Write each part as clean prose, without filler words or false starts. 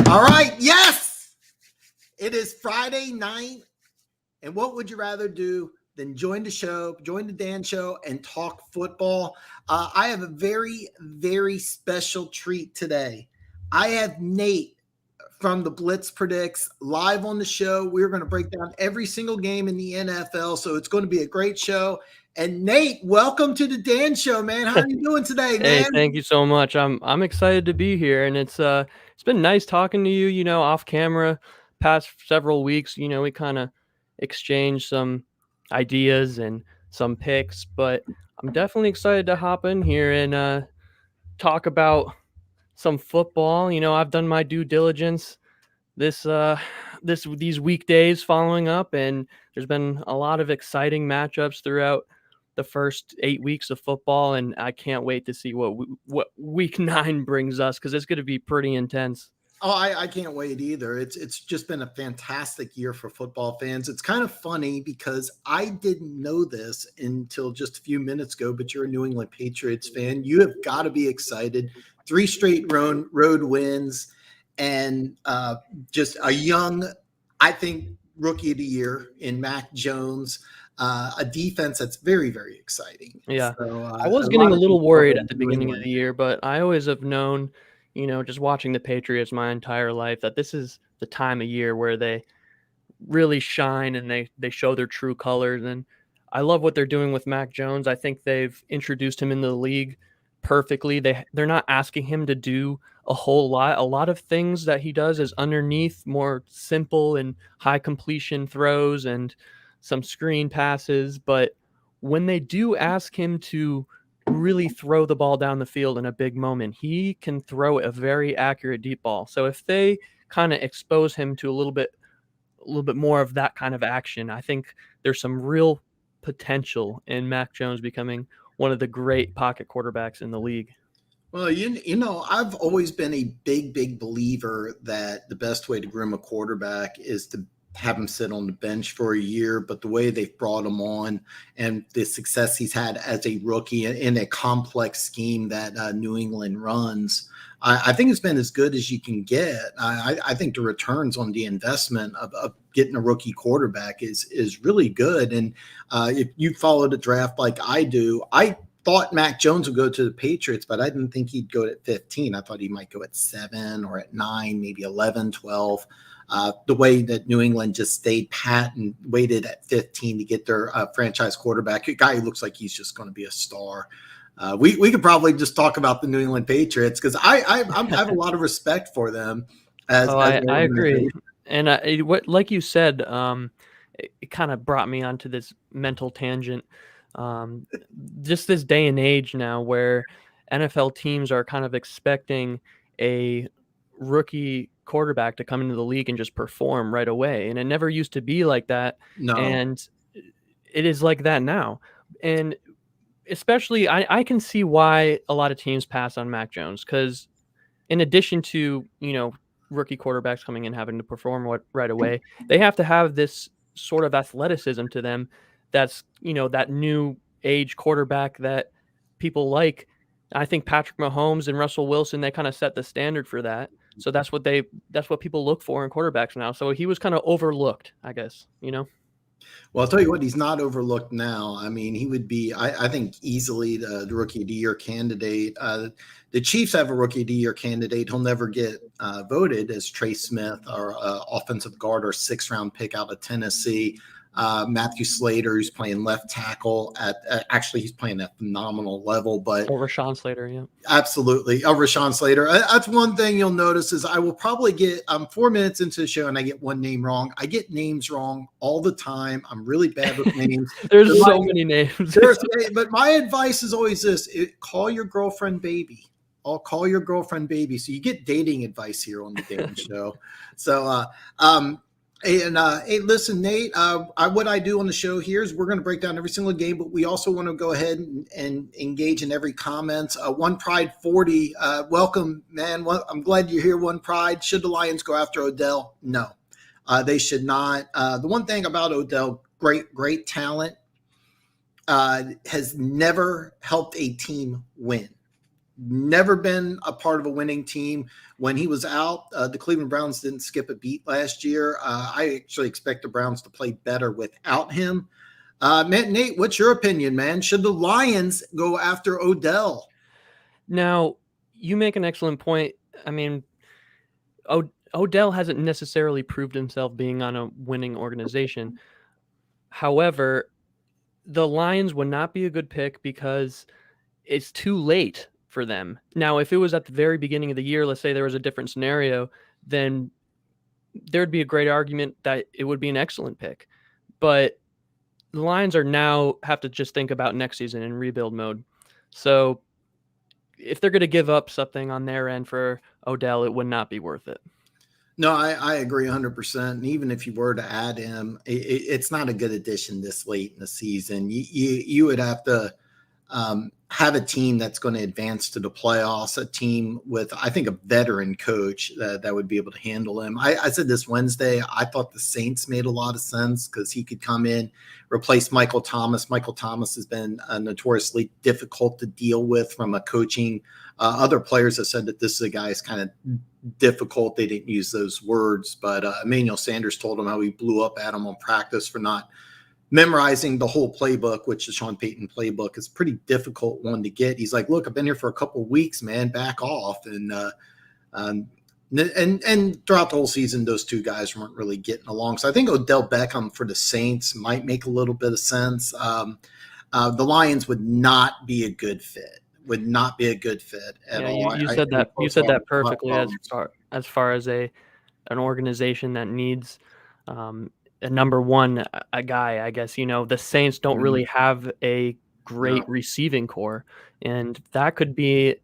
All right, yes, it is Friday night, and what would you rather do than join the Dan Show, and talk football? I have a very, very special treat today. I have Nate from the Blitz Predicts live on the show. We're going to break down every single game in the NFL, so it's going to be a great show. And Nate, welcome to the Dan Show, man. How are you doing today, man? Hey, thank you so much. I'm excited to be here, and it's been nice talking to you, off camera past several weeks. We kind of exchanged some ideas and some picks, but I'm definitely excited to hop in here and talk about some football. I've done my due diligence these weekdays following up, and there's been a lot of exciting matchups throughout the first 8 weeks of football, and I can't wait to see what week 9 brings us, because it's going to be pretty intense. Oh, I can't wait either. It's just been a fantastic year for football fans. It's kind of funny because I didn't know this until just a few minutes ago, but you're a New England Patriots fan. You have got to be excited. 3 straight road wins, and just a young, I think, rookie of the year in Mac Jones. A defense that's very, very exciting. Yeah, so, I was getting a little worried at the beginning of the year, but I always have known, just watching the Patriots my entire life, that this is the time of year where they really shine and they show their true colors. And I love what they're doing with Mac Jones. I think they've introduced him into the league perfectly. They're not asking him to do a whole lot. A lot of things that he does is underneath, more simple and high completion throws and some screen passes. But when they do ask him to really throw the ball down the field in a big moment, he can throw a very accurate deep ball. So if they kind of expose him to a little bit more of that kind of action, I think there's some real potential in Mac Jones becoming one of the great pocket quarterbacks in the league. Well, I've always been a big, big believer that the best way to groom a quarterback is to have him sit on the bench for a year. But the way they've brought him on and the success he's had as a rookie in a complex scheme that New England runs, I think it's been as good as you can get. I think the returns on the investment of getting a rookie quarterback is really good. And if you follow the draft like I do, I thought Mac Jones would go to the Patriots, but I didn't think he'd go at 15. I thought he might go at 7 or at 9, maybe 11, 12. The way that New England just stayed pat and waited at 15 to get their franchise quarterback, a guy who looks like he's just going to be a star. We could probably just talk about the New England Patriots, because I have a lot of respect for them. I agree. And like you said, it kind of brought me onto this mental tangent. Just this day and age now where NFL teams are kind of expecting a rookie quarterback to come into the league and just perform right away. And it never used to be like that. No. And it is like that now. And especially I can see why a lot of teams pass on Mac Jones, because in addition to, rookie quarterbacks coming in having to perform right away, they have to have this sort of athleticism to them. That's, that new age quarterback that people like. I think Patrick Mahomes and Russell Wilson, they kind of set the standard for that. So that's what people look for in quarterbacks now. So he was kind of overlooked, I guess, Well, I'll tell you what, he's not overlooked now. I mean, he would be, I think, easily the Rookie of the Year candidate. The Chiefs have a Rookie of the Year candidate. He'll never get voted, as Trey Smith, our offensive guard, our 6th-round pick out of Tennessee. Matthew Slater, who's playing left tackle actually he's playing at a phenomenal level, but Rashawn Slater, yeah, absolutely. Rashawn Slater. That's one thing you'll notice is I will probably get 4 minutes into the show and I get one name wrong. I get names wrong all the time. I'm really bad with names. There's so many names. But my advice is always this: call your girlfriend baby. I'll call your girlfriend baby. So you get dating advice here on the Dan Show. So hey, listen, Nate, what I do on the show here is we're going to break down every single game, but we also want to go ahead and engage in every comment. One Pride 40, welcome, man. I'm glad you're here, One Pride. Should the Lions go after Odell? No, they should not. The one thing about Odell, great talent, has never helped a team win. never been a part of a winning team. When he was out, the Cleveland Browns didn't skip a beat last year. I actually expect the Browns to play better without him. Nate, what's your opinion, man? Should the Lions go after Odell? Now, you make an excellent point. I mean, Odell hasn't necessarily proved himself being on a winning organization. However, the Lions would not be a good pick because it's too late for them. Now, if it was at the very beginning of the year, let's say there was a different scenario, then there'd be a great argument that it would be an excellent pick. But the Lions are now have to just think about next season in rebuild mode. So if they're going to give up something on their end for Odell, it would not be worth it. No, I agree 100%. And even if you were to add him, it's not a good addition this late in the season. You would have to have a team that's going to advance to the playoffs, a team with, I think, a veteran coach that would be able to handle him. I said this Wednesday, I thought the Saints made a lot of sense because he could come in, replace Michael Thomas. Michael Thomas has been notoriously difficult to deal with from a coaching. Other players have said that this is a guy who's kind of difficult. They didn't use those words, but Emmanuel Sanders told him how he blew up at him on practice for not memorizing the whole playbook, which the Sean Payton playbook is a pretty difficult one to get. He's like, look, I've been here for a couple of weeks, man, back off. And throughout the whole season, those two guys weren't really getting along. So I think Odell Beckham for the Saints might make a little bit of sense. The Lions would not be a good fit. Would not be a good fit at all. You said that. You said that perfectly. As far as an organization that needs a number one a guy, I guess, the Saints don't really have a great receiving core, and that could be,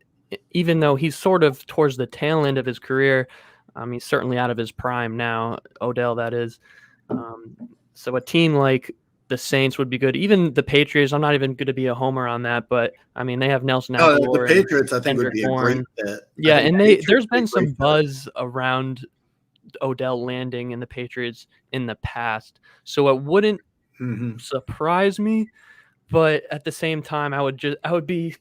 even though he's sort of towards the tail end of his career, he's certainly out of his prime now, Odell, that is. So a team like the Saints would be good. Even the Patriots, I'm not even going to be a homer on that, but I mean, they have Nelson Aguilar. The Patriots, I think, would be a great fit. Yeah, and there's been some buzz around Odell landing in the Patriots in the past, so it wouldn't surprise me, but at the same time, I would be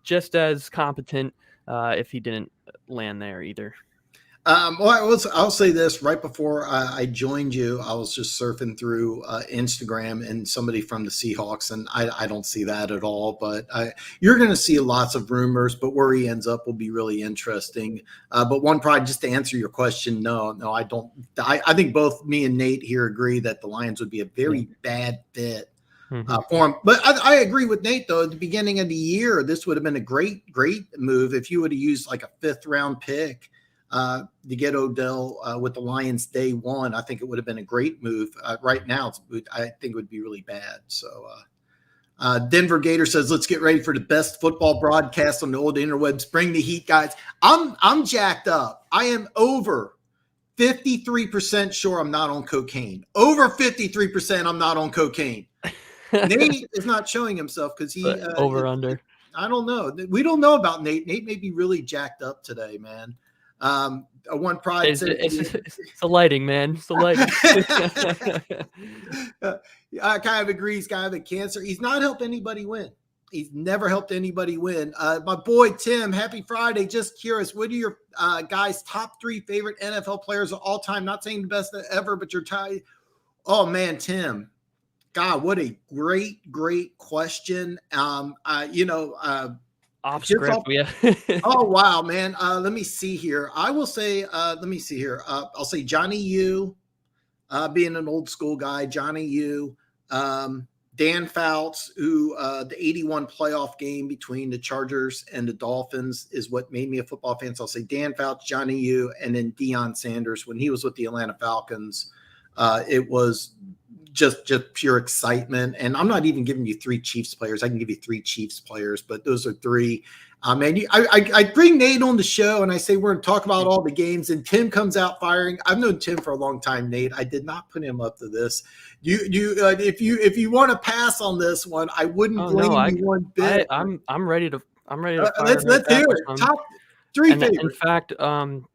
just as competent if he didn't land there either. I'll say this: right before I joined you, I was just surfing through Instagram, and somebody from the Seahawks, and I don't see that at all. But you're going to see lots of rumors, but where he ends up will be really interesting. But one, probably just to answer your question, no, I don't. I think both me and Nate here agree that the Lions would be a very bad fit for him. But I agree with Nate, though. At the beginning of the year, this would have been a great move if you would have used like a 5th round pick to get Odell with the Lions day one. I think it would have been a great move. Right now, I think it would be really bad. So Denver Gator says, let's get ready for the best football broadcast on the old interwebs. Bring the heat, guys. I'm jacked up. I am over 53% sure I'm not on cocaine. Over 53% I'm not on cocaine. Nate is not showing himself because he over under. I don't know. We don't know about Nate. Nate may be really jacked up today, man. One pride it's the lighting, man. It's the lighting. I kind of agree. He's kind of a cancer. He's not helped anybody win. He's never helped anybody win. My boy Tim, happy Friday. Just curious, what are your guys' top 3 favorite NFL players of all time? Not saying the best ever, but your tie. Oh man, Tim. God, what a great question. Off script, yeah. Oh wow, man. Let me see here. I will say, I'll say Johnny U, being an old school guy, Johnny U, Dan Fouts, who the 81 playoff game between the Chargers and the Dolphins is what made me a football fan. So I'll say Dan Fouts, Johnny U, and then Deion Sanders. When he was with the Atlanta Falcons, it was just pure excitement. And I'm not even giving you 3 Chiefs players. I can give you 3 Chiefs players, but those are 3. And I bring Nate on the show and I say, we're going to talk about all the games, and Tim comes out firing. I've known Tim for a long time, Nate. I did not put him up to this. If you want to pass on this one, I wouldn't blame you one bit. I'm ready to. Let's hear it. Three And in favorites. fact,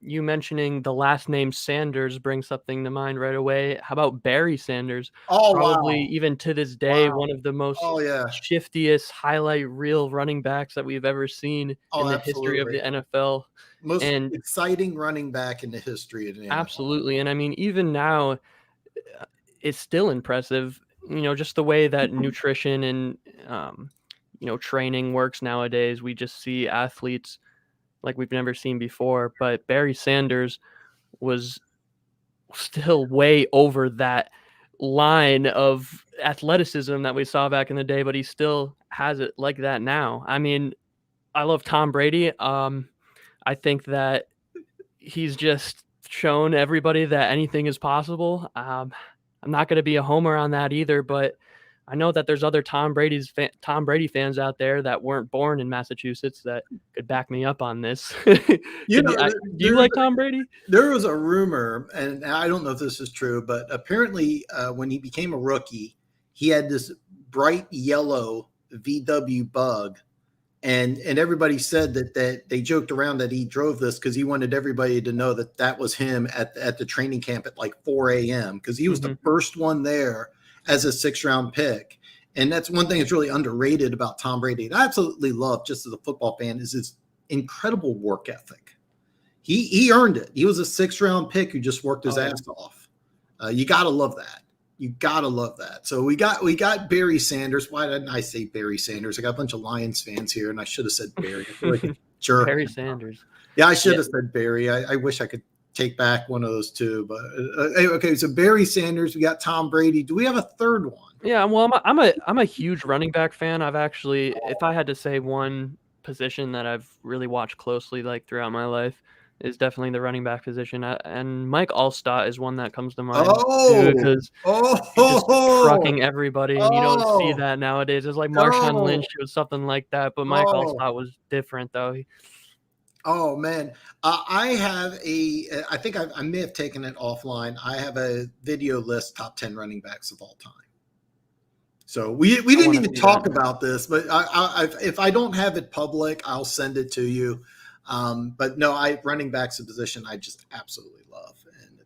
you mentioning the last name Sanders brings something to mind right away. How about Barry Sanders? Oh, Probably wow. even to this day, Wow. one of the most Oh, yeah. shiftiest highlight reel running backs that we've ever seen Oh, in the history of absolutely. the NFL. Most And exciting running back in the history of the NFL. absolutely, and I mean, even now, it's still impressive, just the way that nutrition and, training works nowadays. We just see athletes like we've never seen before, but Barry Sanders was still way over that line of athleticism that we saw back in the day, but he still has it like that now. I mean, I love Tom Brady. I think that he's just shown everybody that anything is possible. I'm not going to be a homer on that either, but I know that there's other Tom Brady fans out there that weren't born in Massachusetts that could back me up on this. You know, Do you like Tom Brady? there was a rumor, and I don't know if this is true, but apparently when he became a rookie, he had this bright yellow VW bug. And everybody said that they joked around that he drove this because he wanted everybody to know that was him at the training camp at like 4 a.m. because he was the first one there as a 6th-round pick. And that's one thing that's really underrated about Tom Brady. And I absolutely love, just as a football fan, is his incredible work ethic. He earned it. He was a 6th-round pick who just worked his ass off. You got to love that. You gotta love that. So we got Barry Sanders. Why didn't I say Barry Sanders? I got a bunch of Lions fans here, and I should have said Barry. I feel like a jerk. Barry Sanders. Yeah, I should have said Barry. I wish I could take back one of those two. But okay, so Barry Sanders. We got Tom Brady. Do we have a third one? Yeah, well, I'm a huge running back fan. I've actually, if I had to say one position that I've really watched closely, like throughout my life, is definitely the running back position. And Mike Allstott is one that comes to mind too, because he's just trucking everybody, and you don't see that nowadays. It's like Marshawn Lynch was something like that, but Mike Allstott was different, though. Oh man, I have I think I may have taken it offline. I have a video list top 10 running backs of all time. So we didn't even talk about this, but if I don't have it public, I'll send it to you. But no, running back's a position I just absolutely love, and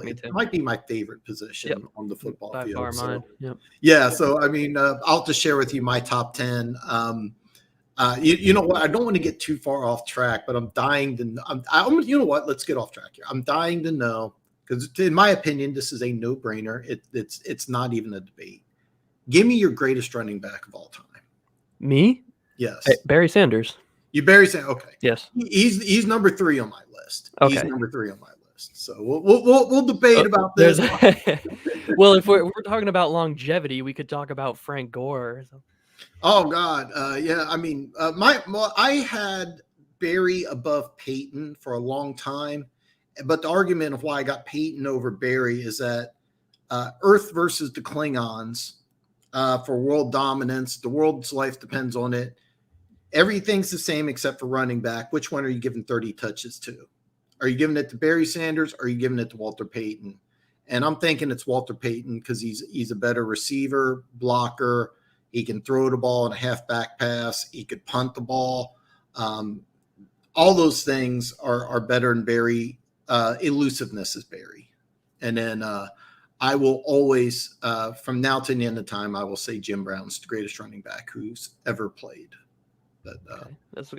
it might be my favorite position on the football field. By far mine. Yep. Yeah. So I mean, I'll just share with you my top 10. You know what? I don't want to get too far off track, but I'm dying to. You know what? Let's get off track here. I'm dying to know, because in my opinion, this is a no-brainer. It's not even a debate. Give me your greatest running back of all time. Me? Yes. Barry Sanders. You Barry Sanders? Okay. Yes. He's number 3 on my list. Okay. He's number 3 on my list. So we'll debate about this. Well, if we're talking about longevity, we could talk about Frank Gore. Oh God, yeah. I mean, I had Barry above Peyton for a long time, but the argument of why I got Peyton over Barry is that Earth versus the Klingons for world dominance. The world's life depends on it. Everything's the same except for running back. Which one are you giving 30 touches to? Are you giving it to Barry Sanders, or are you giving it to Walter Payton? And I'm thinking it's Walter Payton because he's a better receiver, blocker. He can throw the ball in a halfback pass. He could punt the ball. All those things are better than Barry. Elusiveness is Barry. And then I will always, from now to the end of time, I will say Jim Brown's the greatest running back who's ever played. But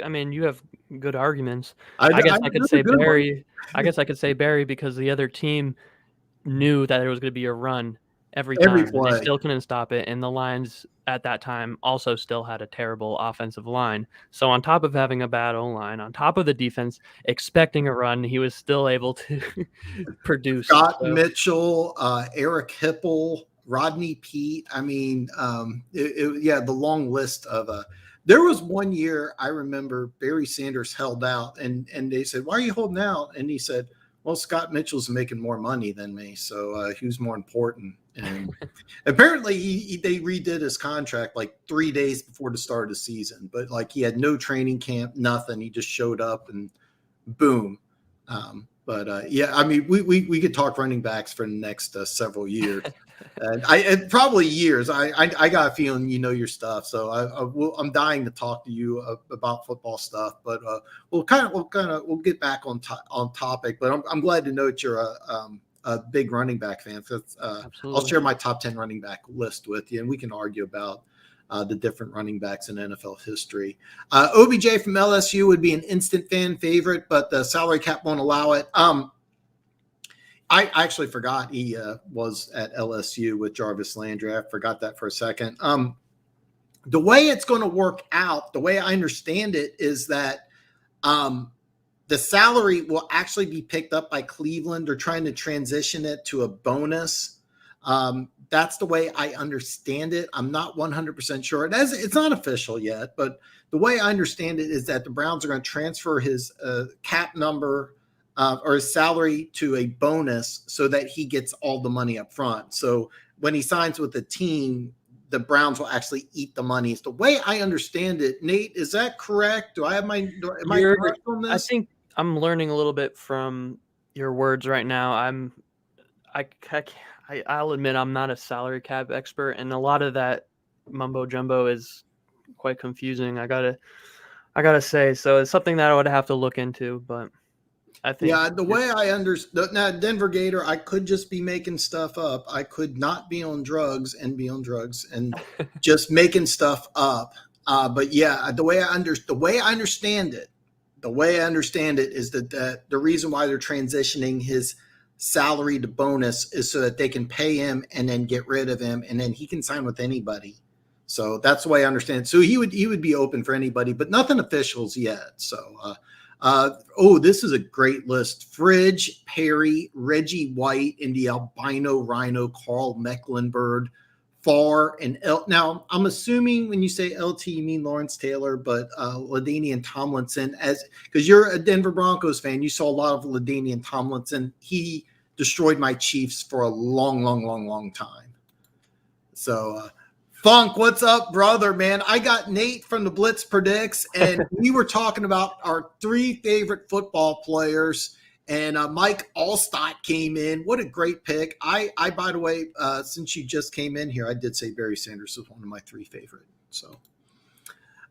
I mean, you have good arguments. I guess I could say Barry. I guess I could say Barry because the other team knew that there was going to be a run every time, and they still couldn't stop it. And the Lions at that time also still had a terrible offensive line. So on top of having a bad O-line, on top of the defense expecting a run, he was still able to produce. Scott Mitchell, Eric Hipple, Rodney Peete. I mean, the long list of there was one year I remember Barry Sanders held out, and they said, "Why are you holding out?" And he said, "Well, Scott Mitchell's making more money than me, so he was more important." And apparently they redid his contract like 3 days before the start of the season, but like he had no training camp, nothing. He just showed up and boom. But yeah, I mean, we could talk running backs for the next several years, and probably years. I got a feeling you know your stuff, so I'm dying to talk to you about football stuff. But we'll get back on topic. But I'm glad to know that you're a big running back fan. So I'll Absolutely. share my top 10 running back list with you, and we can argue about the different running backs in NFL history. OBJ from LSU would be an instant fan favorite, but the salary cap won't allow it. I actually forgot he was at LSU with Jarvis Landry. I forgot that for a second. The way it's going to work out, the way I understand it, is that the salary will actually be picked up by Cleveland. They're trying to transition it to a bonus. That's the way I understand it. I'm not 100% sure. It's not official yet, but the way I understand it is that the Browns are going to transfer his cap number or his salary to a bonus so that he gets all the money up front. So when he signs with the team, the Browns will actually eat the money. It's the way I understand it. Nate, is that correct? Am I correct on this? I think I'm learning a little bit from your words right now. I'll admit I'm not a salary cap expert, and a lot of that mumbo jumbo is quite confusing. I gotta say, so it's something that I would have to look into. But I think the way I understand now, Denver Gator, I could just be making stuff up. I could not be on drugs and be on drugs and just making stuff up. But yeah, the way I understand it is that the reason why they're transitioning his salary to bonus is so that they can pay him and then get rid of him, and then he can sign with anybody. So that's the way I understand it. So he would be open for anybody, but nothing officials yet. So this is a great list. Fridge, Perry, Reggie White, and the albino rhino, Carl Mecklenburg, Farr, and now I'm assuming when you say LT, you mean Lawrence Taylor, but LaDainian Tomlinson, because you're a Denver Broncos fan, you saw a lot of LaDainian Tomlinson. He destroyed my Chiefs for a long time. So Funk, what's up, brother, man? I got Nate from the Blitz Predicts, and we were talking about our 3 favorite football players, and Mike Allstott came in. What a great pick. I by the way, since you just came in here, I did say Barry Sanders was one of my 3 favorite. So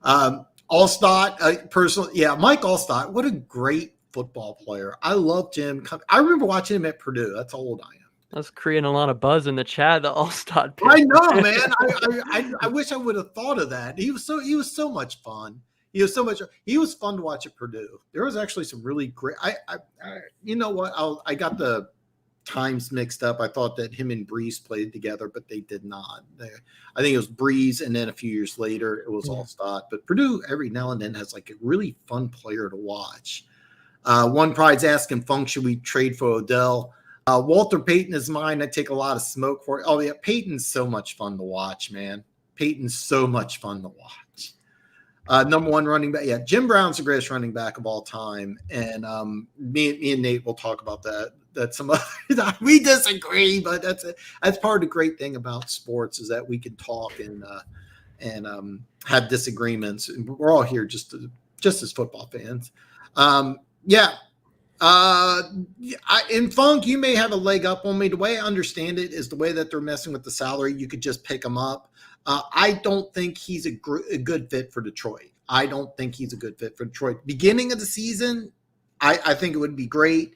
Allstott, personally, yeah, Mike Allstott, what a great football player. I loved him. I remember watching him at Purdue. That's how old I am. That's creating a lot of buzz in the chat. The Allstott pick. I know, man. I wish I would have thought of that. He was so much fun. He was fun to watch at Purdue. There was actually some really great. You know what? I got the times mixed up. I thought that him and Breeze played together, but they did not. I think it was Breeze, and then a few years later it was Allstott. But Purdue every now and then has like a really fun player to watch. One Pride's asking, Funk, should we trade for Odell? Walter Payton is mine. I take a lot of smoke for it. Oh, yeah. Peyton's so much fun to watch, man. Peyton's so much fun to watch. Number 1 running back. Yeah, Jim Brown's the greatest running back of all time. And me and Nate will talk about that. That's some other, we disagree, but that's part of the great thing about sports is that we can talk and have disagreements. And we're all here just as football fans. In Funk, you may have a leg up on me. The way I understand it is the way that they're messing with the salary. You could just pick him up. I don't think he's a good fit for Detroit. Beginning of the season, I think it would be great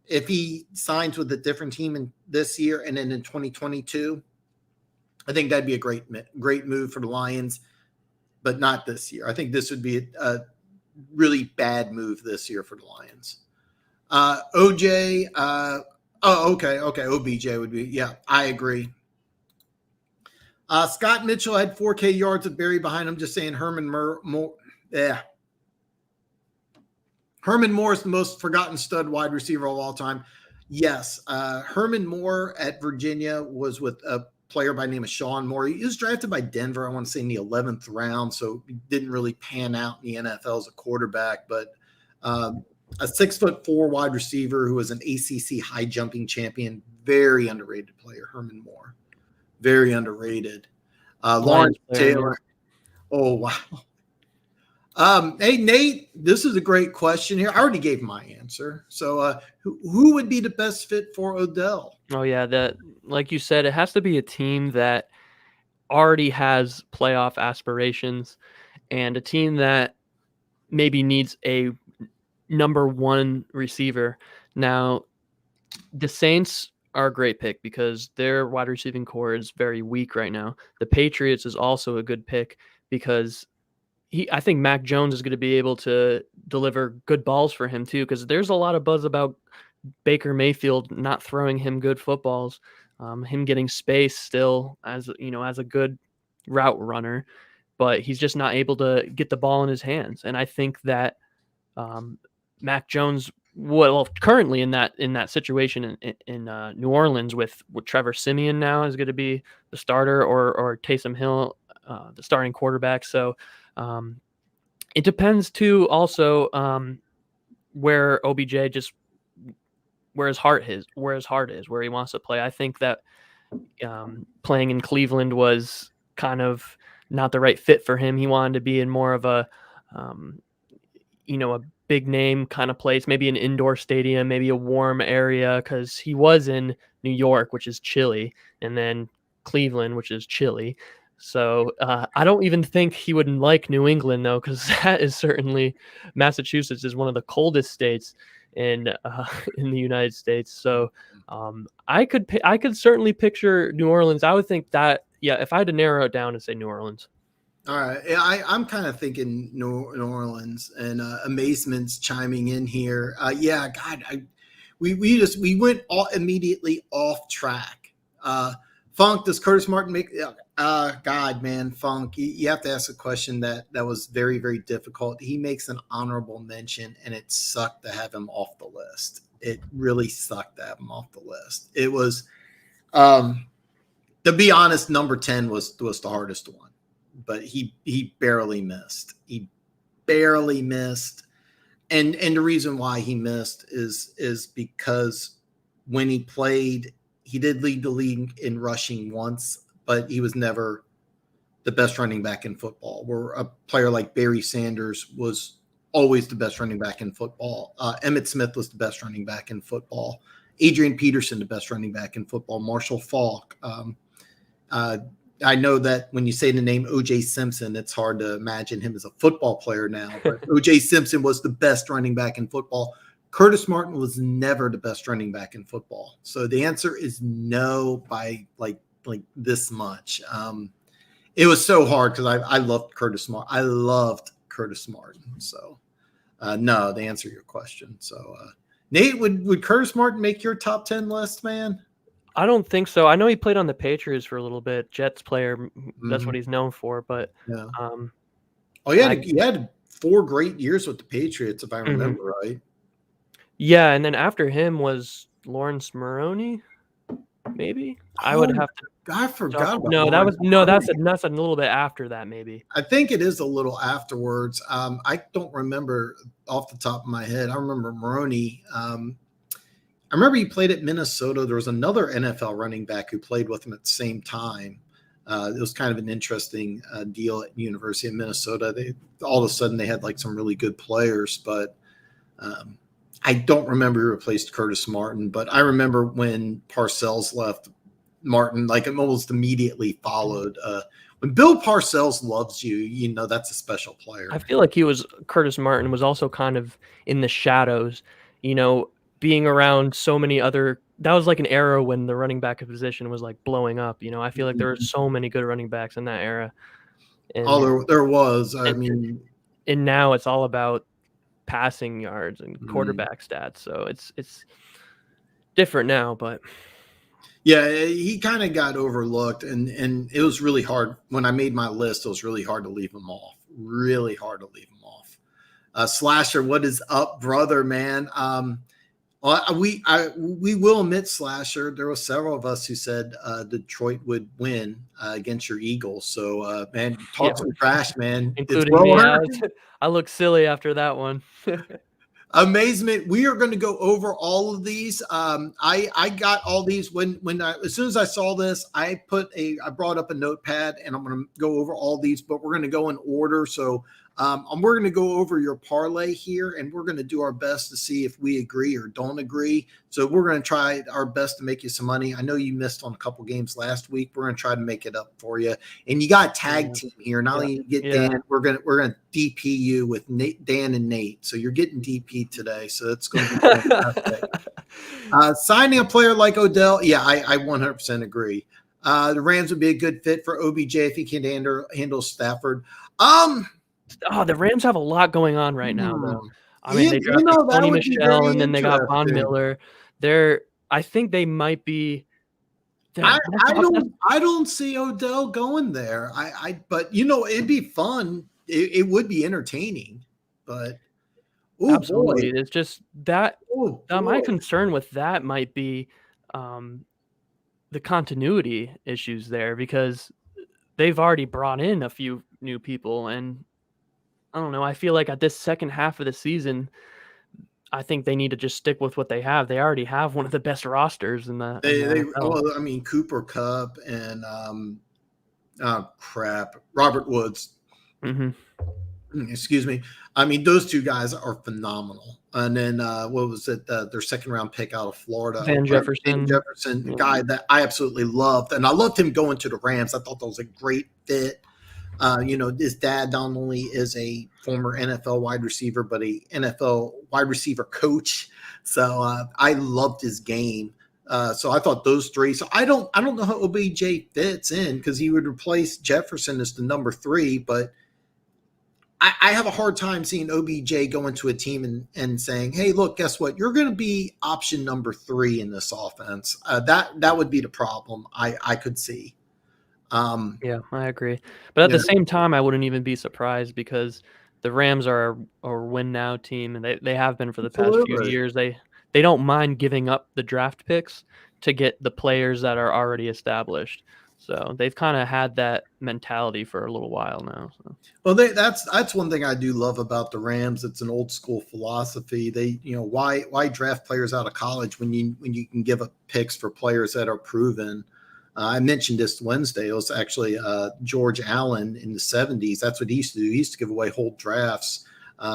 if he signs with a different team this year and then in 2022. I think that'd be a great move for the Lions, but not this year. I think this would be a really bad move this year for the Lions. OJ, okay. OBJ would be, yeah, I agree. Scott Mitchell had 4K yards of Barry behind him. Just saying, Herman Moore is the most forgotten stud wide receiver of all time. Yes, Herman Moore at Virginia was with a player by the name of Sean Moore. He was drafted by Denver, I want to say in the 11th round, so he didn't really pan out in the NFL as a quarterback, but a 6'4" wide receiver who was an ACC high jumping champion. Very underrated player, Herman Moore. Very underrated. Lawrence Taylor. Oh, wow. Hey, Nate, this is a great question here. I already gave my answer. So who would be the best fit for Odell? Oh yeah, that like you said, it has to be a team that already has playoff aspirations and a team that maybe needs a number one receiver. Now, the Saints are a great pick because their wide receiving core is very weak right now. The Patriots is also a good pick because I think Mac Jones is going to be able to deliver good balls for him too, because there's a lot of buzz about Baker Mayfield not throwing him good footballs, him getting space still as as a good route runner, but he's just not able to get the ball in his hands. And I think that Mac Jones, well, currently in that situation in New Orleans with Trevor Siemian now is going to be the starter, or Taysom Hill, the starting quarterback. So it depends too. Also, where OBJ just where his heart is, where he wants to play. I think that playing in Cleveland was kind of not the right fit for him. He wanted to be in more of a a big name kind of place, maybe an indoor stadium, maybe a warm area, because he was in New York, which is chilly, and then Cleveland, which is chilly. So I don't even think he would like New England though, because that is certainly Massachusetts is one of the coldest states in in the United States. So I could certainly picture New Orleans. I would think that if I had to narrow it down and say New Orleans. All right, I'm kind of thinking New Orleans, and Amazement's chiming in here. Yeah, God, we went immediately off track. Funk, does Curtis Martin make? God, man, Funk, you have to ask a question that was very, very difficult. He makes an honorable mention, and it sucked to have him off the list. It really sucked to have him off the list. It was, to be honest, number 10 was the hardest one. But he barely missed. He barely missed, and the reason why he missed is because when he played, he did lead the league in rushing once, but he was never the best running back in football. Where a player like Barry Sanders was always the best running back in football. Emmitt Smith was the best running back in football. Adrian Peterson, the best running back in football. Marshall Faulk. I know that when you say the name O.J. Simpson, it's hard to imagine him as a football player now. But O.J. Simpson was the best running back in football. Curtis Martin was never the best running back in football. So the answer is no by like this much. It was so hard because I loved Curtis Martin. I loved Curtis Martin. So no, to answer your question. So Nate, would Curtis Martin make your top 10 list, man? I don't think so. I know he played on the Patriots for a little bit, Jets player. That's what he's known for. But yeah. He had 4 great years with the Patriots, if I remember right. Yeah, and then after him was Lawrence Maroney, maybe. I would have to. I forgot about. No, that's a little bit after that, maybe. I think it is a little afterwards. I don't remember off the top of my head. I remember Maroney. I remember he played at Minnesota. There was another NFL running back who played with him at the same time. It was kind of an interesting deal at University of Minnesota. All of a sudden they had like some really good players, but I don't remember who replaced Curtis Martin. But I remember when Parcells left, Martin like almost immediately followed. When Bill Parcells loves you, you know that's a special player. I feel like Curtis Martin was also kind of in the shadows, being around so many other. That was like an era when the running back position was like blowing up. I feel like there were so many good running backs in that era. And, there was. And now it's all about passing yards and quarterback stats. So it's different now, but yeah, he kind of got overlooked, and it was really hard when I made my list. It was really hard to leave him off. Really hard to leave him off. Slasher, what is up, brother, man? We will admit, Slasher, there were several of us who said Detroit would win against your Eagles. So, man, talk some trash, man. Including me. I look silly after that one. Amazement. We are going to go over all of these. I got all these as soon as I saw this, I brought up a notepad and I'm going to go over all these, but we're going to go in order. So We're going to go over your parlay here, and we're going to do our best to see if we agree or don't agree. So we're going to try our best to make you some money. I know you missed on a couple games last week. We're going to try to make it up for you. And you got a tag team here. Not only you get Dan, we're going to DP you with Dan and Nate. So you're getting DP today. So it's going to be fantastic. Signing a player like Odell, I 100% agree. The Rams would be a good fit for OBJ if he can handle Stafford. The Rams have a lot going on right now, though. I mean, they drafted Tony Michel, and then they got Von Miller. I think they might be. I don't see Odell going there. But it'd be fun. It would be entertaining. But absolutely, boy. It's just that. My concern with that might be the continuity issues there, because they've already brought in a few new people, and I don't know. I feel like at this second half of the season, I think they need to just stick with what they have. They already have one of the best rosters in the NFL. Cooper Kupp and Robert Woods. Mm-hmm. Excuse me. I mean, those two guys are phenomenal. And then what was it? Their second round pick out of Florida, Van Jefferson, the guy that I absolutely loved, and I loved him going to the Rams. I thought that was a great fit. His dad not only is a former NFL wide receiver, but a NFL wide receiver coach. So I loved his game. So I thought those three. So I don't know how OBJ fits in, because he would replace Jefferson as the number 3. But I have a hard time seeing OBJ go into a team and saying, "Hey, look, guess what? You're going to be option number 3 in this offense." That would be the problem I could see. I agree. But at the same time, I wouldn't even be surprised, because the Rams are a win now team, and they have been for the past few years. They don't mind giving up the draft picks to get the players that are already established. So they've kind of had that mentality for a little while now. So. Well, that's one thing I do love about the Rams. It's an old school philosophy. They, why draft players out of college when you can give up picks for players that are proven? I mentioned this Wednesday. It was actually George Allen in the 70s. That's what he used to do. He used to give away whole drafts.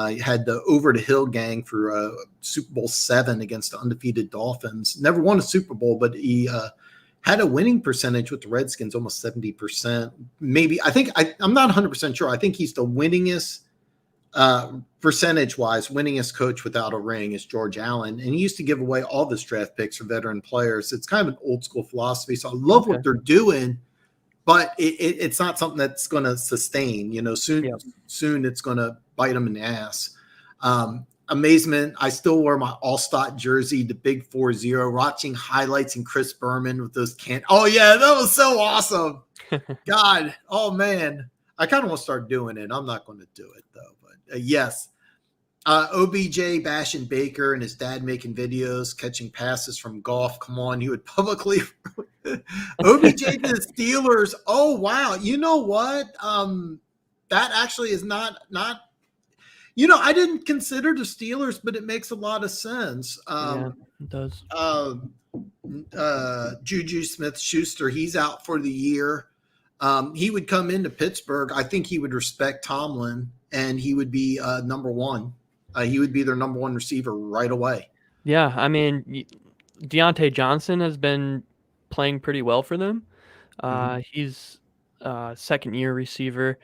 He had the Over the Hill gang for Super Bowl 7 against the undefeated Dolphins. Never won a Super Bowl, but he had a winning percentage with the Redskins, almost 70%. Maybe I'm not 100% sure. I think he's the winningest percentage-wise, winningest coach without a ring is George Allen. And he used to give away all this draft picks for veteran players. It's kind of an old school philosophy. So I love what they're doing, but it's not something that's going to sustain. Soon it's going to bite them in the ass. Amazement. I still wear my All-Star jersey, the big 4-0, watching highlights and Chris Berman with those Oh, yeah, that was so awesome. God, oh, man. I kind of want to start doing it. I'm not going to do it, though. But yes. OBJ bashing Baker and his dad making videos, catching passes from golf. Come on, he would publicly – OBJ to the Steelers. Oh, wow. You know what? That actually is not I didn't consider the Steelers, but it makes a lot of sense. It does. Juju Smith-Schuster, he's out for the year. He would come into Pittsburgh. I think he would respect Tomlin, and he would be number 1. He would be their number 1 receiver right away. Yeah, I mean, Deontay Johnson has been playing pretty well for them. He's a second-year receiver.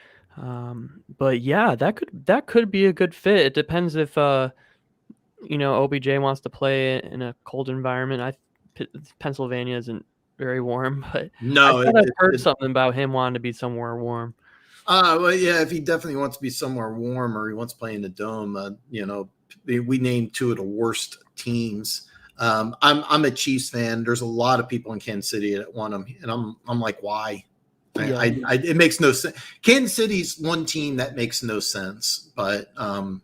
But yeah, that could be a good fit. It depends if OBJ wants to play in a cold environment. Pennsylvania isn't very warm, but I've heard something about him wanting to be somewhere warm. Well, yeah, if he definitely wants to be somewhere warm, or he wants to play in the dome, we named 2 of the worst teams. I'm a Chiefs fan. There's a lot of people in Kansas City that want him, and I'm like, why? It makes no sense. Kansas City's one team that makes no sense, but then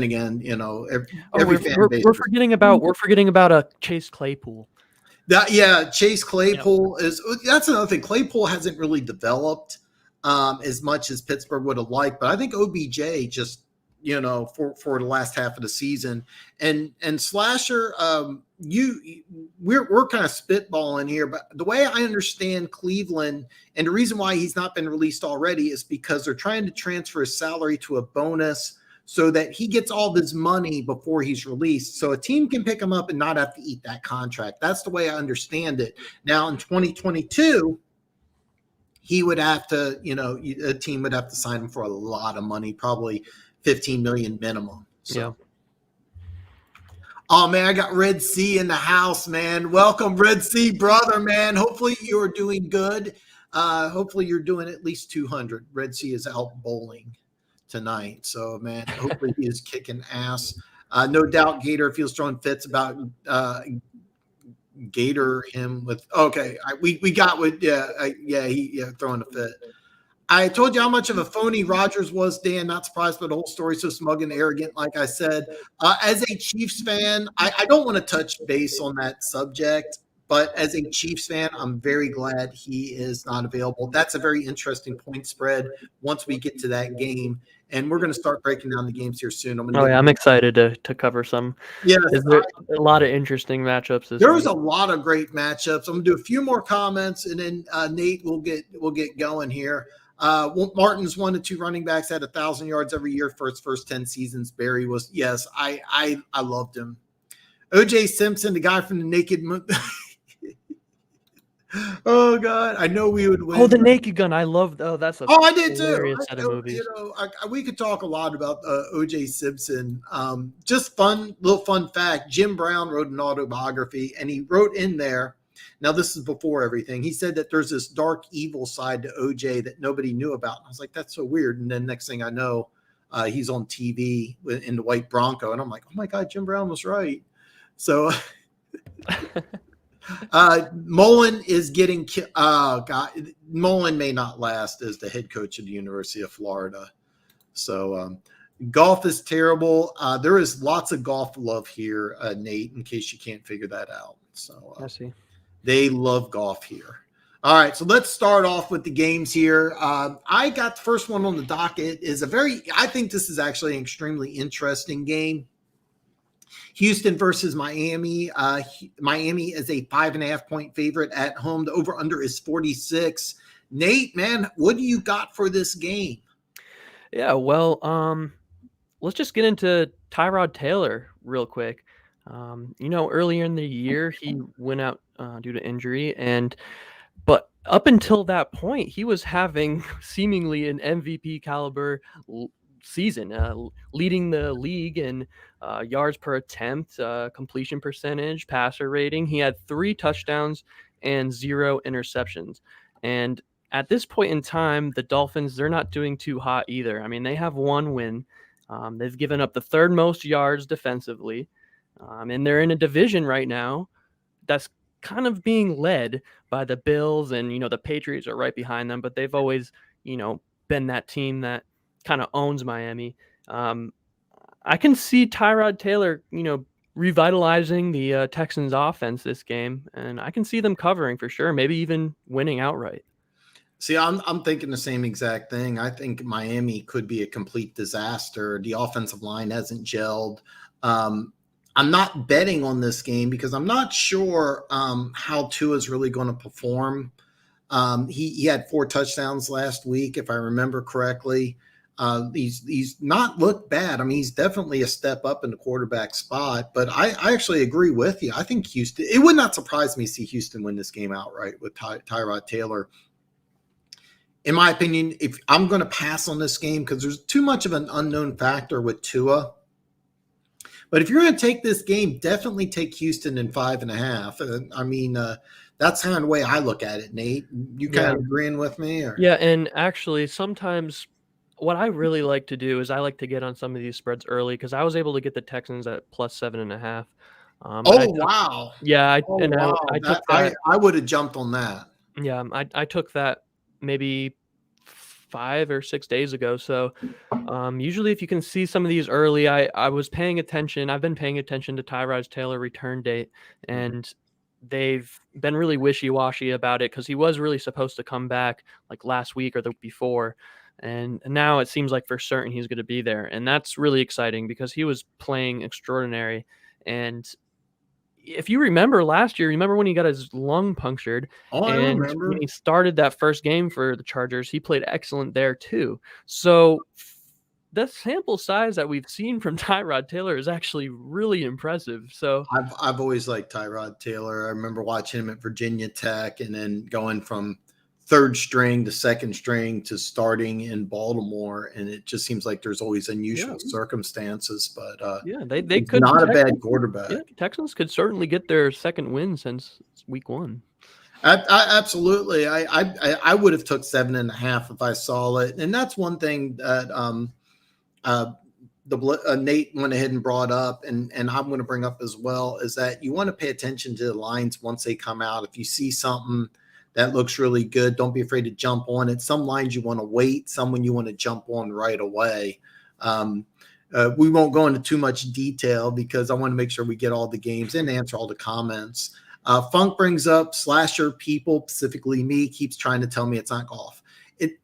again, every fan base. We're forgetting about Chase Claypool. Chase Claypool that's another thing. Claypool hasn't really developed as much as Pittsburgh would have liked, but I think OBJ just for the last half of the season. And Slasher, we're kind of spitballing here, but the way I understand Cleveland, and the reason why he's not been released already is because they're trying to transfer his salary to a bonus so that he gets all of his money before he's released. So a team can pick him up and not have to eat that contract. That's the way I understand it. Now in 2022, he would have to, a team would have to sign him for a lot of money, probably 15 million minimum. So. Yeah. Oh man, I got Red Sea in the house, man. Welcome, Red Sea brother, man. Hopefully you're doing good. Hopefully you're doing at least 200. Red Sea is out bowling tonight. So man, hopefully he is kicking ass. No doubt Gator feels throwing fits about Gator him with we got with he throwing a fit. I told you how much of a phony Rodgers was, Dan. Not surprised by the whole story. So smug and arrogant, like I said. As a Chiefs fan, I don't want to touch base on that subject, but as a Chiefs fan, I'm very glad he is not available. That's a very interesting point spread once we get to that game. And we're going to start breaking down the games here soon. I'm excited to cover some. Yeah, there's a lot of interesting matchups. There's a lot of great matchups. I'm going to do a few more comments, and then Nate will get going here. Martin's 1 to 2 running backs had 1,000 yards every year for his first 10 seasons. Barry was, yes, I loved him. OJ Simpson, the guy from the Naked Oh God, I know we would win. Oh, the Naked Gun, I loved. Oh, that's a I did too. Set of movies. We could talk a lot about OJ Simpson. Just little fun fact. Jim Brown wrote an autobiography, and he wrote in there. Now, this is before everything. He said that there's this dark, evil side to OJ that nobody knew about. And I was like, that's so weird. And then next thing I know, he's on TV in the white Bronco. And I'm like, oh, my God, Jim Brown was right. So Mullen is getting Mullen may not last as the head coach of the University of Florida. So golf is terrible. There is lots of golf love here, Nate, in case you can't figure that out. So I see. They love golf here. All right, so let's start off with the games here. I got the first one on the docket. I think this is actually an extremely interesting game. Houston versus Miami. Miami is a 5.5 point favorite at home. The over-under is 46. Nate, man, what do you got for this game? Yeah, well, let's just get into Tyrod Taylor real quick. Earlier in the year, he went out due to injury, but up until that point, he was having seemingly an MVP caliber season, leading the league in yards per attempt, completion percentage, passer rating. He had 3 touchdowns and 0 interceptions. And at this point in time, the Dolphins, they're not doing too hot either. I mean, they have 1 win. They've given up the 3rd most yards defensively. And they're in a division right now that's kind of being led by the Bills, and, the Patriots are right behind them, but they've always, been that team that kind of owns Miami. I can see Tyrod Taylor, revitalizing the Texans offense this game, and I can see them covering for sure, maybe even winning outright. See, I'm thinking the same exact thing. I think Miami could be a complete disaster. The offensive line hasn't gelled. I'm not betting on this game because I'm not sure how Tua is really going to perform. He had 4 touchdowns last week, if I remember correctly. He's not looked bad. I mean, he's definitely a step up in the quarterback spot, but I actually agree with you. I think Houston, it would not surprise me to see Houston win this game outright with Tyrod Taylor. In my opinion, if I'm going to pass on this game because there's too much of an unknown factor with Tua. But if you're going to take this game, definitely take Houston in 5.5. That's kind of the way I look at it, Nate. You kind of agreeing with me? Or? Yeah, and actually sometimes what I really like to do is I like to get on some of these spreads early because I was able to get the Texans at plus 7.5. Wow. Yeah, I took that. I would have jumped on that. Yeah, I took that maybe 5 or 6 days ago. So usually if you can see some of these early, I was paying attention. I've been paying attention to Tyrod Taylor return date, and they've been really wishy-washy about it because he was really supposed to come back like last week or the week before. And now it seems like for certain he's going to be there. And that's really exciting because he was playing extraordinary. And if you remember last year, remember when he got his lung punctured, Oh, I and when remember. he started that first game for the Chargers, he played excellent there too. So the sample size that we've seen from Tyrod Taylor is actually really impressive. So I've always liked Tyrod Taylor. I remember watching him at Virginia Tech and then going from third string to second string to starting in Baltimore. And it just seems like there's always unusual circumstances, but they he's could not a bad Texans, quarterback. yeah, Texans could certainly get their second win since week 1. Absolutely. I would have took 7.5 if I saw it. And that's one thing that Nate went ahead and brought up, and I'm going to bring up as well, is that you want to pay attention to the lines once they come out. If you see something that looks really good, don't be afraid to jump on it. Some lines you want to wait, some when you want to jump on right away. We won't go into too much detail because I want to make sure we get all the games and answer all the comments. Funk brings up slasher people, specifically me, keeps trying to tell me it's not golf.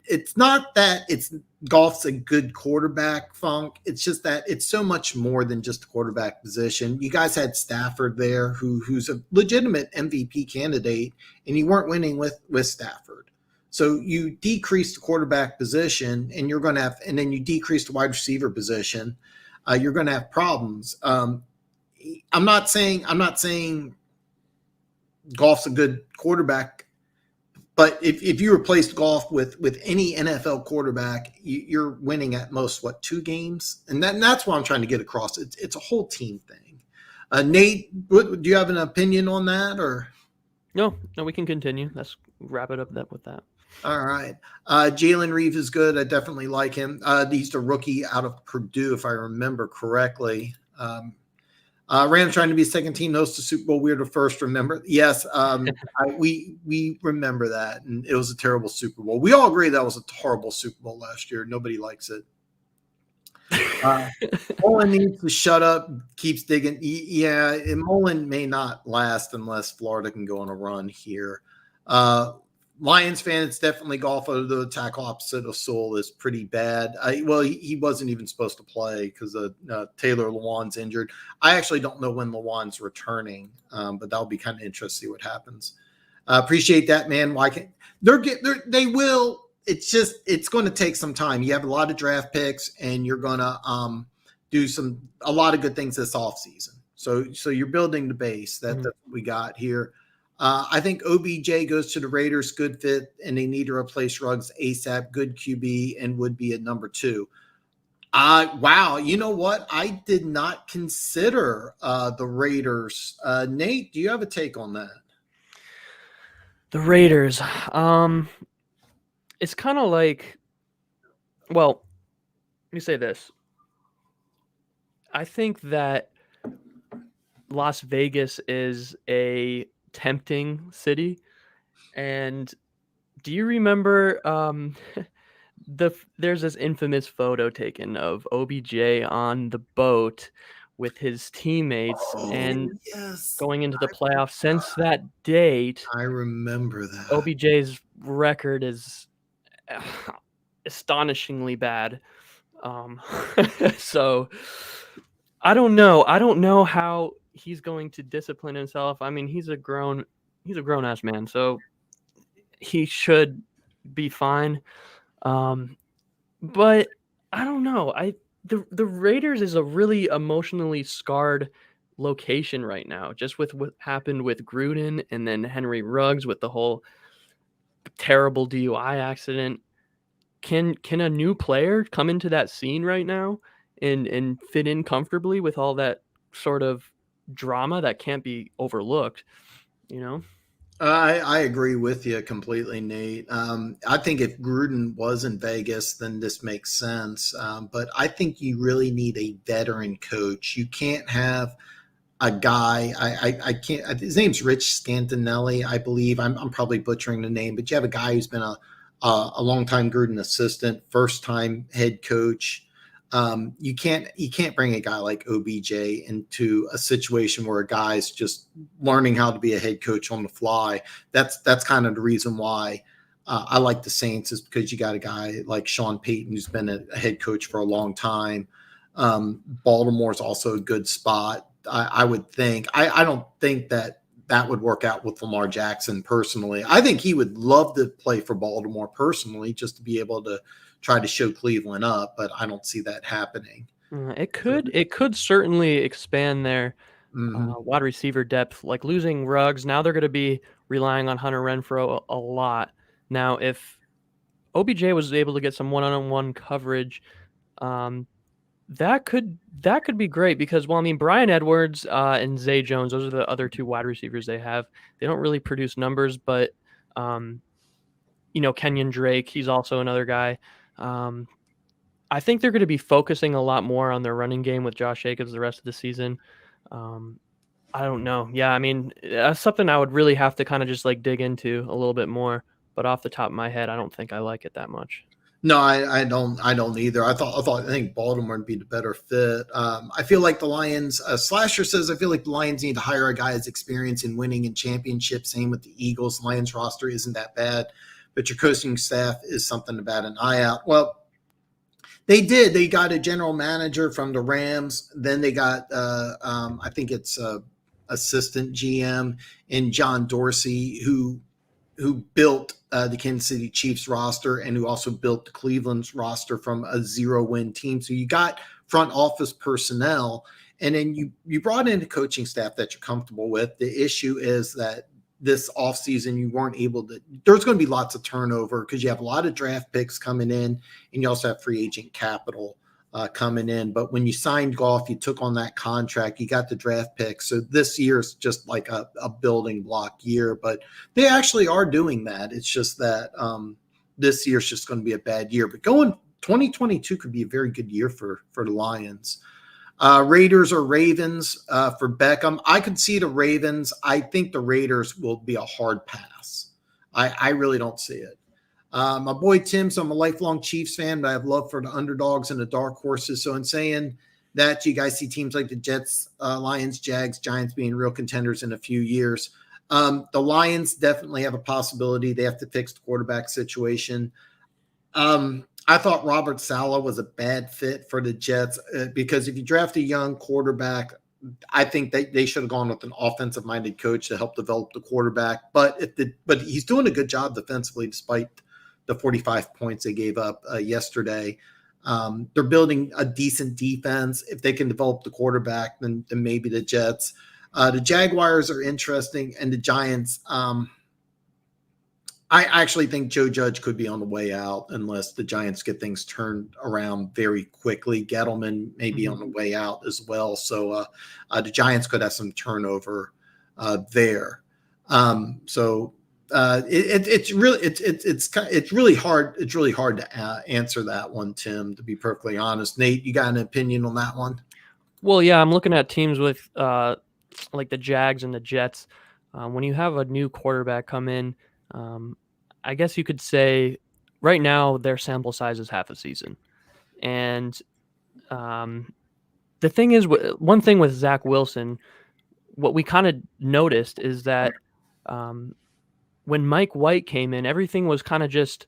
It's not that it's golf's a good quarterback, Funk. It's just that it's so much more than just a quarterback position. You guys had Stafford there, who's a legitimate MVP candidate, and you weren't winning with Stafford. So you decrease the quarterback position, and you're going to have, and then you decrease the wide receiver position. You're going to have problems. I'm not saying golf's a good quarterback. But if you replaced golf with any NFL quarterback, you're winning at most, 2 games? And that's what I'm trying to get across. It's a whole team thing. Nate, do you have an opinion on that? Or No, we can continue. Let's wrap it up with that. All right. Jalen Reeves is good. I definitely like him. He's the rookie out of Purdue, if I remember correctly. Rams trying to be second team host to Super Bowl. We're the first. Remember? Yes, we remember that, and it was a terrible Super Bowl. We all agree that was a horrible Super Bowl last year. Nobody likes it. Mullen needs to shut up. Keeps digging. Yeah, and Mullen may not last unless Florida can go on a run here. Lions fan, it's definitely golf. The tackle opposite of Sewell is pretty bad. He wasn't even supposed to play because Taylor Lewan's injured. I actually don't know when Lewan's returning, but that'll be kind of interesting to see what happens. Appreciate that, man. Why can't they will? It's going to take some time. You have a lot of draft picks, and you're going to do a lot of good things this offseason. So you're building the base. That's what we got here. I think OBJ goes to the Raiders, good fit, and they need to replace Ruggs ASAP, good QB, and would be at number 2. Wow, you know what? I did not consider the Raiders. Nate, do you have a take on that? The Raiders. It's kind of like, well, let me say this. I think that Las Vegas is a tempting city. And do you remember there's this infamous photo taken of OBJ on the boat with his teammates going into the playoffs? Since that date, I remember that OBJ's record is astonishingly bad. So I don't know how he's going to discipline himself. I mean, he's a grown ass man, so he should be fine. But I don't know. The Raiders is a really emotionally scarred location right now, just with what happened with Gruden and then Henry Ruggs with the whole terrible DUI accident. Can a new player come into that scene right now and fit in comfortably with all that sort of drama that can't be overlooked, you know? I agree with you completely, Nate. I think if Gruden was in Vegas, then this makes sense. But I think you really need a veteran coach. You can't have a guy. I can't. His name's Rich Scantinelli, I believe. I'm probably butchering the name, but you have a guy who's been a longtime Gruden assistant, first time head coach. You can't bring a guy like OBJ into a situation where a guy's just learning how to be a head coach on the fly. That's kind of the reason why I like the Saints is because you got a guy like Sean Payton who's been a head coach for a long time. Baltimore's also a good spot. I would think. I don't think that would work out with Lamar Jackson personally. I think he would love to play for Baltimore personally, just to be able to try to show Cleveland up, but I don't see that happening. It could certainly expand their wide receiver depth. Like losing Ruggs, now they're going to be relying on Hunter Renfrow a lot. Now, if OBJ was able to get some one-on-one coverage, that could be great because, well, I mean, Bryan Edwards and Zay Jones, those are the other two wide receivers they have. They don't really produce numbers, but Kenyon Drake, he's also another guy. I think they're going to be focusing a lot more on their running game with Josh Jacobs the rest of the season. I don't know. Yeah, I mean, that's something I would really have to kind of just like dig into a little bit more. But off the top of my head, I don't think I like it that much. No, I don't either. I think Baltimore would be the better fit. I feel like the Lions. Slasher says I feel like the Lions need to hire a guy that's experienced in winning in championships. Same with the Eagles. Lions roster isn't that bad, but your coaching staff is something to bat an eye out. Well, they did. They got a general manager from the Rams. Then they got I think it's assistant GM and John Dorsey, who built the Kansas City Chiefs roster and who also built the Cleveland's roster from a 0-win team. So you got front office personnel, and then you brought in a coaching staff that you're comfortable with. The issue is that this offseason you weren't able to – there's going to be lots of turnover because you have a lot of draft picks coming in, and you also have free agent capital coming in. But when you signed Goff, you took on that contract, you got the draft pick. So this year is just like a building block year, but they actually are doing that. It's just that this year's just going to be a bad year. But 2022 could be a very good year for the Lions. Raiders or Ravens for Beckham. I could see the Ravens. I think the Raiders will be a hard pass. I really don't see it. My boy Tim, so I'm a lifelong Chiefs fan, but I have love for the underdogs and the dark horses. So in saying that, you guys see teams like the Jets, Lions, Jags, Giants being real contenders in a few years. The Lions definitely have a possibility. They have to fix the quarterback situation. I thought Robert Saleh was a bad fit for the Jets because if you draft a young quarterback, I think they should have gone with an offensive-minded coach to help develop the quarterback. But he's doing a good job defensively despite the 45 points they gave up yesterday. They're building a decent defense. If they can develop the quarterback, then maybe the Jets. The Jaguars are interesting, and the Giants. I actually think Joe Judge could be on the way out unless the Giants get things turned around very quickly. Gettleman may be on the way out as well. So the Giants could have some turnover there. It's really hard. It's really hard to answer that one, Tim, to be perfectly honest. Nate, you got an opinion on that one? Well, yeah, I'm looking at teams with like the Jags and the Jets. When you have a new quarterback come in, I guess you could say right now their sample size is half a season. And the thing is, one thing with Zach Wilson, what we kind of noticed is that when Mike White came in, everything was kind of just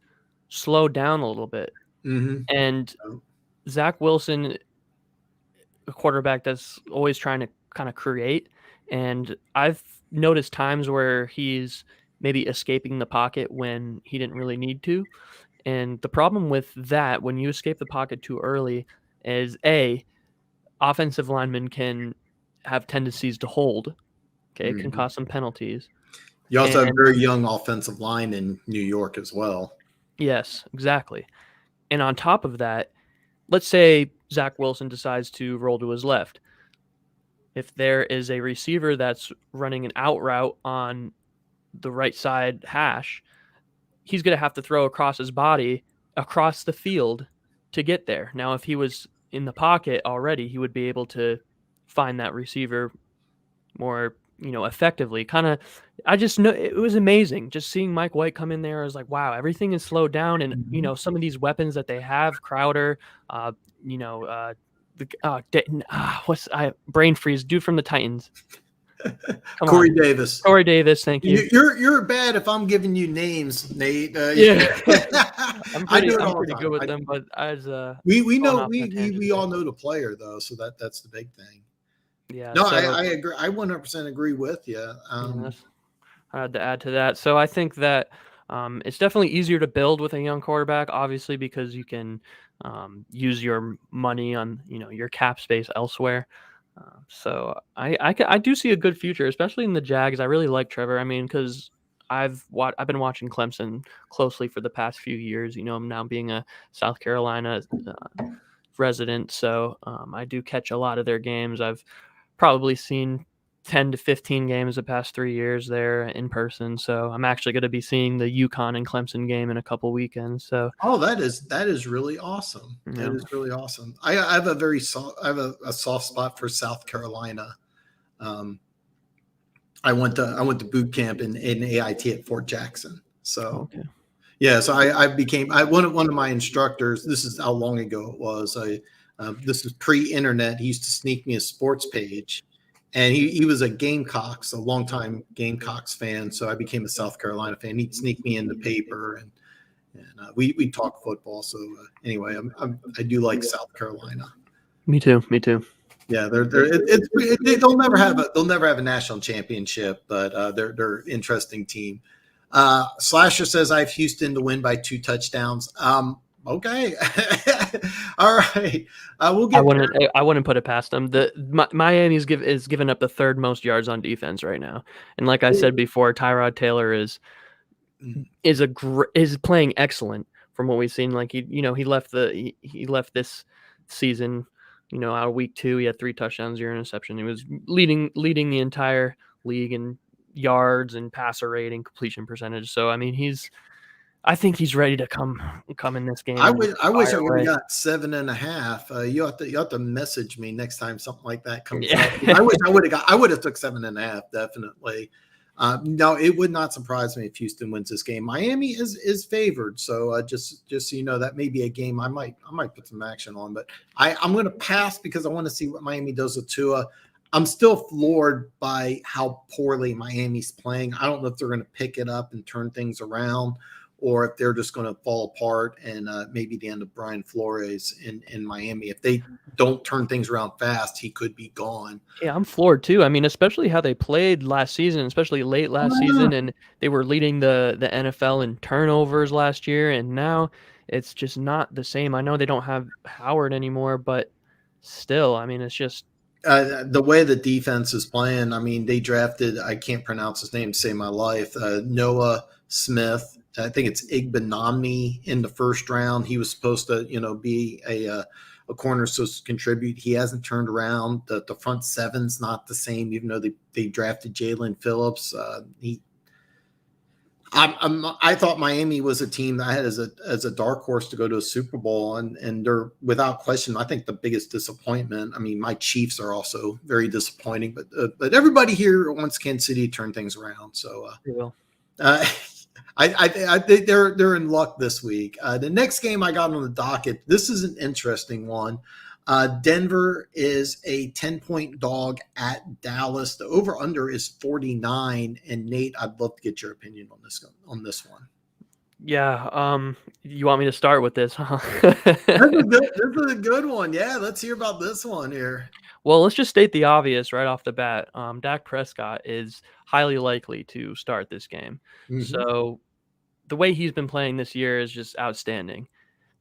slowed down a little bit. Mm-hmm. And Zach Wilson, a quarterback that's always trying to kind of create. And I've noticed times where he's maybe escaping the pocket when he didn't really need to. And the problem with that, when you escape the pocket too early, is offensive linemen can have tendencies to hold. Okay, it can cause some penalties. You also have a very young offensive line in New York as well. Yes, exactly. And on top of that, let's say Zach Wilson decides to roll to his left. If there is a receiver that's running an out route on the right side hash, he's going to have to throw across his body, across the field to get there. Now, if he was in the pocket already, he would be able to find that receiver more, effectively. I just know it was amazing just seeing Mike White come in there. I was like, wow, everything is slowed down. And, some of these weapons that they have, Crowder, brain freeze, dude from the Titans. Come Corey on. Davis. Corey Davis, thank you. You're bad if I'm giving you names, Nate. Yeah. I I'm do it all pretty the good time. with them, but as We going know off on a tangent we there. all know the player though, so that's the big thing. Yeah. No, So I agree. I 100% agree with you. yeah, I had to add to that. So I think that it's definitely easier to build with a young quarterback, obviously, because you can use your money on your cap space elsewhere. So I do see a good future, especially in the Jags. I really like Trevor. I mean, because I've been watching Clemson closely for the past few years. I'm now being a South Carolina resident, so I do catch a lot of their games. I've probably seen 10 to 15 games the past 3 years there in person. So I'm actually going to be seeing the UConn and Clemson game in a couple weekends. So that is really awesome. That is really awesome. I have a soft spot for South Carolina. I went to boot camp in AIT at Fort Jackson. So okay. yeah, so I became one of my instructors. This is how long ago it was. This is pre-internet. He used to sneak me a sports page, and he was a longtime Gamecocks fan. So I became a South Carolina fan. He'd sneak me in the paper, and we talk football. So anyway, I do like South Carolina. Me too. Me too. Yeah, they'll never have a national championship, but they're an interesting team. Slasher says I have Houston to win by 2 touchdowns. Okay, all right. We'll get. I wouldn't put it past them. Miami's given up the third most yards on defense right now, and like I said before, Tyrod Taylor is playing excellent from what we've seen. Like he left this season. Out of week 2, he had 3 touchdowns, 0 interception. He was leading the entire league in yards and passer rate and completion percentage. So I mean, I think he's ready to come in this game. I wish I would have got 7.5. You have to message me next time something like that comes up. I wish I would have took 7.5 definitely. No, it would not surprise me if Houston wins this game. Miami is favored, so just so you know, that may be a game I might put some action on. But I'm going to pass because I want to see what Miami does with Tua. I'm still floored by how poorly Miami's playing. I don't know if they're going to pick it up and turn things around, or if they're just going to fall apart and maybe the end of Brian Flores in Miami. If they don't turn things around fast, he could be gone. Yeah, I'm floored too. I mean, especially how they played last season, especially late last season, and they were leading the NFL in turnovers last year, and now it's just not the same. I know they don't have Howard anymore, but still, I mean, it's just the way the defense is playing. I mean, they drafted, I can't pronounce his name to save my life, Noah Smith. I think it's Igbenogany in the first round. He was supposed to, be a corner supposed to contribute. He hasn't turned around. The front seven's not the same, even though they drafted Jalen Phillips. I thought Miami was a team that I had as a dark horse to go to a Super Bowl, and they're without question, I think, the biggest disappointment. I mean, my Chiefs are also very disappointing, but everybody here wants Kansas City to turn things around. So they will. I think they're in luck this week. The next game I got on the docket, this is an interesting one. Denver is a 10-point dog at Dallas. The over-under is 49. And Nate, I'd love to get your opinion on this one. Yeah. You want me to start with this, huh? This is a good one. Yeah, let's hear about this one here. Well, let's just state the obvious right off the bat. Dak Prescott is highly likely to start this game. Mm-hmm. So the way he's been playing this year is just outstanding.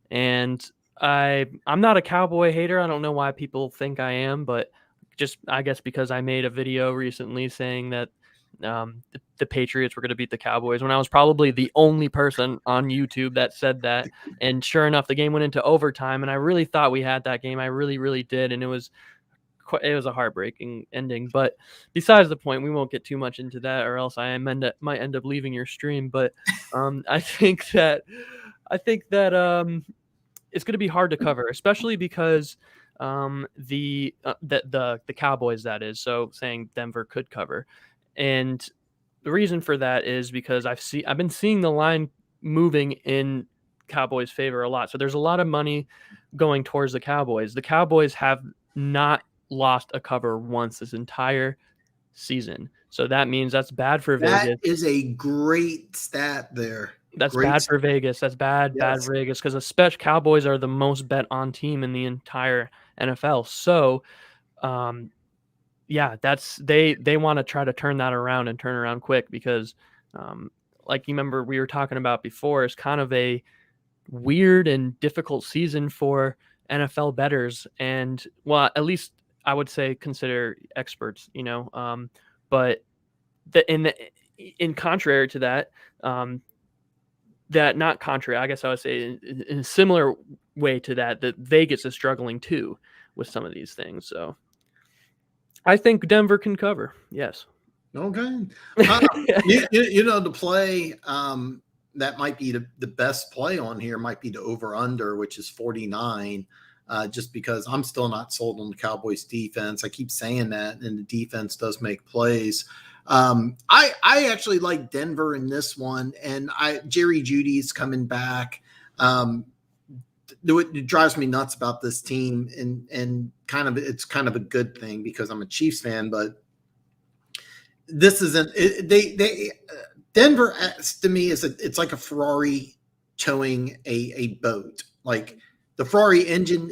And I'm not a Cowboy hater. I don't know why people think I am, but just I guess because I made a video recently saying that the Patriots were going to beat the Cowboys when I was probably the only person on YouTube that said that. And sure enough, the game went into overtime, and I really thought we had that game. I really, really did. And it was a heartbreaking ending. But besides the point, we won't get too much into that, or else I might end up leaving your stream. But I think that it's going to be hard to cover, especially because the Cowboys, that is, so saying Denver could cover. And the reason for that is because I've been seeing the line moving in Cowboys' favor a lot. So there's a lot of money going towards the Cowboys. The Cowboys have not lost a cover once this entire season. So that means that's bad for That Vegas. is a great stat there. That's Great bad stat. for Vegas. That's bad Yes. for Vegas, because especially Cowboys are the most bet on team in the entire NFL. So, yeah, that's they want to try to turn that around and turn around quick, because, like you remember we were talking about before, it's kind of a weird and difficult season for NFL bettors, and well, at least I would say consider experts, but in contrary to that, that not contrary, I guess I would say in a similar way to that Vegas is struggling too with some of these things. So I think Denver can cover. Yes. Okay. The play that might be the best play on here might be the over under, which is 49. Just because I'm still not sold on the Cowboys defense. I keep saying that, and the defense does make plays. I actually like Denver in this one, and Jerry Jeudy's coming back. It drives me nuts about this team, and it's kind of a good thing because I'm a Chiefs fan, but this isn't Denver to me it's like a Ferrari towing a boat. Like the Ferrari engine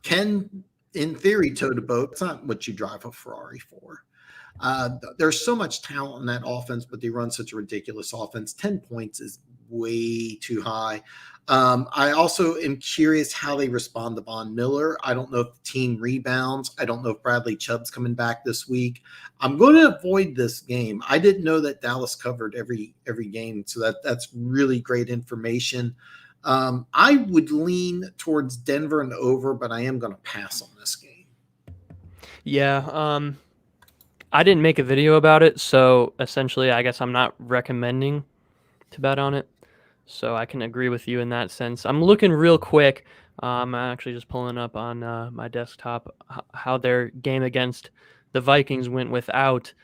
can in theory tow the boat. It's not what you drive a Ferrari for. There's so much talent in that offense, but they run such a ridiculous offense. 10 points is way too high. I also am curious how they respond to Von Miller. I don't know if the team rebounds. I don't know if Bradley Chubb's coming back this week. I'm going to avoid this game. I didn't know that Dallas covered every game, so that's really great information. I would lean towards Denver and over, but I am going to pass on this game. Yeah, I didn't make a video about it, so essentially I guess I'm not recommending to bet on it. So I can agree with you in that sense. I'm looking real quick. I'm actually just pulling up on my desktop how their game against the Vikings went without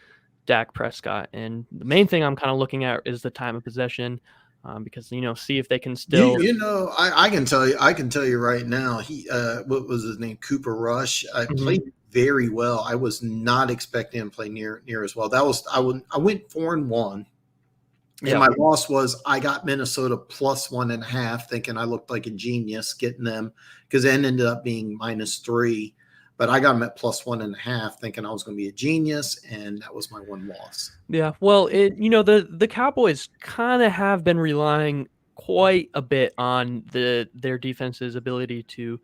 Dak Prescott. And the main thing I'm kind of looking at is the time of possession, because see if they can still. I can tell you right now. He what was his name? Cooper Rush. Played very well. I was not expecting him to play near as well. I went 4-1. And my loss was I got Minnesota plus 1.5, thinking I looked like a genius getting them, because then ended up being -3. But I got them at plus 1.5, thinking I was going to be a genius, and that was my one loss. Yeah, well, the Cowboys kind of have been relying quite a bit on their defense's ability to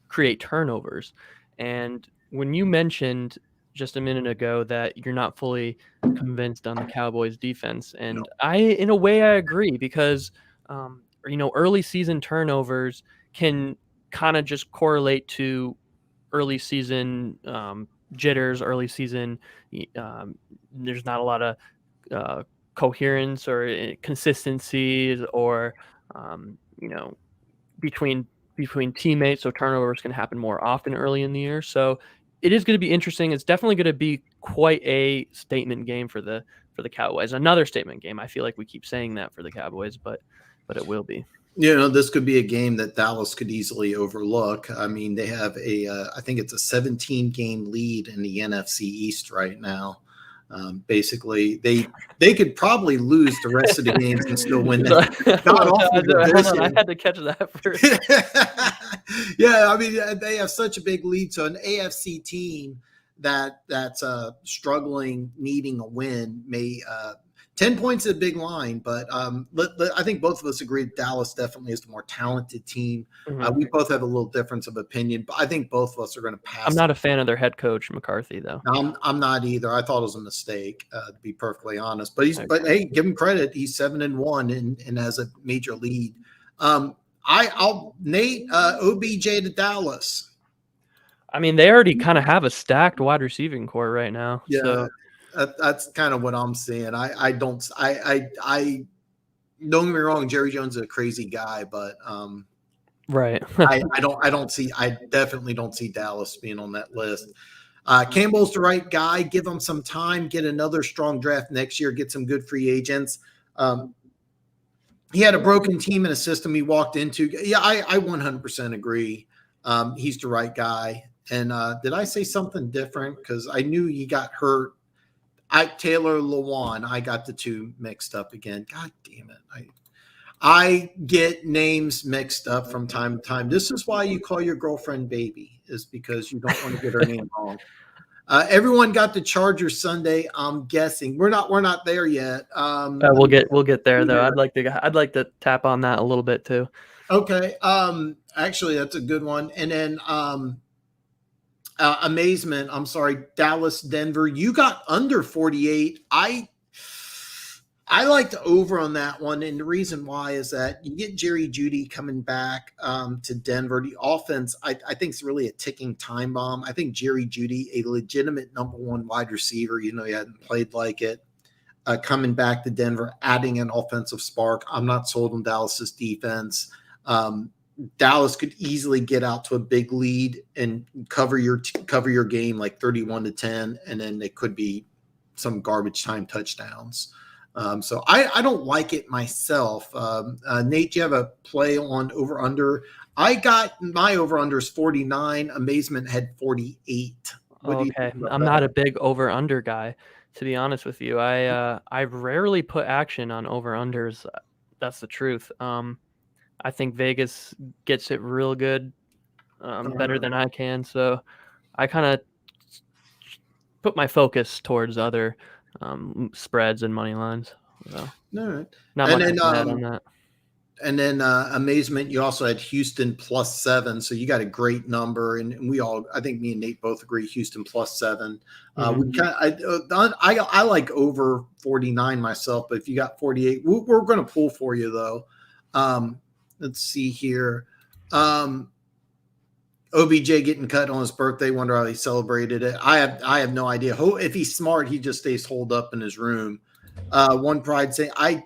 create turnovers, and when you mentioned just a minute ago that you're not fully convinced on the Cowboys defense. And in a way, I agree, because, early season turnovers can kind of just correlate to early season jitters, early season. There's not a lot of coherence or consistency or, between teammates. So turnovers can happen more often early in the year. So it is going to be interesting. It's definitely going to be quite a statement game for the Cowboys. Another statement game. I feel like we keep saying that for the Cowboys, but it will be. This could be a game that Dallas could easily overlook. I mean, they have I think it's a 17-game lead in the NFC East right now. Basically, they could probably lose the rest of the games and still win that. I had to catch that first. Yeah, I mean, they have such a big lead. So an AFC team that's struggling, needing a win, may 10 points is a big line, but I think both of us agree Dallas definitely is the more talented team. Mm-hmm. We both have a little difference of opinion, but I think both of us are going to pass. I'm not a fan of their head coach, McCarthy, though. I'm not either. I thought it was a mistake, to be perfectly honest. But hey, give him credit. He's 7-1 and has a major lead. I'll Nate OBJ to Dallas. I mean, they already kind of have a stacked wide receiving core right now. Yeah. So. That's kind of what I'm seeing. I don't get me wrong. Jerry Jones is a crazy guy, but right. I definitely don't see Dallas being on that list. Campbell's the right guy. Give him some time. Get another strong draft next year. Get some good free agents. He had a broken team and a system he walked into. Yeah, I 100% agree. He's the right guy. And did I say something different? Because I knew he got hurt Taylor Lewan. I got the two mixed up again. God damn it. I get names mixed up from time to time. This is why you call your girlfriend baby, is because you don't want to get her name wrong. Everyone got the Chargers Sunday. I'm guessing we're not there yet. We'll get there though. I'd like to tap on that a little bit too. Okay. Actually, that's a good one. And then amazement. I'm sorry, Dallas, Denver. You got under 48. I like the over on that one, and the reason why is that you get Jerry Jeudy coming back to Denver. The offense, I think, is really a ticking time bomb. I think Jerry Jeudy, a legitimate number one wide receiver, he hadn't played like it, coming back to Denver, adding an offensive spark. I'm not sold on Dallas's defense. Dallas could easily get out to a big lead and cover your game like 31-10, and then it could be some garbage time touchdowns. So I don't like it myself. Nate, do you have a play on over under? I got my over under is 49. Amazement had 48. Okay, I'm not a big over under guy, to be honest with you. I rarely put action on over unders. That's the truth. I think Vegas gets it real good, better than I can. So I kind of put my focus towards other spreads and money lines. So, all right. Not much to add on that. And then amazement, you also had Houston +7, so you got a great number. And we all, I think me and Nate both agree, Houston +7. I like over 49 myself, but if you got 48, we're going to pull for you though. Let's see here. OBJ getting cut on his birthday. Wonder how he celebrated it. I have no idea. If he's smart, he just stays holed up in his room. One Pride saying I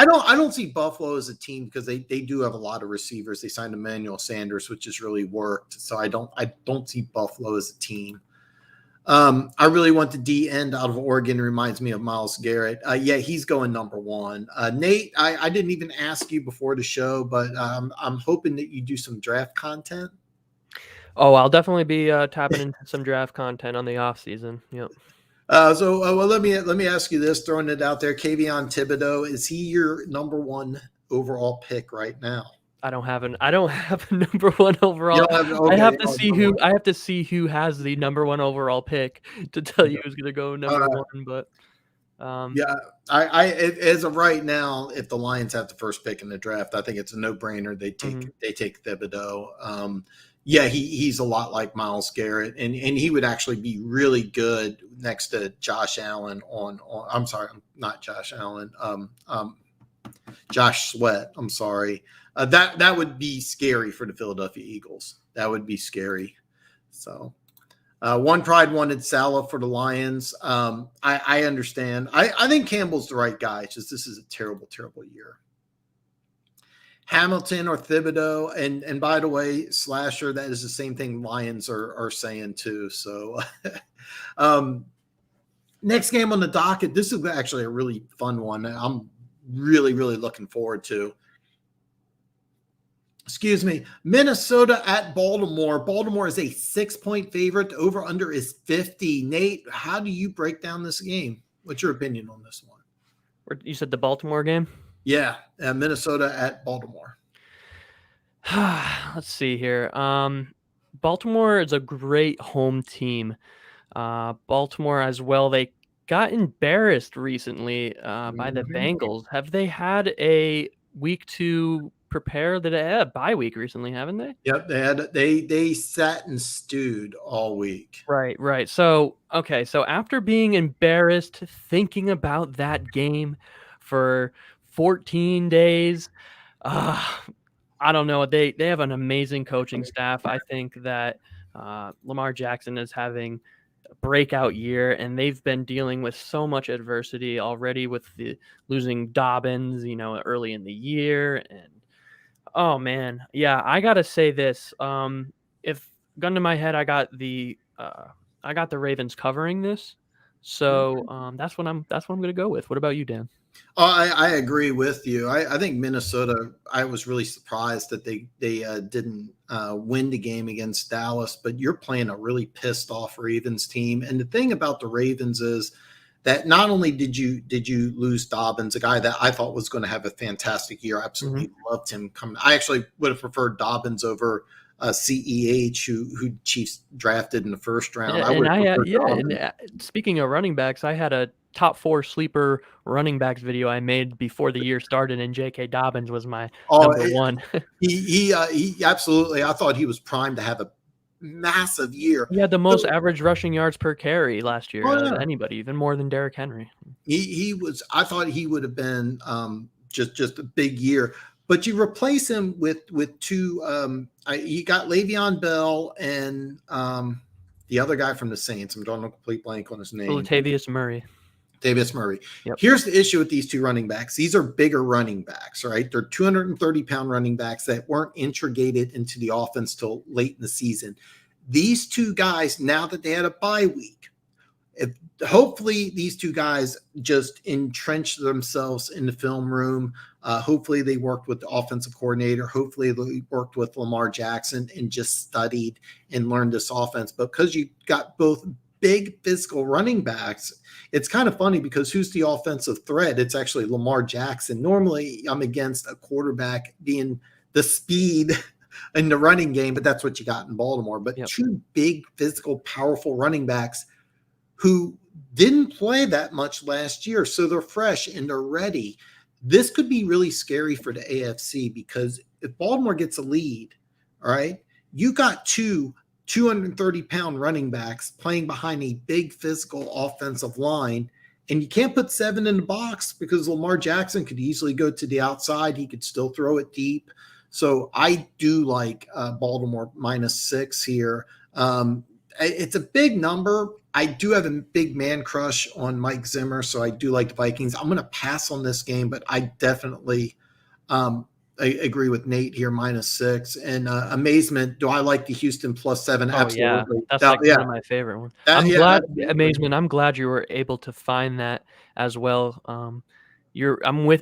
don't see Buffalo as a team because they do have a lot of receivers. They signed Emmanuel Sanders, which has really worked. So I don't see Buffalo as a team. I really want the D end out of Oregon. Reminds me of Myles Garrett. Yeah, he's going number one. Nate, I didn't even ask you before the show, but I'm hoping that you do some draft content. Oh, I'll definitely be tapping into some draft content on the off season. Yep. Well, let me ask you this, throwing it out there. Kayvon Thibodeau, is he your number one overall pick right now? I don't have a number one overall. I have to see who has the number one overall pick to tell you who's going to go number one. But yeah, I as of right now, if the Lions have the first pick in the draft, I think it's a no brainer. They take Thibodeau. Yeah, he's a lot like Myles Garrett, and he would actually be really good next to Josh Allen I'm sorry, not Josh Allen. Josh Sweat. I'm sorry. That would be scary for the Philadelphia Eagles. That would be scary. So, One Pride wanted Salah for the Lions. I understand. I think Campbell's the right guy. It's just this is a terrible, terrible year. Hamilton or Thibodeau, and by the way, Slasher, that is the same thing Lions are saying too. So, next game on the docket. This is actually a really fun one. I'm really, really looking forward to. Excuse me, Minnesota at Baltimore. Baltimore is a 6-point favorite. The over-under is 50. Nate, how do you break down this game? What's your opinion on this one? You said the Baltimore game? Yeah, Minnesota at Baltimore. Let's see here. Baltimore is a great home team. Baltimore as well. They got embarrassed recently by the Bengals. Have they had a week to prepare? They had a bye week recently, haven't they? Yep, they sat and stewed all week. Right. So after being embarrassed, thinking about that game for 14 days, I don't know. They have an amazing coaching staff. I think that Lamar Jackson is having a breakout year, and they've been dealing with so much adversity already with the losing Dobbins, early in the year. And oh man, yeah, I gotta say this. If gun to my head, I got the Ravens covering this. So that's what I'm gonna go with. What about you, Dan? Oh, I agree with you. I think Minnesota. I was really surprised that they didn't win the game against Dallas. But you're playing a really pissed off Ravens team, and the thing about the Ravens is that not only did you lose Dobbins, a guy that I thought was going to have a fantastic year. I absolutely loved him coming. I actually would have preferred Dobbins over CEH, who Chiefs drafted in the first round. I would have preferred Dobbins. Speaking of running backs, I had a top 4 sleeper running backs video I made before the year started, and J.K. Dobbins was my number one. He absolutely. I thought he was primed to have a massive year. He had the most average rushing yards per carry last year Oh, of yeah. anybody, even more than Derrick Henry. He was. I thought he would have been just a big year. But you replace him with two. You got Le'Veon Bell and the other guy from the Saints. I'm drawing a complete blank on his name. Latavius Murray. Davis Murray. Yep. Here's the issue with these two running backs. These are bigger running backs, right? They're 230-pound running backs that weren't integrated into the offense till late in the season. These two guys, now that they had a bye week, hopefully these two guys just entrenched themselves in the film room. Hopefully they worked with the offensive coordinator. Hopefully they worked with Lamar Jackson and just studied and learned this offense. But because you got both big physical running backs, it's kind of funny because who's the offensive threat? It's actually Lamar Jackson. Normally I'm against a quarterback being the speed in the running game, but that's what you got in Baltimore. But two big physical, powerful running backs who didn't play that much last year. So they're fresh and they're ready. This could be really scary for the AFC because if Baltimore gets a lead, all right, you got two 230-pound running backs playing behind a big physical offensive line, and you can't put 7 in the box because Lamar Jackson could easily go to the outside. He could still throw it deep. So I do like Baltimore -6 here. It's a big number. I do have a big man crush on Mike Zimmer, so I do like the Vikings. I'm going to pass on this game, but I definitely I agree with Nate here, -6. And amazement, do I like the Houston +7? Absolutely. Oh, yeah. That's like one of my favorite ones. I'm glad, amazement. I'm glad you were able to find that as well. I'm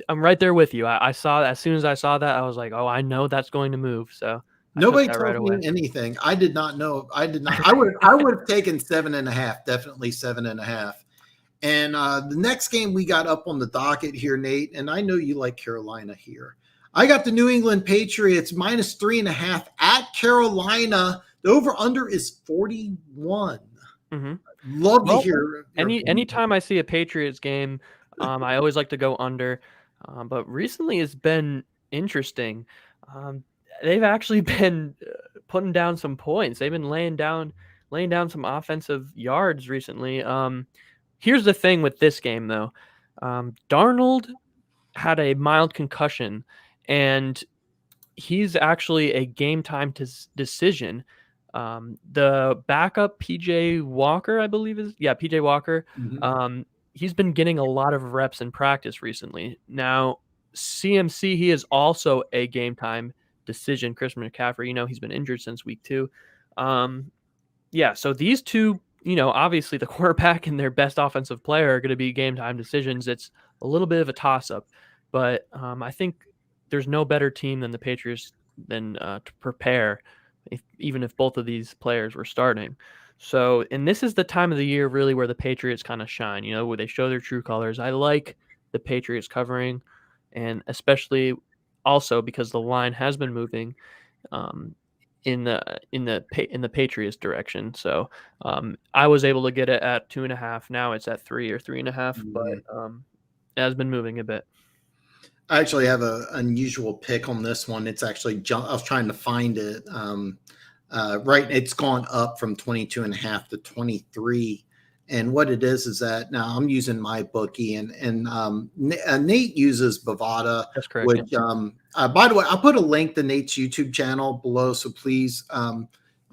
right there with you. I saw as soon as I saw that, I was like, oh, I know that's going to move. So nobody told me anything. I did not know. I did not. I would have taken 7.5, definitely 7.5. And the next game we got up on the docket here, Nate, and I know you like Carolina here. I got the New England Patriots -3.5 at Carolina. The over/under is 41. Love to hear. Anytime I see a Patriots game, I always like to go under. But recently it's been interesting. They've actually been putting down some points. They've been laying down some offensive yards recently. Here's the thing with this game, though. Darnold had a mild concussion, and he's actually a game time decision. The backup, PJ Walker, I believe PJ Walker. He's been getting a lot of reps in practice recently. Now, CMC, he is also a game time decision. Christian McCaffrey, he's been injured since week 2. So these two, obviously the quarterback and their best offensive player are going to be game time decisions. It's a little bit of a toss up, but I think there's no better team than the Patriots to prepare, even if both of these players were starting. So, and this is the time of the year really where the Patriots kind of shine, where they show their true colors. I like the Patriots covering, and especially also because the line has been moving in the Patriots direction. So I was able to get it at 2.5. Now it's at 3 or 3.5, but it has been moving a bit. I actually have an unusual pick on this one. It's actually I was trying to find it. Right, it's gone up from 22.5 to 23. And what it is that now I'm using my bookie, and Nate uses Bovada. That's correct. Which, by the way, I'll put a link to Nate's YouTube channel below. So please,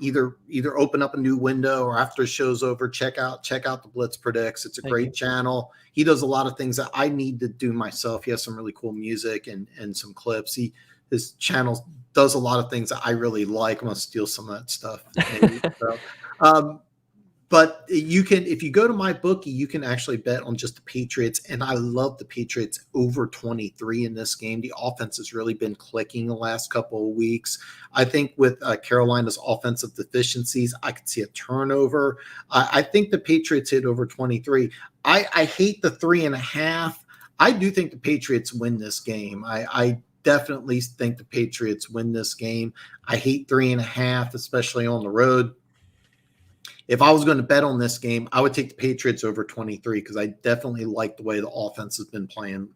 either open up a new window or after the show's over, check out the Blitz Predicts. It's a great channel. He does a lot of things that I need to do myself. He has some really cool music and some clips. His channel does a lot of things that I really like. I'm gonna steal some of that stuff. Maybe. So, But you can, if you go to my bookie, you can actually bet on just the Patriots. And I love the Patriots over 23 in this game. The offense has really been clicking the last couple of weeks. I think with Carolina's offensive deficiencies, I could see a turnover. I think the Patriots hit over 23. I hate the 3.5. I do think the Patriots win this game. I definitely think the Patriots win this game. I hate 3.5, especially on the road. If I was going to bet on this game, I would take the Patriots over 23 because I definitely like the way the offense has been playing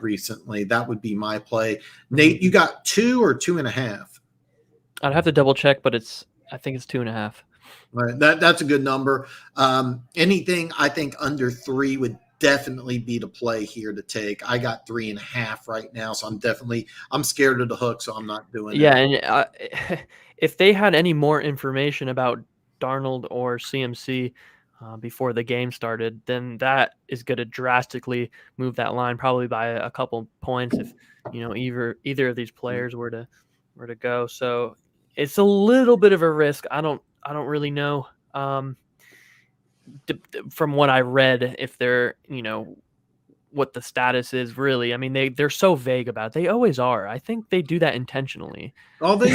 recently. That would be my play. Nate, you got 2 or 2.5? I'd have to double check, but I think it's 2.5. All right, that's a good number. Anything I think under 3 would definitely be the play here to take. I got 3.5 right now, so I'm scared of the hook, so I'm not doing it. Yeah, and if they had any more information about Darnold or CMC before the game started, then that is going to drastically move that line, probably by a couple points if either of these players were to go. So it's a little bit of a risk. I don't really know from what I read if they're what the status is really. I mean, they're so vague about it. They always are. I think they do that intentionally. Oh, they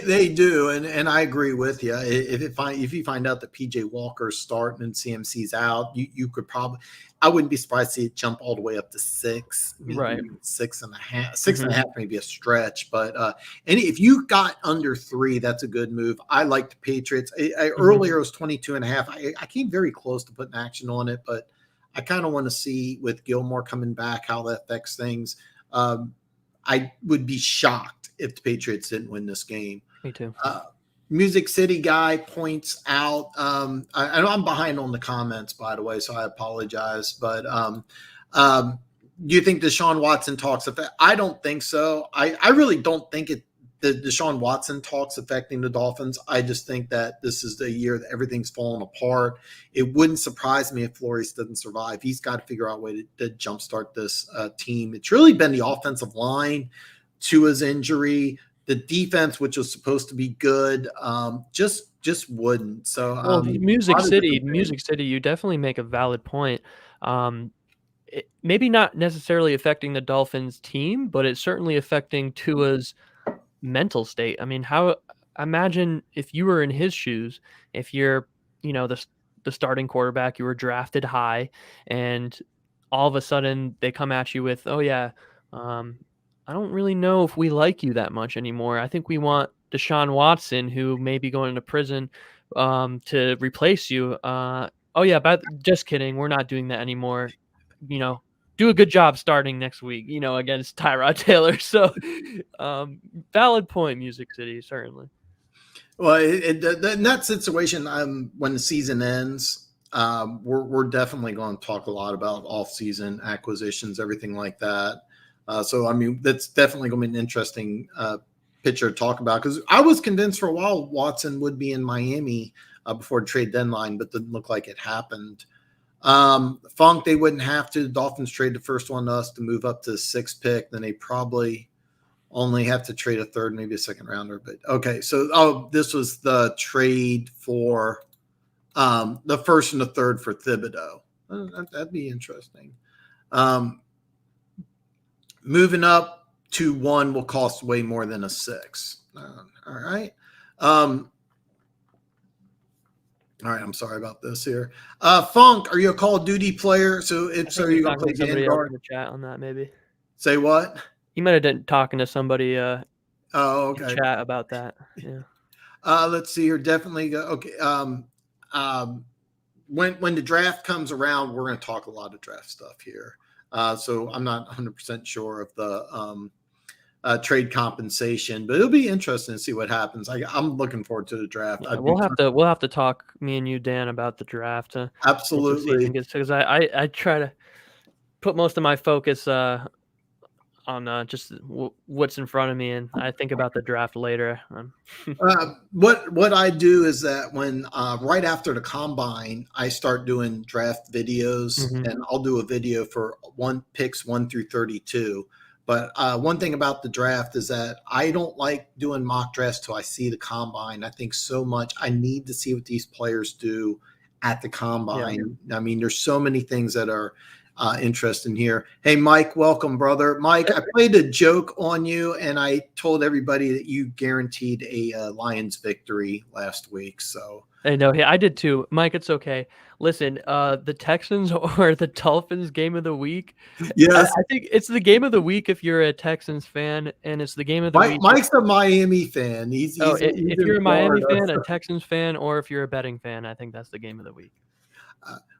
they do, and I agree with you. If you find out that PJ Walker's starting and CMC's out, you could probably. I wouldn't be surprised to see it jump all the way up to 6, maybe Right? 6.5. 6.5 may be a stretch, but if you got under 3, that's a good move. I like the Patriots. Earlier it was 22.5. I came very close to putting action on it, but I kind of want to see with Gilmore coming back how that affects things. I would be shocked if the Patriots didn't win this game. Me too. Music City guy points out, I know I'm behind on the comments, by the way, so I apologize. But do you think Deshaun Watson talks affect? I don't think so. I really don't think the Deshaun Watson talks affecting the Dolphins. I just think that this is the year that everything's falling apart. It wouldn't surprise me if Flores doesn't survive. He's got to figure out a way to jumpstart this team. It's really been the offensive line, Tua's injury, the defense, which was supposed to be good, just wouldn't. So, Music City, you definitely make a valid point. Maybe not necessarily affecting the Dolphins team, but it's certainly affecting Tua's mental state. I mean, imagine if you were in his shoes, if you're, the starting quarterback, you were drafted high, and all of a sudden they come at you with, oh yeah, I don't really know if we like you that much anymore. I think we want Deshaun Watson, who may be going to prison, to replace you. Oh yeah, but just kidding. We're not doing that anymore. Do a good job starting next week, against Tyrod Taylor. So valid point, Music City, certainly. Well, in that situation, when the season ends, we're definitely going to talk a lot about off-season acquisitions, everything like that. So, I mean, that's definitely going to be an interesting picture to talk about because I was convinced for a while Watson would be in Miami before the trade deadline, but didn't look like it happened. Funk, they wouldn't have to. The Dolphins trade the first one to us to move up to the 6th pick. Then they probably only have to trade a third, maybe a second rounder. But okay, so this was the trade for the first and the third for Thibodeau. That'd be interesting. Moving up to 1 will cost way more than a 6. All right. All right, I'm sorry about this here. Funk, are you a Call of Duty player? So if so, are you going to play somebody else Vanguard? in the chat on that, maybe. Say what? You might have been talking to somebody in okay. chat about that. Yeah. Let's see here. Definitely go. Okay. When the draft comes around, we're going to talk a lot of draft stuff here. So I'm not 100% sure of the trade compensation, but it'll be interesting to see what happens. I'm looking forward to the draft. Yeah, we'll have to talk, me and you, Dan, about the draft. Absolutely, because I try to put most of my focus on just what's in front of me, and I think about the draft later. What I do is that when right after the combine, I start doing draft videos, and I'll do a video for picks 1 through 32 But one thing about the draft is that I don't like doing mock drafts till I see the combine. I think so much. I need to see what these players do at the combine. Yeah. I mean, there's so many things that are interesting here. Hey, Mike, welcome, brother. Mike, I played a joke on you, and I told everybody that you guaranteed a Lions victory last week. So I know. I did too. Mike, it's okay. Listen, the Texans or the Dolphins game of the week. Yes. I think it's the game of the week if you're a Texans fan, and it's the game of the week. Mike's a Miami fan. He's if you're a Miami fan, a Texans fan, or if you're a betting fan, I think that's the game of the week.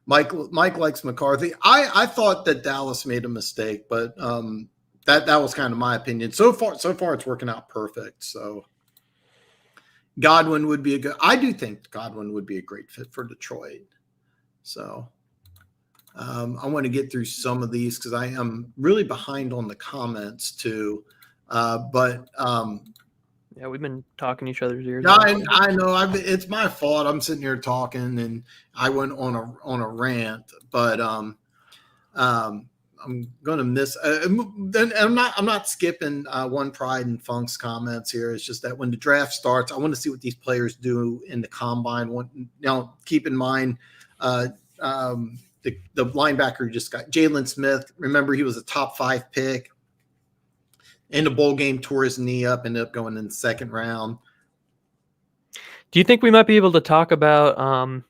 Mike likes McCarthy. I thought that Dallas made a mistake, but that was kind of my opinion. So far it's working out perfect. So Godwin would be I do think Godwin would be a great fit for Detroit. So I want to get through some of these because I am really behind on the comments too. Yeah, we've been talking each other's ears. I know. It's my fault. I'm sitting here talking, and I went on a rant. But I'm going to miss. Then I'm not skipping one Pride and Funk's comments here. It's just that when the draft starts, I want to see what these players do in the combine. Now, keep in mind, the linebacker who just got Jalen Smith. Remember, he was a top 5 pick. In the bowl game, tore his knee up, ended up going in the second round. Do you think we might be able to talk about how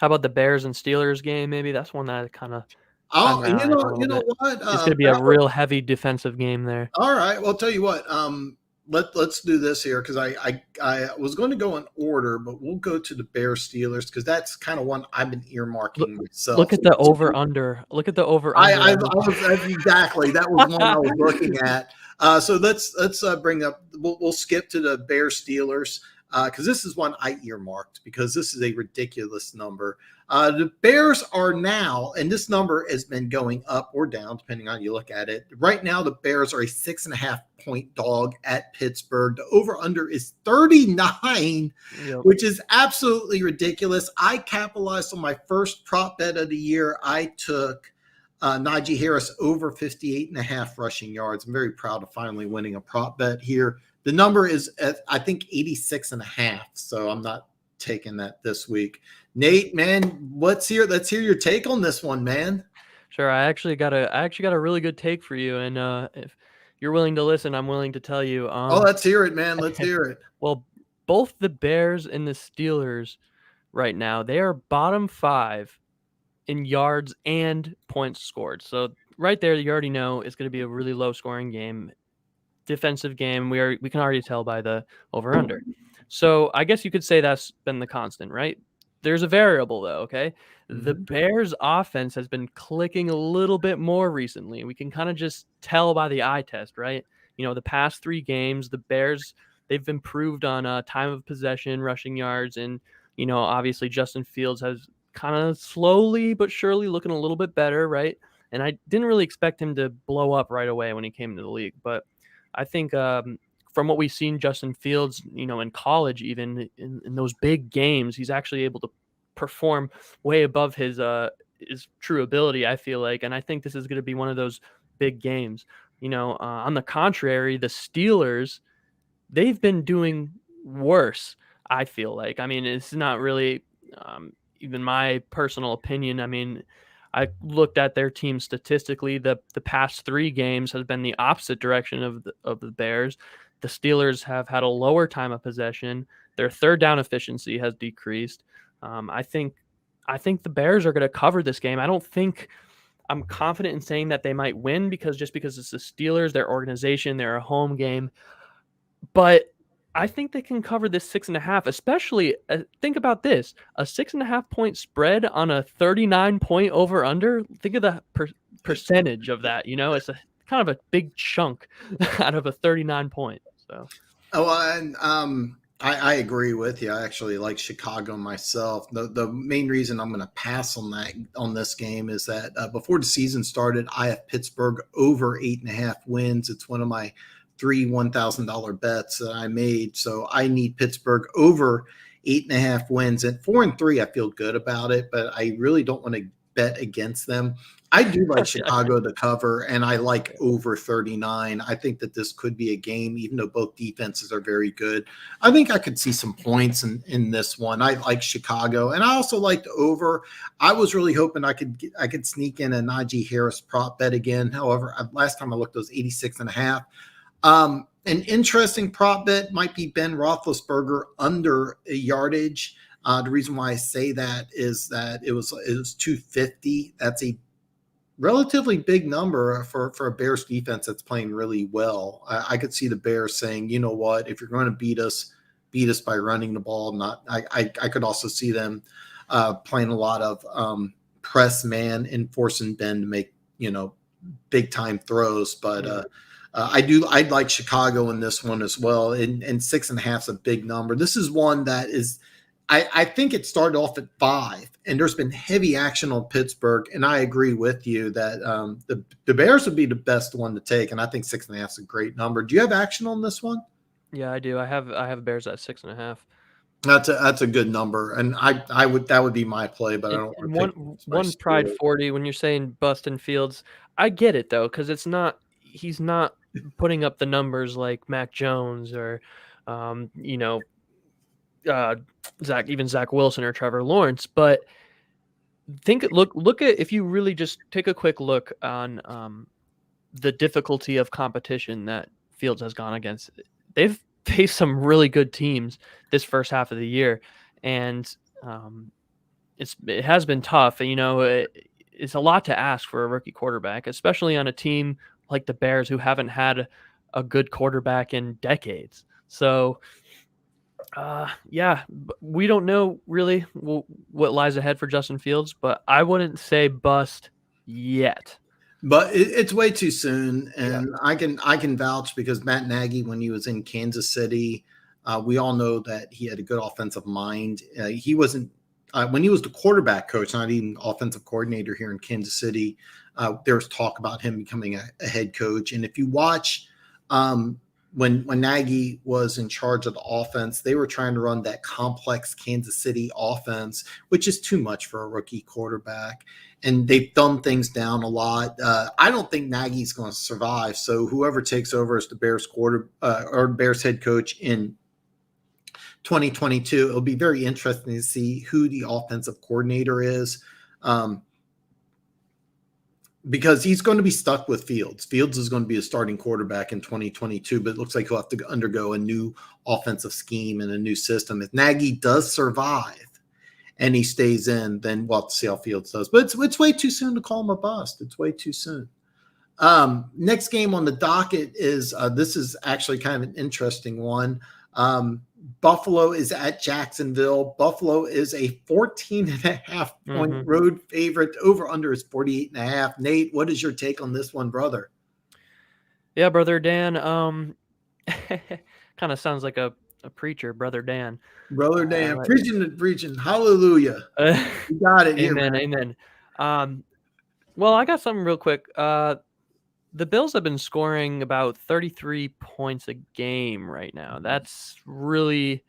about the Bears and Steelers game? Maybe that's one that kind of. You know what? It's going to be a real heavy defensive game there. All right. Well, I'll tell you what. Let's do this here because I was going to go in order, but we'll go to the Bears Steelers because that's kind of one I've been earmarking myself. Look at the over under. Look at the over. Exactly. That was one I was looking at. So let's bring up. We'll skip to the Bears Steelers because this is one I earmarked because this is a ridiculous number. The Bears are now, and this number has been going up or down depending on how you look at it. Right now, the Bears are a 6.5-point dog at Pittsburgh. The over/under is 39, which is absolutely ridiculous. I capitalized on my first prop bet of the year. I took Najee Harris over 58.5 rushing yards. I'm very proud of finally winning a prop bet here. The number is at, I think, 86.5. So I'm not taking that this week. Nate, man, let's hear your take on this one, man. Sure. I actually got a really good take for you. And if you're willing to listen, I'm willing to tell you. Let's hear it, man. Let's hear it. Well, both the Bears and the Steelers right now, they are bottom 5 in yards and points scored. So right there, you already know it's going to be a really low scoring game, defensive game. We can already tell by the over under. So I guess you could say that's been the constant, right? There's a variable though. Okay. Mm-hmm. The Bears offense has been clicking a little bit more recently. We can kind of just tell by the eye test, right? You know, the past 3 games, the Bears, they've improved on time of possession, rushing yards. And, you know, obviously Justin Fields has kind of slowly but surely looking a little bit better, right? And I didn't really expect him to blow up right away when he came to the league. But I think from what we've seen Justin Fields, you know, in college, even in those big games, he's actually able to perform way above his true ability, I feel like. And I think this is going to be one of those big games. You know, on the contrary, the Steelers, they've been doing worse, I feel like. I mean, it's not really even my personal opinion. I mean, I looked at their team statistically. The past 3 games has been the opposite direction of the Bears. The Steelers have had a lower time of possession. Their third down efficiency has decreased. I think the Bears are going to cover this game. I don't think I'm confident in saying that they might win because it's the Steelers, their organization, they're a home game. But I think they can cover this 6.5, especially think about this, a 6.5 point spread on a 39 point over under. Think of the percentage of that. You know, it's a kind of a big chunk out of a 39 point. So, I agree with you. I actually like Chicago myself. The main reason I'm going to pass on this game is that before the season started, I have Pittsburgh over 8.5 wins. It's one of my 3 $1,000 bets that I made. So I need Pittsburgh over 8.5 wins. At 4-3, I feel good about it, but I really don't want to bet against them. I do like Chicago to cover, and I like over 39. I think that this could be a game, even though both defenses are very good. I think I could see some points in this one. I like Chicago, and I also like the over. I was really hoping I could sneak in a Najee Harris prop bet again. However, last time I looked, it was 86.5. An interesting prop bet might be Ben Roethlisberger under a yardage. The reason why I say that is that it was 250. That's a relatively big number for a Bears defense that's playing really well. I could see the Bears saying, you know what, if you're going to beat us by running the ball. I could also see them playing a lot of press man and forcing Ben to make big time throws. But I'd like Chicago in this one as well. And 6.5 is a big number. This is one that is. I think it started off at 5, and there's been heavy action on Pittsburgh. And I agree with you that the Bears would be the best one to take. And I think 6.5 is a great number. Do you have action on this one? Yeah, I do. I have Bears at 6.5. That's a good number, and that would be my play, but I don't want to one Pride 40 when you're saying Bustin Fields. I get it though, because he's not putting up the numbers like Mac Jones or Zach Wilson or Trevor Lawrence, but look at, if you really just take a quick look on the difficulty of competition that Fields has gone against. They've faced some really good teams this first half of the year, and it has been tough. It's a lot to ask for a rookie quarterback, especially on a team like the Bears who haven't had a good quarterback in decades. So we don't know really what lies ahead for Justin Fields, but I wouldn't say bust yet. But it's way too soon, and yeah. I can vouch because Matt Nagy, when he was in Kansas City, we all know that he had a good offensive mind. He wasn't when he was the quarterback coach, not even offensive coordinator here in Kansas City. There was talk about him becoming a head coach, and if you watch when Nagy was in charge of the offense, they were trying to run that complex Kansas City offense, which is too much for a rookie quarterback. And they've dumbed things down a lot. I don't think Nagy's going to survive. So whoever takes over as the Bears or Bears head coach in 2022, it'll be very interesting to see who the offensive coordinator is. Because he's going to be stuck with Fields. Fields is going to be a starting quarterback in 2022, but it looks like he'll have to undergo a new offensive scheme and a new system. If Nagy does survive and he stays in, then we'll have to see how Fields does. But it's way too soon to call him a bust. It's way too soon. Next game on the docket is this is actually kind of an interesting one. Buffalo is at Jacksonville. Buffalo is a 14.5 point road favorite. Over under is 48.5. Nate, what is your take on this one, brother? Yeah, brother Dan. Kind of sounds like a preacher, brother Dan. Brother Dan, preaching. Hallelujah. You got it. Amen. Here, amen. Well, I got something real quick. The Bills have been scoring about 33 points a game right now. That's really,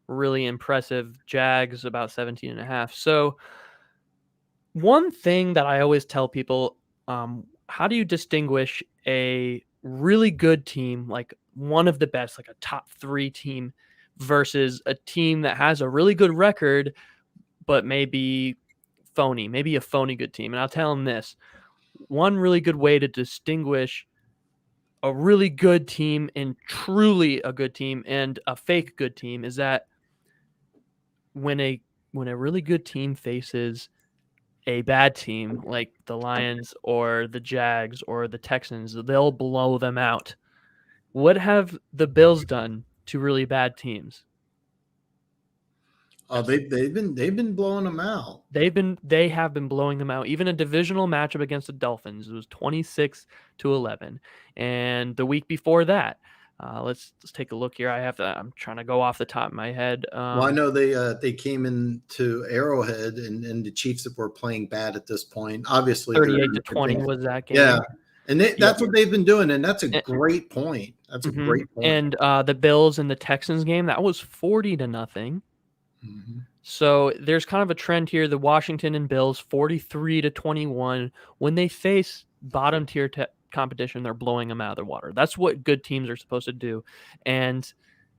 really impressive. Jags about 17.5. So one thing that I always tell people, how do you distinguish a really good team, like one of the best, like a top 3 team, versus a team that has a really good record, but maybe a phony good team? And I'll tell them this. One really good way to distinguish a really good team and truly a good team and a fake good team is that when a really good team faces a bad team like the Lions or the Jags or the Texans, they'll blow them out. What have the Bills done to really bad teams? They've been blowing them out. They have been blowing them out. Even a divisional matchup against the Dolphins, it was 26-11. And the week before that, let's take a look here. I'm trying to go off the top of my head. Well, I know they came into Arrowhead and the Chiefs were playing bad at this point. Obviously, 38-20 was that game. Yeah. And that's what they've been doing, and that's a great point. That's a great point. And the Bills and the Texans game, that was 40-0. So there's kind of a trend here. The Washington and Bills, 43-21. When they face bottom tier competition, they're blowing them out of the water. That's what good teams are supposed to do. And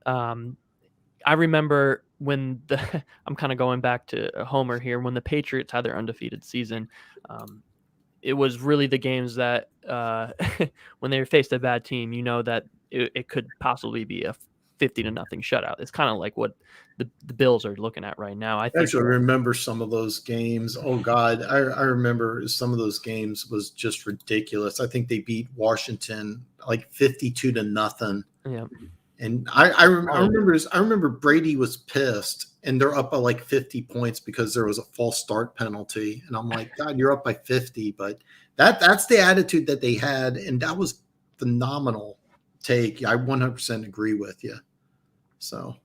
I remember when I'm kind of going back to Homer here, when the Patriots had their undefeated season. It was really the games that when they faced a bad team, that it could possibly be a 50-0 shutout. It's kind of like what the Bills are looking at right now. I think Actually remember some of those games. Oh God, I remember some of those games was just ridiculous. I think they beat Washington like 52-0. Yeah. And I remember Brady was pissed, and they're up by like 50 points because there was a false start penalty. And I'm like, God, you're up by 50. But that's the attitude that they had, and that was phenomenal take. I 100% agree with you. So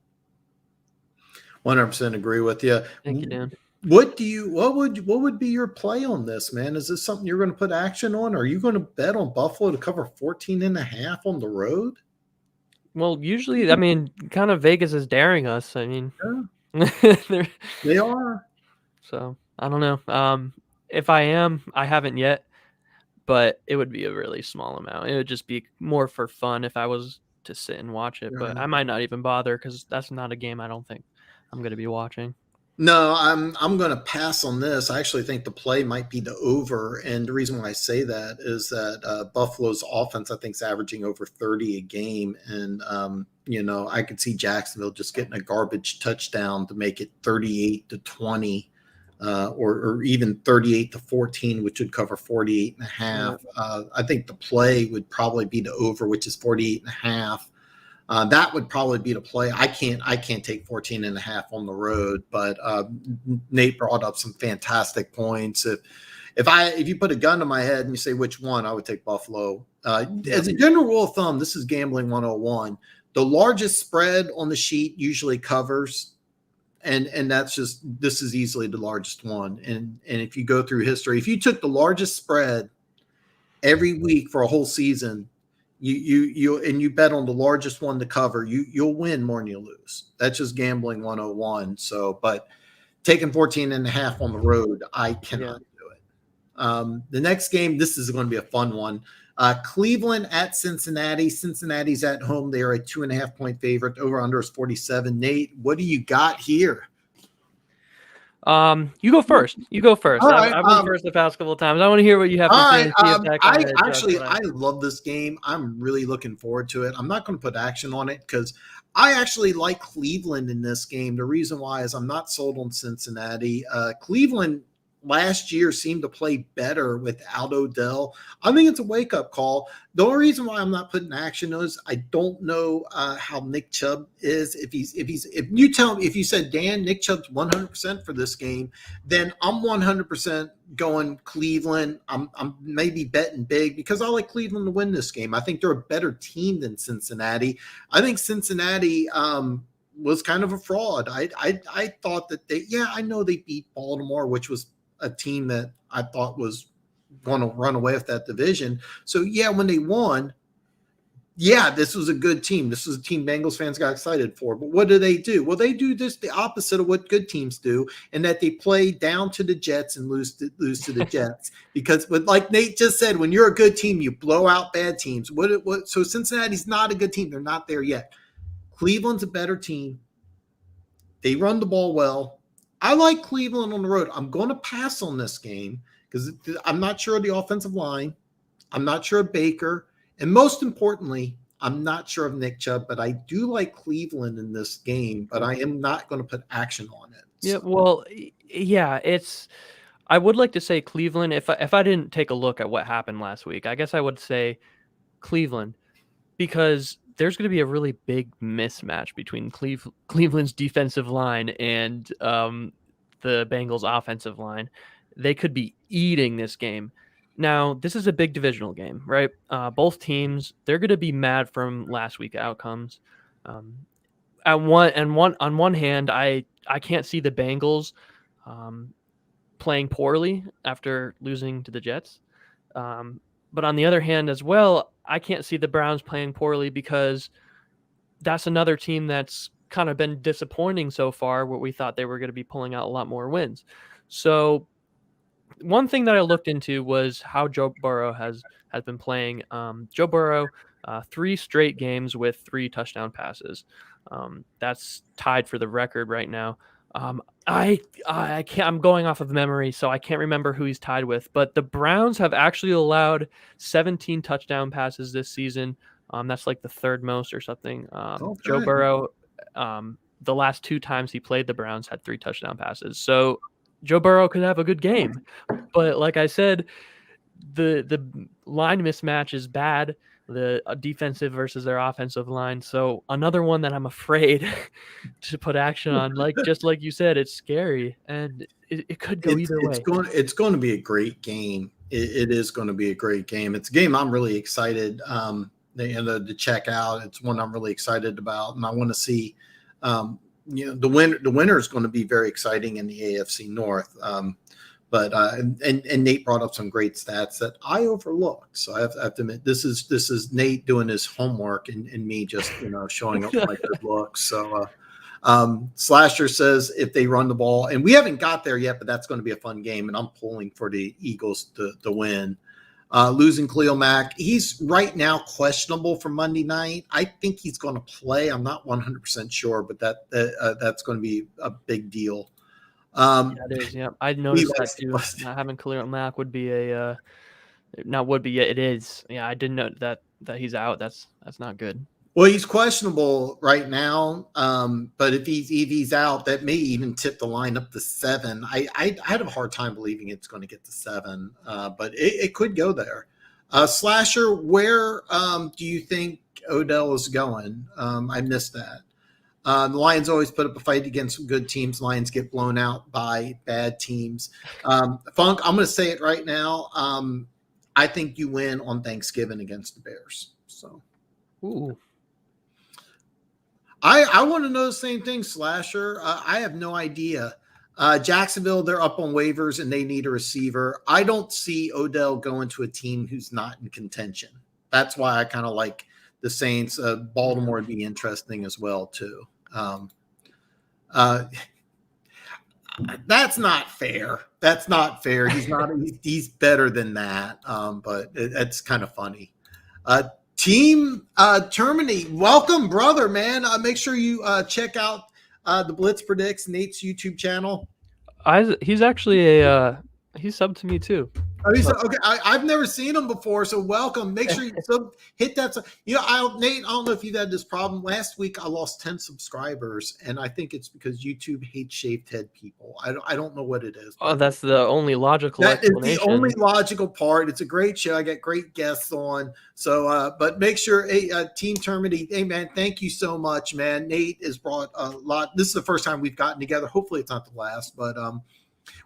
100% agree with you. Thank you, Dan. What would be your play on this, man? Is this something you're going to put action on? Are you going to bet on Buffalo to cover 14.5 on the road? Well, usually, I mean, kind of Vegas is daring us. I mean, yeah. They are. So I don't know. If I am, I haven't yet, but it would be a really small amount. It would just be more for fun if I was to sit and watch it. But I might not even bother because that's not a game I don't think I'm going to be watching. No, I'm going to pass on this. I actually think the play might be the over, and the reason why I say that is that Buffalo's offense, I think, is averaging over 30 a game, and I could see Jacksonville just getting a garbage touchdown to make it 38-20, or even 38-14, which would cover 48.5. I think the play would probably be the over, which is 48.5. That would probably be the play. I can't take 14.5 on the road, but Nate brought up some fantastic points. If you put a gun to my head and you say which one, I would take Buffalo. As a general rule of thumb, this is gambling 101. The largest spread on the sheet usually covers, and this is easily the largest one. And if you go through history, if you took the largest spread every week for a whole season, you bet on the largest one to cover, you'll win more than you lose. That's just gambling 101. So, but taking 14.5 on the road, I cannot do it. The next game, this is going to be a fun one. Cleveland at Cincinnati. Cincinnati's at home. They are a 2.5 point favorite. Over under is 47. Nate, what do you got here? You go first. Right, I've been first the past couple of times. I want to hear what you have to say. I love this game. I'm really looking forward to it. I'm not going to put action on it because I actually like Cleveland in this game. The reason why is I'm not sold on Cincinnati. Cleveland last year seemed to play better without Odell. I think it's a wake-up call. The only reason why I'm not putting action is I don't know how Nick Chubb is. If you tell me, if you said, Dan, Nick Chubb's 100% for this game, then I'm 100% going Cleveland. I'm maybe betting big because I like Cleveland to win this game. I think they're a better team than Cincinnati. I think Cincinnati was kind of a fraud. I thought that I know they beat Baltimore, which was a team that I thought was going to run away with that division. So when they won, this was a good team. This was a team Bengals fans got excited for. But what do? Well, they do this the opposite of what good teams do, and that they play down to the Jets and lose to the Jets. Because, like Nate just said, when you're a good team, you blow out bad teams. So Cincinnati's not a good team. They're not there yet. Cleveland's a better team. They run the ball well. I like Cleveland on the road. I'm going to pass on this game because I'm not sure of the offensive line. I'm not sure of Baker. And most importantly, I'm not sure of Nick Chubb, but I do like Cleveland in this game, but I am not going to put action on it. Yeah, well, I would like to say Cleveland. If I didn't take a look at what happened last week, I guess I would say Cleveland because there's going to be a really big mismatch between Cleveland's defensive line and the Bengals' offensive line. They could be eating this game. Now, this is a big divisional game, right? Both teams, they're going to be mad from last week outcomes. On one hand, I can't see the Bengals playing poorly after losing to the Jets. But on the other hand as well, I can't see the Browns playing poorly because that's another team that's kind of been disappointing so far, where we thought they were going to be pulling out a lot more wins. So one thing that I looked into was how Joe Burrow has been playing. Joe Burrow, 3 straight games with 3 touchdown passes. That's tied for the record right now. I can't. I'm going off of memory, so I can't remember who he's tied with. But the Browns have actually allowed 17 touchdown passes this season. That's like the 3rd most or something. Joe Okay. Burrow, the last 2 times he played the Browns, had 3 touchdown passes. So Joe Burrow could have a good game. But like I said, the line mismatch is bad. The defensive versus their offensive line. So another one that I'm afraid to put action on. Just like you said, it's scary, and it could go either way. It's going to be a great game. It is going to be a great game. It's a game I'm really excited to check out. It's one I'm really excited about, and I want to see. The winner is going to be very exciting in the AFC North. But Nate brought up some great stats that I overlooked. So I have to admit, this is Nate doing his homework and me just showing up my good looks. So Slasher says if they run the ball, and we haven't got there yet, but that's going to be a fun game, and I'm pulling for the Eagles to win. Losing Khalil Mack, he's right now questionable for Monday night. I think he's going to play. I'm not 100% sure, but that's going to be a big deal. Yeah, it is. Yeah, I noticed that too. Not having Khalil Mack would be it is. Yeah, I didn't know that he's out. That's not good. Well, he's questionable right now, but if he's out, that may even tip the line up to 7. I had a hard time believing it's going to get to 7, but it could go there. Slasher, where do you think Odell is going? I missed that. The Lions always put up a fight against good teams. Lions get blown out by bad teams. Funk, I'm going to say it right now. I think you win on Thanksgiving against the Bears. So, ooh. I want to know the same thing, Slasher. I have no idea. Jacksonville, they're up on waivers and they need a receiver. I don't see Odell going to a team who's not in contention. That's why I kind of like the Saints. Baltimore would be interesting as well, too. That's not fair. That's not fair. He's not. He's better than that. But it's kind of funny. Team Termini, welcome, brother, man. Make sure you check out the Blitz Predicts, Nate's YouTube channel. He's actually he's subbed to me too. Oh, okay. I've never seen him before, so welcome. Make sure you hit that. Nate, I don't know if you've had this problem. Last week, I lost 10 subscribers, and I think it's because YouTube hates shaved head people. I don't know what it is. Oh, that's the only logical explanation. That is the only logical part. It's a great show. I get great guests on. So, but make sure, Team Termini, hey, man, thank you so much, man. Nate has brought a lot. This is the first time we've gotten together. Hopefully, it's not the last, but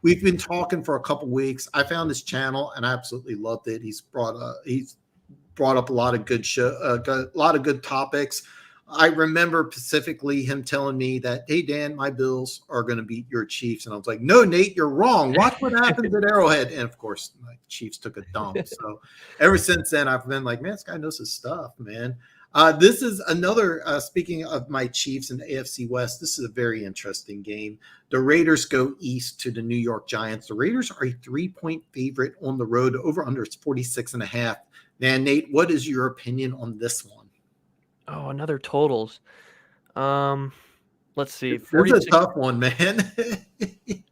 we've been talking for a couple weeks. I found his channel and I absolutely loved it. He's brought up a lot of good a lot of good topics. I remember specifically him telling me that, hey, Dan, my Bills are going to beat your Chiefs. And I was like, no, Nate, you're wrong. Watch what happens at Arrowhead. And of course, my Chiefs took a dump. So ever since then, I've been like, man, this guy knows his stuff, man. This is another, speaking of my Chiefs in the AFC West, this is a very interesting game. The Raiders go east to the New York Giants. The Raiders are a 3-point favorite on the road. Over under it's 46.5. Man, Nate, what is your opinion on this one? Oh, another totals. Let's see. It's a tough one, man.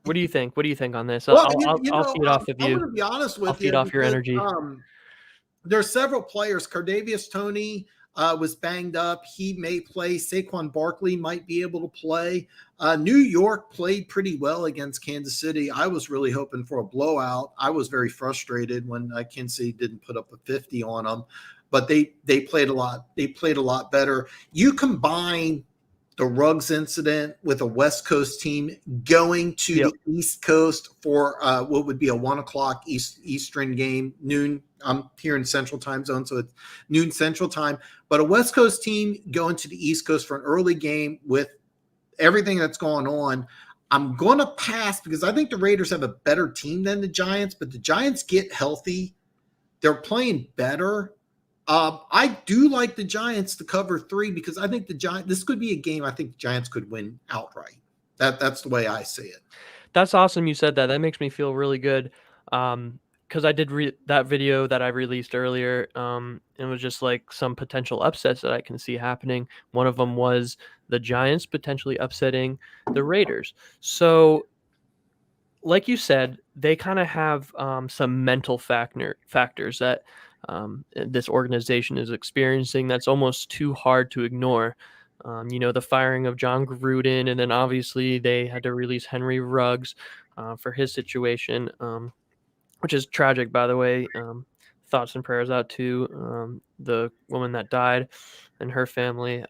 What do you think? What do you think on this? Well, I'll feed off of you. I'm going to be honest with you. I'll feed off your energy. There's several players. Cardavius Toney was banged up. He may play. Saquon Barkley might be able to play. New York played pretty well against Kansas City. I was really hoping for a blowout. I was very frustrated when Kansas City didn't put up a 50 on them, but they played a lot. They played a lot better. You combine the Ruggs incident with a West Coast team going to the East Coast for what would be a 1:00 Eastern game, noon. I'm here in Central Time Zone, so it's noon Central Time. But a West Coast team going to the East Coast for an early game with everything that's going on. I'm going to pass because I think the Raiders have a better team than the Giants, but the Giants get healthy. They're playing better. I do like the Giants to cover 3 because I think this could be a game I think the Giants could win outright. That's the way I see it. That's awesome you said that. That makes me feel really good. Because I did that video that I released earlier. It was just like some potential upsets that I can see happening. One of them was the Giants potentially upsetting the Raiders. So, like you said, they kind of have some mental factors that this organization is experiencing that's almost too hard to ignore. The firing of John Gruden, and then obviously they had to release Henry Ruggs for his situation, which is tragic, by the way. Thoughts and prayers out to the woman that died and her family.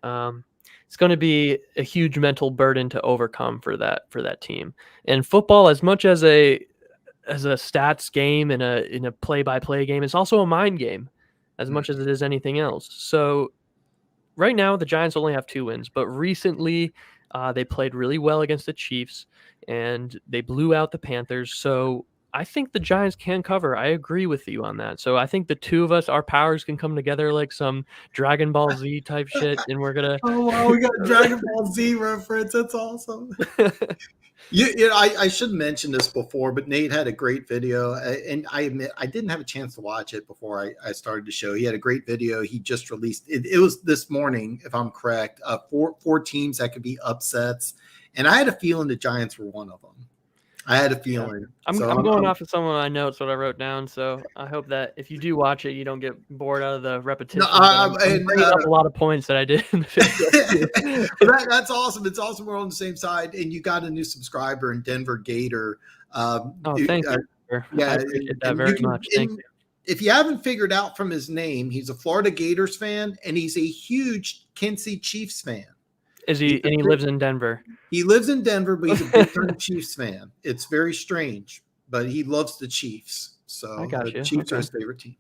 It's going to be a huge mental burden to overcome for that team. And football, as much as a stats game and in a play-by-play game, it's also a mind game as much as it is anything else. So right now the Giants only have 2 wins, but recently they played really well against the Chiefs and they blew out the Panthers. So I think the Giants can cover. I agree with you on that. So I think the two of us, our powers can come together like some Dragon Ball Z type shit, and we're gonna. Oh wow, we got a Dragon Ball Z reference. That's awesome. I should mention this before, but Nate had a great video, and I admit I didn't have a chance to watch it before I started the show. He had a great video he just released. It was this morning, if I'm correct. Four teams that could be upsets, and I had a feeling the Giants were one of them. I had a feeling. Yeah. I'm going off of some of my notes, what I wrote down. So I hope that if you do watch it, you don't get bored out of the repetition. No, I'm bringing up a lot of points that I did in the video. That's awesome. It's awesome. We're on the same side, and you got a new subscriber in Denver Gator. Thank you. Yeah, I appreciate that very much. Thank you. If you haven't figured out from his name, he's a Florida Gators fan, and he's a huge Kansas City Chiefs fan. And he lives in Denver. He lives in Denver, but he's a big-time Chiefs fan. It's very strange, but he loves the Chiefs. So I got you. Chiefs are his favorite team.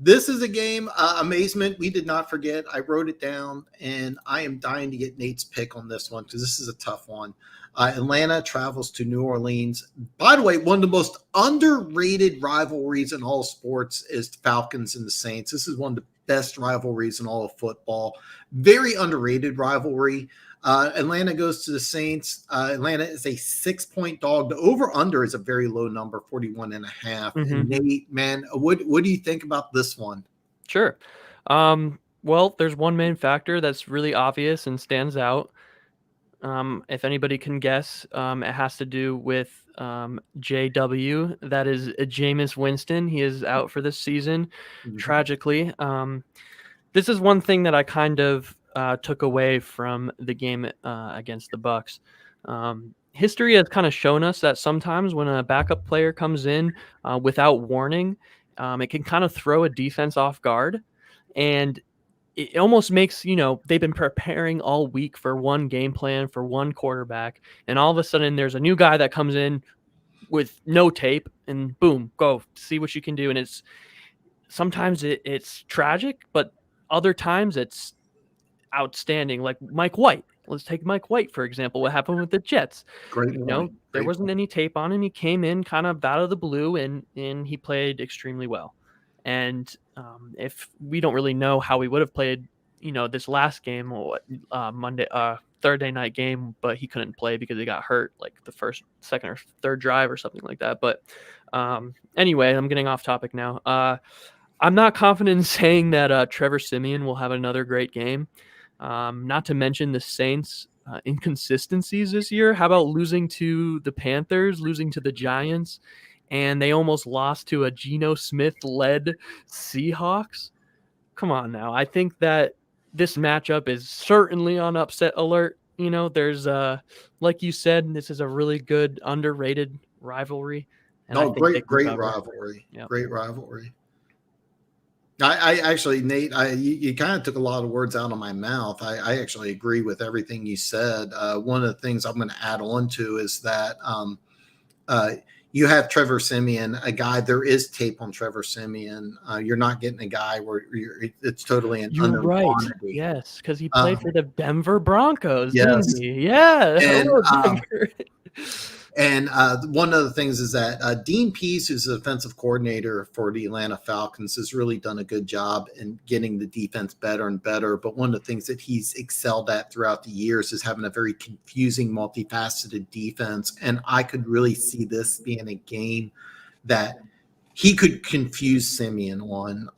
This is a game, amazement. We did not forget. I wrote it down, and I am dying to get Nate's pick on this one because this is a tough one. Atlanta travels to New Orleans. By the way, one of the most underrated rivalries in all sports is the Falcons and the Saints. This is one of the best rivalries in all of football. Very underrated rivalry. Atlanta goes to the Saints. Atlanta is a 6-point dog. The over-under is a very low number, 41.5. Mm-hmm. And Nate, man, what do you think about this one? Sure. Well, there's one main factor that's really obvious and stands out. If anybody can guess, it has to do with JW. That is Jameis Winston. He is out for this season, tragically. This is one thing that I kind of took away from the game against the Bucs. History has kind of shown us that sometimes when a backup player comes in without warning, it can kind of throw a defense off guard. And it almost makes, they've been preparing all week for one game plan, for one quarterback. And all of a sudden there's a new guy that comes in with no tape and boom, go see what you can do. And sometimes it's tragic, but other times it's outstanding. Like Mike White. Let's take Mike White, for example. What happened with the Jets? There wasn't any tape on him. He came in kind of out of the blue and he played extremely well. And if we don't really know how we would have played, this last game, Thursday night game, but he couldn't play because he got hurt like the first, second, or third drive or something like that. But anyway, I'm getting off topic now. I'm not confident in saying that Trevor Siemian will have another great game. Not to mention the Saints' inconsistencies this year. How about losing to the Panthers, losing to the Giants, and they almost lost to a Geno Smith-led Seahawks? Come on now. I think that this matchup is certainly on upset alert. There's, like you said, this is a really good, underrated rivalry. And great rivalry. Yep. Great rivalry. I actually, Nate, you kind of took a lot of words out of my mouth. I actually agree with everything you said. One of the things I'm going to add on to is that you have Trevor Siemian, a guy. There is tape on Trevor Siemian. You're not getting a guy where it's totally an unknown quantity. Yes, because he played for the Denver Broncos, yes. didn't he? Yeah. And, And one of the things is that Dean Pease, who's the defensive coordinator for the Atlanta Falcons, has really done a good job in getting the defense better and better. But one of the things that he's excelled at throughout the years is having a very confusing, multifaceted defense. And I could really see this being a game that he could confuse Simeon on.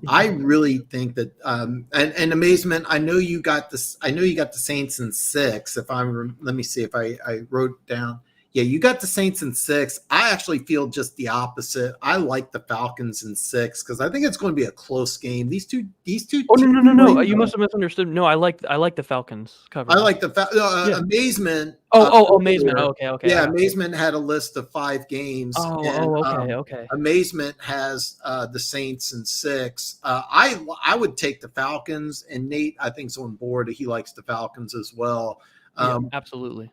I really think that, and amazement. I know you got this. I know you got the Saints in 6. Let me see if I wrote down. Yeah, you got the Saints in 6. I actually feel just the opposite. I like the Falcons in 6 because I think it's going to be a close game. These two. Oh no! You must have misunderstood. No, I like the Falcons cover. I like the amazement. Amazement. Okay. Yeah, amazement had a list of 5 games. Okay. Amazement has the Saints in 6. I would take the Falcons, and Nate I think's on board. He likes the Falcons as well. Absolutely.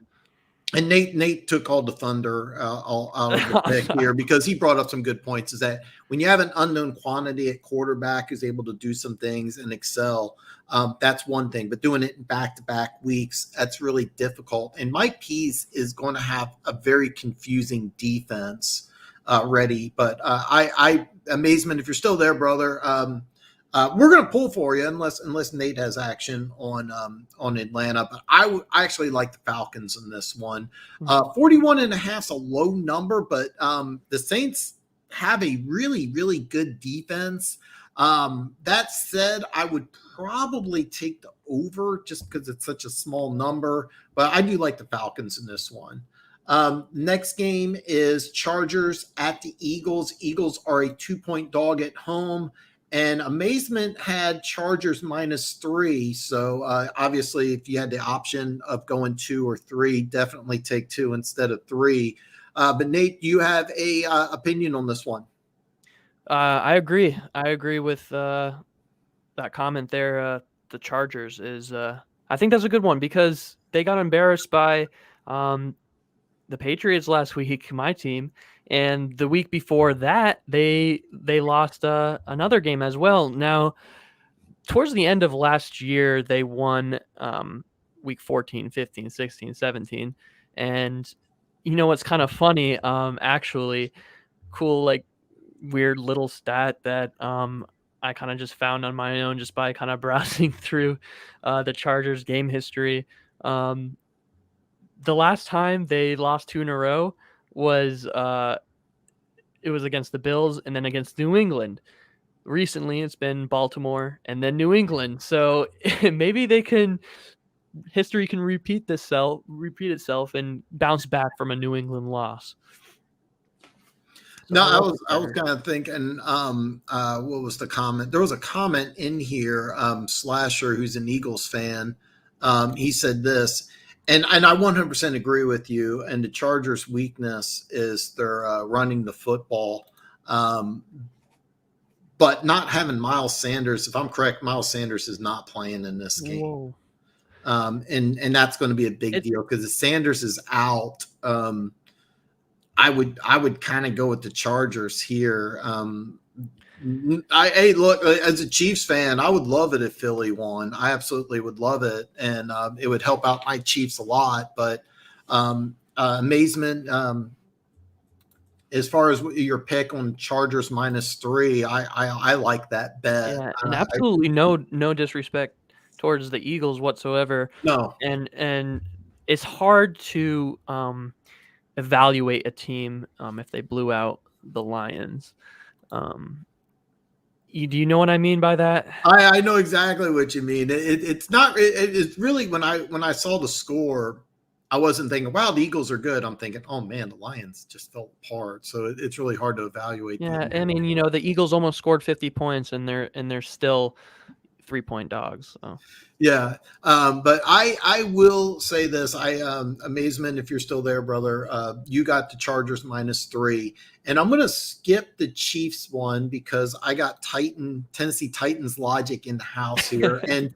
And Nate took all the thunder all out of the pick here because he brought up some good points. Is that when you have an unknown quantity at quarterback who's able to do some things and excel, that's one thing. But doing it in back-to-back weeks, that's really difficult. And Mike Pease is going to have a very confusing defense ready. But I amazement, if you're still there, brother. We're going to pull for you unless Nate has action on Atlanta. But I actually like the Falcons in this one. 41.5 is a low number, but the Saints have a really, really good defense. That said, I would probably take the over just because it's such a small number. But I do like the Falcons in this one. Next game is Chargers at the Eagles. Eagles are a 2-point dog at home. And amazement had Chargers -3. So obviously, if you had the option of going 2 or 3, definitely take 2 instead of 3. But Nate, do you have a opinion on this one? I agree. I agree with that comment there. The Chargers is. I think that's a good one because they got embarrassed by the Patriots last week, my team. And the week before that, they lost another game as well. Now, towards the end of last year, they won week 14, 15, 16, 17. And you know what's kind of funny? Actually, cool, like weird little stat that I kind of just found on my own just by kind of browsing through the Chargers game history. The last time they lost 2 in a row was it was against the Bills and then against New England. Recently, it's been Baltimore and then New England. So maybe history can repeat itself and bounce back from a New England loss. So no, I was kind of thinking, what was the comment? There was a comment in here, Slasher, who's an Eagles fan. He said this. And I 100% agree with you. And the Chargers' weakness is they're running the football, but not having Miles Sanders. If I'm correct, Miles Sanders is not playing in this game, and that's going to be a big deal because if Sanders is out, I would kind of go with the Chargers here. Hey, look, as a Chiefs fan, I would love it if Philly won. I absolutely would love it, and it would help out my Chiefs a lot. But amazement, as far as your pick on Chargers -3, I like that bet. Yeah, and absolutely no disrespect towards the Eagles whatsoever. No, and it's hard to evaluate a team if they blew out the Lions. Do you know what I mean by that? I know exactly what you mean. It's not. It's really when I saw the score, I wasn't thinking, "Wow, the Eagles are good." I'm thinking, "Oh man, the Lions just fell apart." So it's really hard to evaluate. Yeah, I mean, the Eagles almost scored 50 points, and they're still 3-point dogs. So. Yeah, but I will say this. Amazement, if you're still there, brother, you got the Chargers -3. And I'm going to skip the Chiefs one because I got Tennessee Titans logic in the house here. And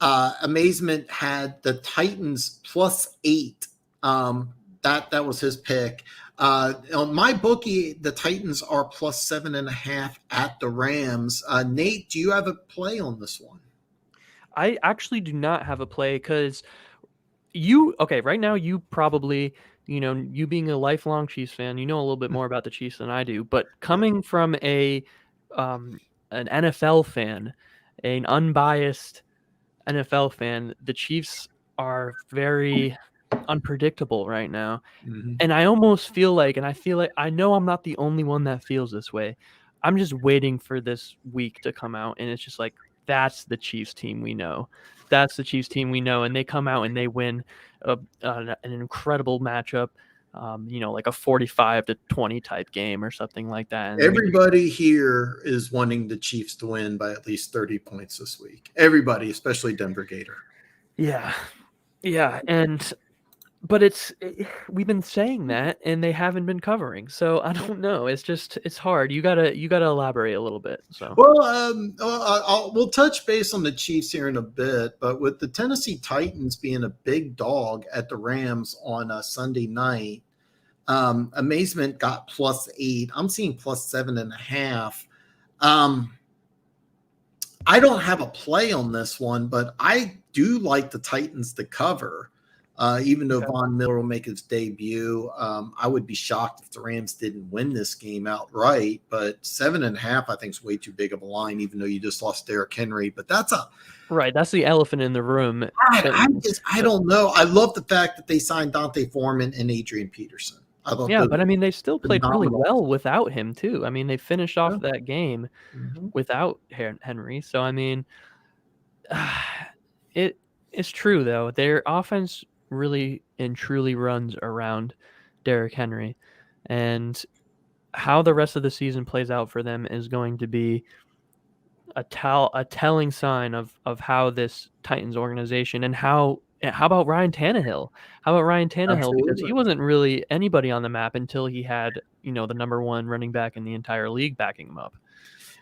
amazement had the Titans +8. That was his pick. On my bookie, the Titans are +7.5 at the Rams. Nate, do you have a play on this one? I actually do not have a play because Right now you probably, you being a lifelong Chiefs fan, you know a little bit more about the Chiefs than I do, but Yeah. coming from um an NFL fan, an unbiased NFL fan, the Chiefs are very unpredictable right now. Mhm. And I almost feel like, and I feel like I know I'm not the only one that feels this way. I'm just waiting for this week to come out, and it's just like, that's the Chiefs team we know. That's the Chiefs team we know, and they come out and they win an incredible matchup, like a 45-20 type game or something like that. And Everybody here is wanting the Chiefs to win by at least 30 points this week. Everybody, especially Denver Gator. yeah, yeah, but we've been saying that, and they haven't been covering. So I don't know. It's hard. You gotta elaborate a little bit. So Well, we'll touch base on the Chiefs here in a bit, but with the Tennessee Titans being a big dog at the Rams on a Sunday night, Amazement got +8. I'm seeing +7.5. Um, I don't have a play on this one, but I do like the Titans to cover. Even though okay. Von Miller will make his debut, I would be shocked if the Rams didn't win this game outright. But 7.5, I think, is way too big of a line, even though you just lost Derrick Henry. But that's Right, that's the elephant in the room. I don't know. I love the fact that they signed Dante Foreman and Adrian Peterson. I thought Yeah, those but I mean, they still played really phenomenal. well without him too. I mean, they finished off Yeah. that game Mhm. without Henry. So I mean, it it's true though. Their offense really and truly runs around Derrick Henry, and how the rest of the season plays out for them is going to be a telling sign of how this Titans organization, and how about Ryan Tannehill? How about Ryan Tannehill? Because he Absolutely. wasn't really anybody on the map until he had, the number one running back in the entire league backing him up.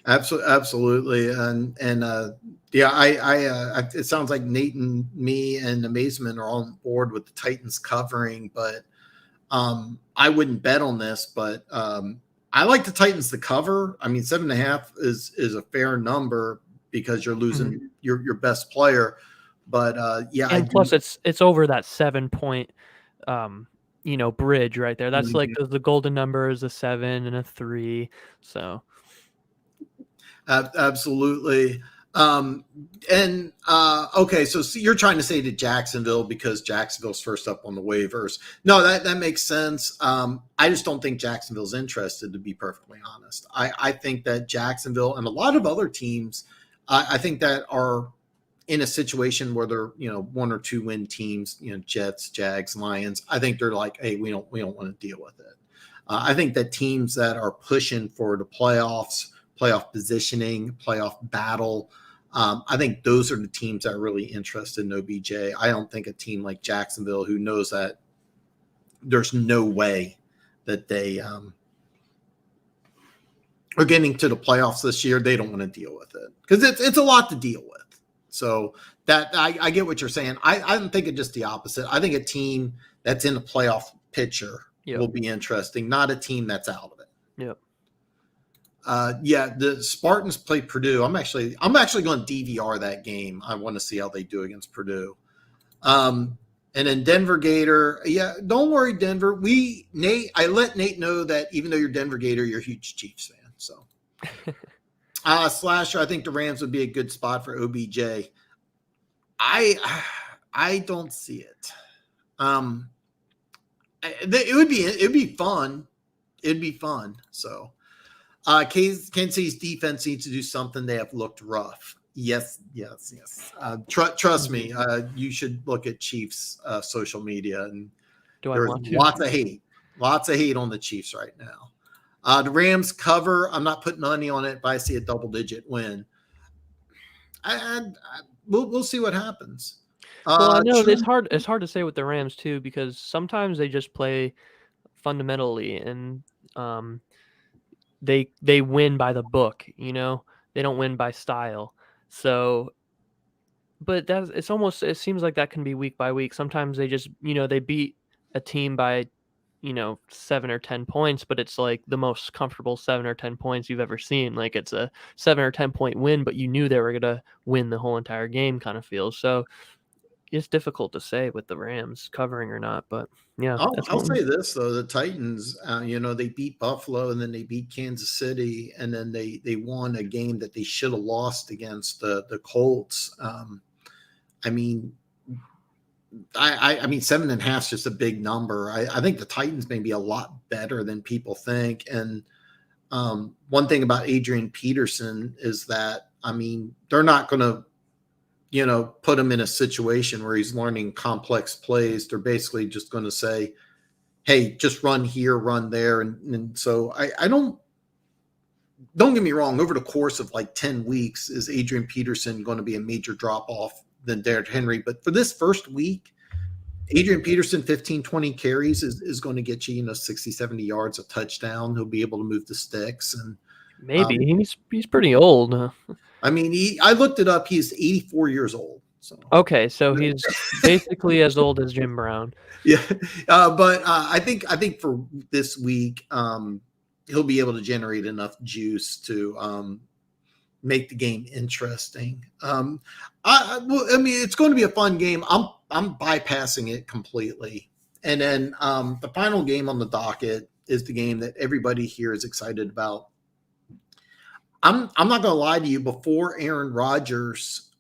Absolutely, and yeah, it sounds like Nate and me and Amazement are on board with the Titans covering, but I wouldn't bet on this, but I like the Titans to cover. I mean, 7.5 is a fair number because you're losing Mhm. your best player, but yeah, I And do. plus, it's over that 7 point, bridge right there. That's like the golden number is a 7 and a 3. So Absolutely. And okay, so you're trying to say to Jacksonville because Jacksonville's first up on the waivers. No, that makes sense. I just don't think Jacksonville's interested, to be perfectly honest. I think that Jacksonville and a lot of other teams, I think that are in a situation where they're 1 or 2 win teams, Jets, Jags, Lions. I think they're like, hey, we don't want to deal with it. I think that teams that are pushing for the playoffs, playoff positioning, playoff battle. I think those are the teams that are really interested in OBJ. I don't think a team like Jacksonville, who knows that there's no way that they are getting to the playoffs this year, they don't want to deal with it because it's a lot to deal with. So that I get what you're saying. I don't think it's just the opposite. I think a team that's in a playoff picture will be interesting, not a team that's out of it. Yep. Yeah, the Spartans play Purdue. I'm actually going to DVR that game. I want to see how they do against Purdue. And then Denver Gator. Yeah, don't worry, Denver. I let Nate know that even though you're Denver Gator, you're a huge Chiefs fan. So, Slasher, I think the Rams would be a good spot for OBJ. I don't see it. It'd be fun. It'd be fun. So. Kansas City's defense needs to do something. They have looked rough. Yes. Trust me. You should look at Chiefs social media, and Do I there's want to? lots of hate on the Chiefs right now. The Rams cover. I'm not putting money on it, but I see a double-digit win. We'll see what happens. Well, I know it's hard. It's hard to say with the Rams too, because sometimes they just play fundamentally, and they win by the book. They don't win by style. So, but it seems like that can be week by week. Sometimes they just they beat a team by 7 or 10 points, but it's like the most comfortable 7 or 10 points you've ever seen. Like it's a 7 or 10 point win, but you knew they were gonna win the whole entire game, kind of feels. So it's difficult to say with the Rams covering or not, but yeah, that's I'll one. say this though: the Titans, they beat Buffalo and then they beat Kansas City, and then they won a game that they should have lost against the Colts. I mean, I mean, 7.5 is just a big number. I think the Titans may be a lot better than people think. And one thing about Adrian Peterson is that, I mean, they're not going to, put him in a situation where he's learning complex plays. They're basically just going to say, hey, just run here, run there. And so I don't get me wrong, over the course of like 10 weeks, is Adrian Peterson going to be a major drop off than Derrick Henry? But for this first week, Adrian Peterson, 15, 20 carries is going to get you, 60, 70 yards, a touchdown. He'll be able to move the sticks. And Maybe he's pretty old. I mean, I looked it up. He's 84 years old. So okay, so he's basically as old as Jim Brown. Yeah, but I think for this week, he'll be able to generate enough juice to make the game interesting. I mean, it's going to be a fun game. I'm bypassing it completely. And then the final game on the docket is the game that everybody here is excited about. I'm not going to lie to you. Before Aaron Rodgers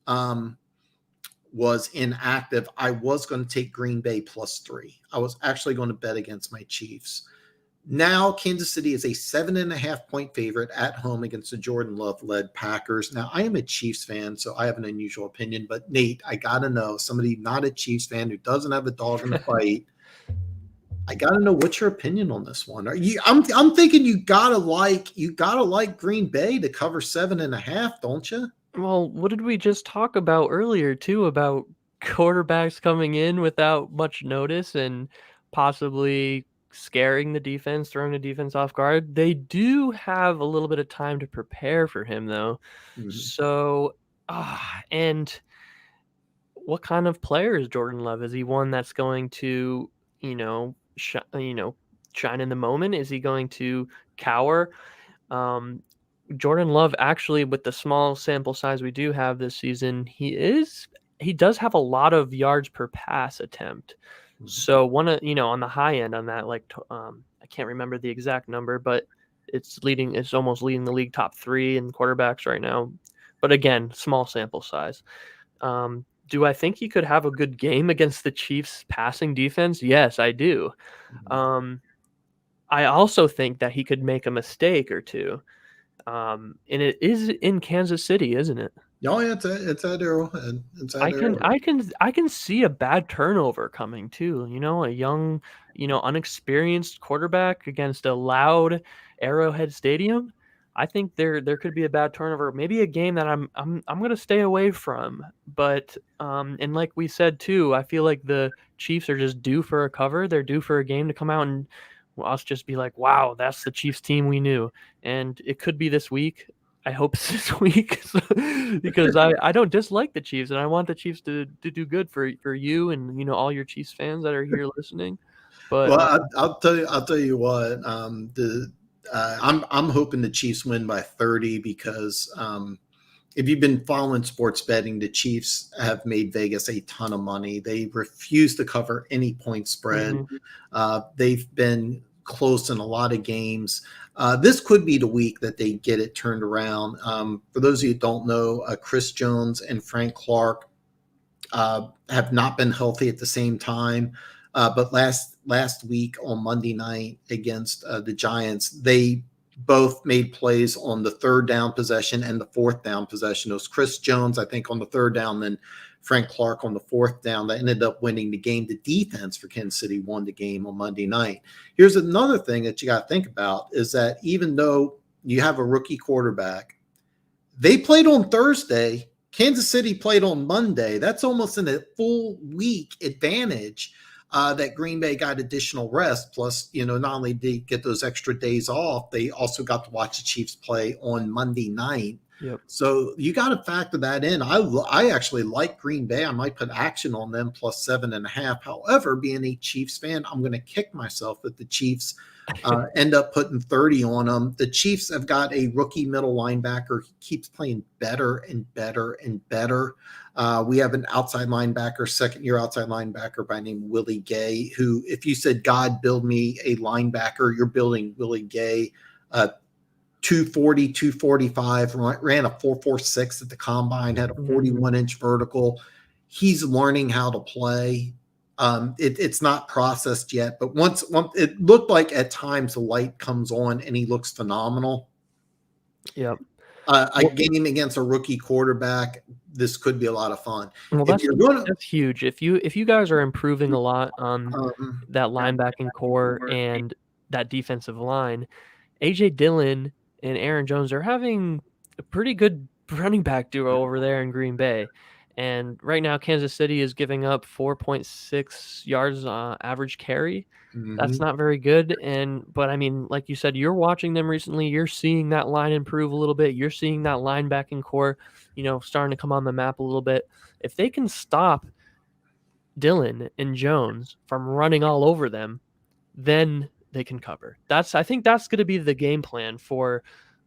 was inactive, I was going to take Green Bay +3. I was actually going to bet against my Chiefs. Now, Kansas City is a 7.5-point favorite at home against the Jordan Love-led Packers. Now, I am a Chiefs fan, so I have an unusual opinion. But, Nate, I got to know, somebody not a Chiefs fan who doesn't have a dog in the fight, I got to know, what's your opinion on this one? I'm thinking you gotta like Green Bay to cover 7.5, don't you? Well, what did we just talk about earlier, too, about quarterbacks coming in without much notice and possibly scaring the defense, throwing the defense off guard? They do have a little bit of time to prepare for him, though. Mm-hmm. So, and what kind of player is Jordan Love? Is he one that's going to, shine in the moment? Is he going to cower? Jordan Love, actually, with the small sample size we do have this season, he does have a lot of yards per pass attempt. Mm-hmm. So on the high end on that, like I can't remember the exact number, but it's almost leading the league top 3 in quarterbacks right now. But again, small sample size. Do I think he could have a good game against the Chiefs passing defense? Yes, I do. Mm-hmm. I also think that he could make a mistake or two. And it is in Kansas City, isn't it? Oh, yeah, it's at Arrowhead. I can see a bad turnover coming too. A young, unexperienced quarterback against a loud Arrowhead Stadium. I think there could be a bad turnover, maybe a game that I'm going to stay away from. But and like we said too, I feel like the Chiefs are just due for a cover. They're due for a game to come out and us just be like, wow, that's the Chiefs team we knew. And it could be this week. I hope it's this week because I don't dislike the Chiefs and I want the Chiefs to do good for you and all your Chiefs fans that are here listening. But well, I'll tell you what, I'm hoping the Chiefs win by 30 because if you've been following sports betting, the Chiefs have made Vegas a ton of money. They refuse to cover any point spread. Mm-hmm. They've been close in a lot of games. This could be the week that they get it turned around. For those of you who don't know, Chris Jones and Frank Clark have not been healthy at the same time. But last week on Monday night against the Giants, they both made plays on the 3rd down possession and the 4th down possession. It was Chris Jones, I think, on the 3rd down, then Frank Clark on the 4th down. That ended up winning the game. The defense for Kansas City won the game on Monday night. Here's another thing that you got to think about is that even though you have a rookie quarterback, they played on Thursday. Kansas City played on Monday. That's almost in a full week advantage. That Green Bay got additional rest. Plus, not only did they get those extra days off, they also got to watch the Chiefs play on Monday night. Yep. So you got to factor that in. I actually like Green Bay. I might put action on them +7.5. However, being a Chiefs fan, I'm going to kick myself if the Chiefs end up putting 30 on them. The Chiefs have got a rookie middle linebacker. He keeps playing better and better and better. We have an outside linebacker, second-year outside linebacker by name Willie Gay, who, if you said, God, build me a linebacker, you're building Willie Gay. 240, 245, ran a 4.46 at the combine, had a 41-inch vertical. He's learning how to play. It's not processed yet, but once it looked like at times the light comes on and he looks phenomenal. Yep. A game against a rookie quarterback, this could be a lot of fun. Well, that's huge. If you guys are improving a lot on that linebacking core and that defensive line, AJ Dillon and Aaron Jones are having a pretty good running back duo over there in Green Bay. And right now, Kansas City is giving up 4.6 yards average carry. That's not very good. But I mean, like you said, you're watching them recently. You're seeing that line improve a little bit. You're seeing that linebacking core, starting to come on the map a little bit. If they can stop Dillon and Jones from running all over them, then they can cover. I think that's going to be the game plan for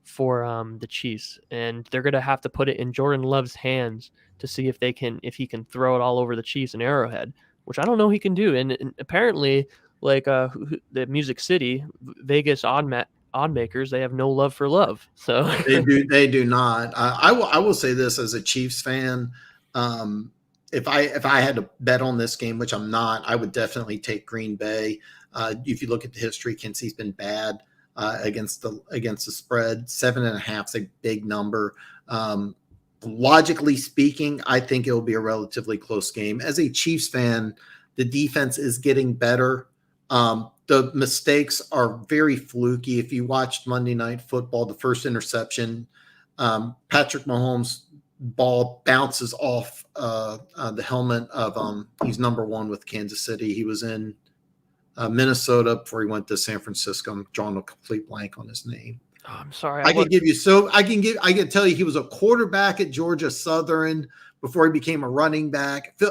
the Chiefs, and they're going to have to put it in Jordan Love's hands to see if he can throw it all over the Chiefs in Arrowhead, which I don't know he can do. And apparently, like the Music City, Vegas odd makers, they have no love for love. So they do not. I will say this as a Chiefs fan. If I had to bet on this game, which I'm not, I would definitely take Green Bay. If you look at the history, Kansas City's been bad against the spread. 7.5 is a big number. Logically speaking, I think it will be a relatively close game. As a Chiefs fan, the defense is getting better. The mistakes are very fluky. If you watched Monday Night Football, the first interception, Patrick Mahomes' ball bounces off the helmet of he's number one with Kansas City. He was in Minnesota before he went to San Francisco. I'm drawing a complete blank on his name. Oh, I'm sorry. I can tell you he was a quarterback at Georgia Southern before he became a running back. Is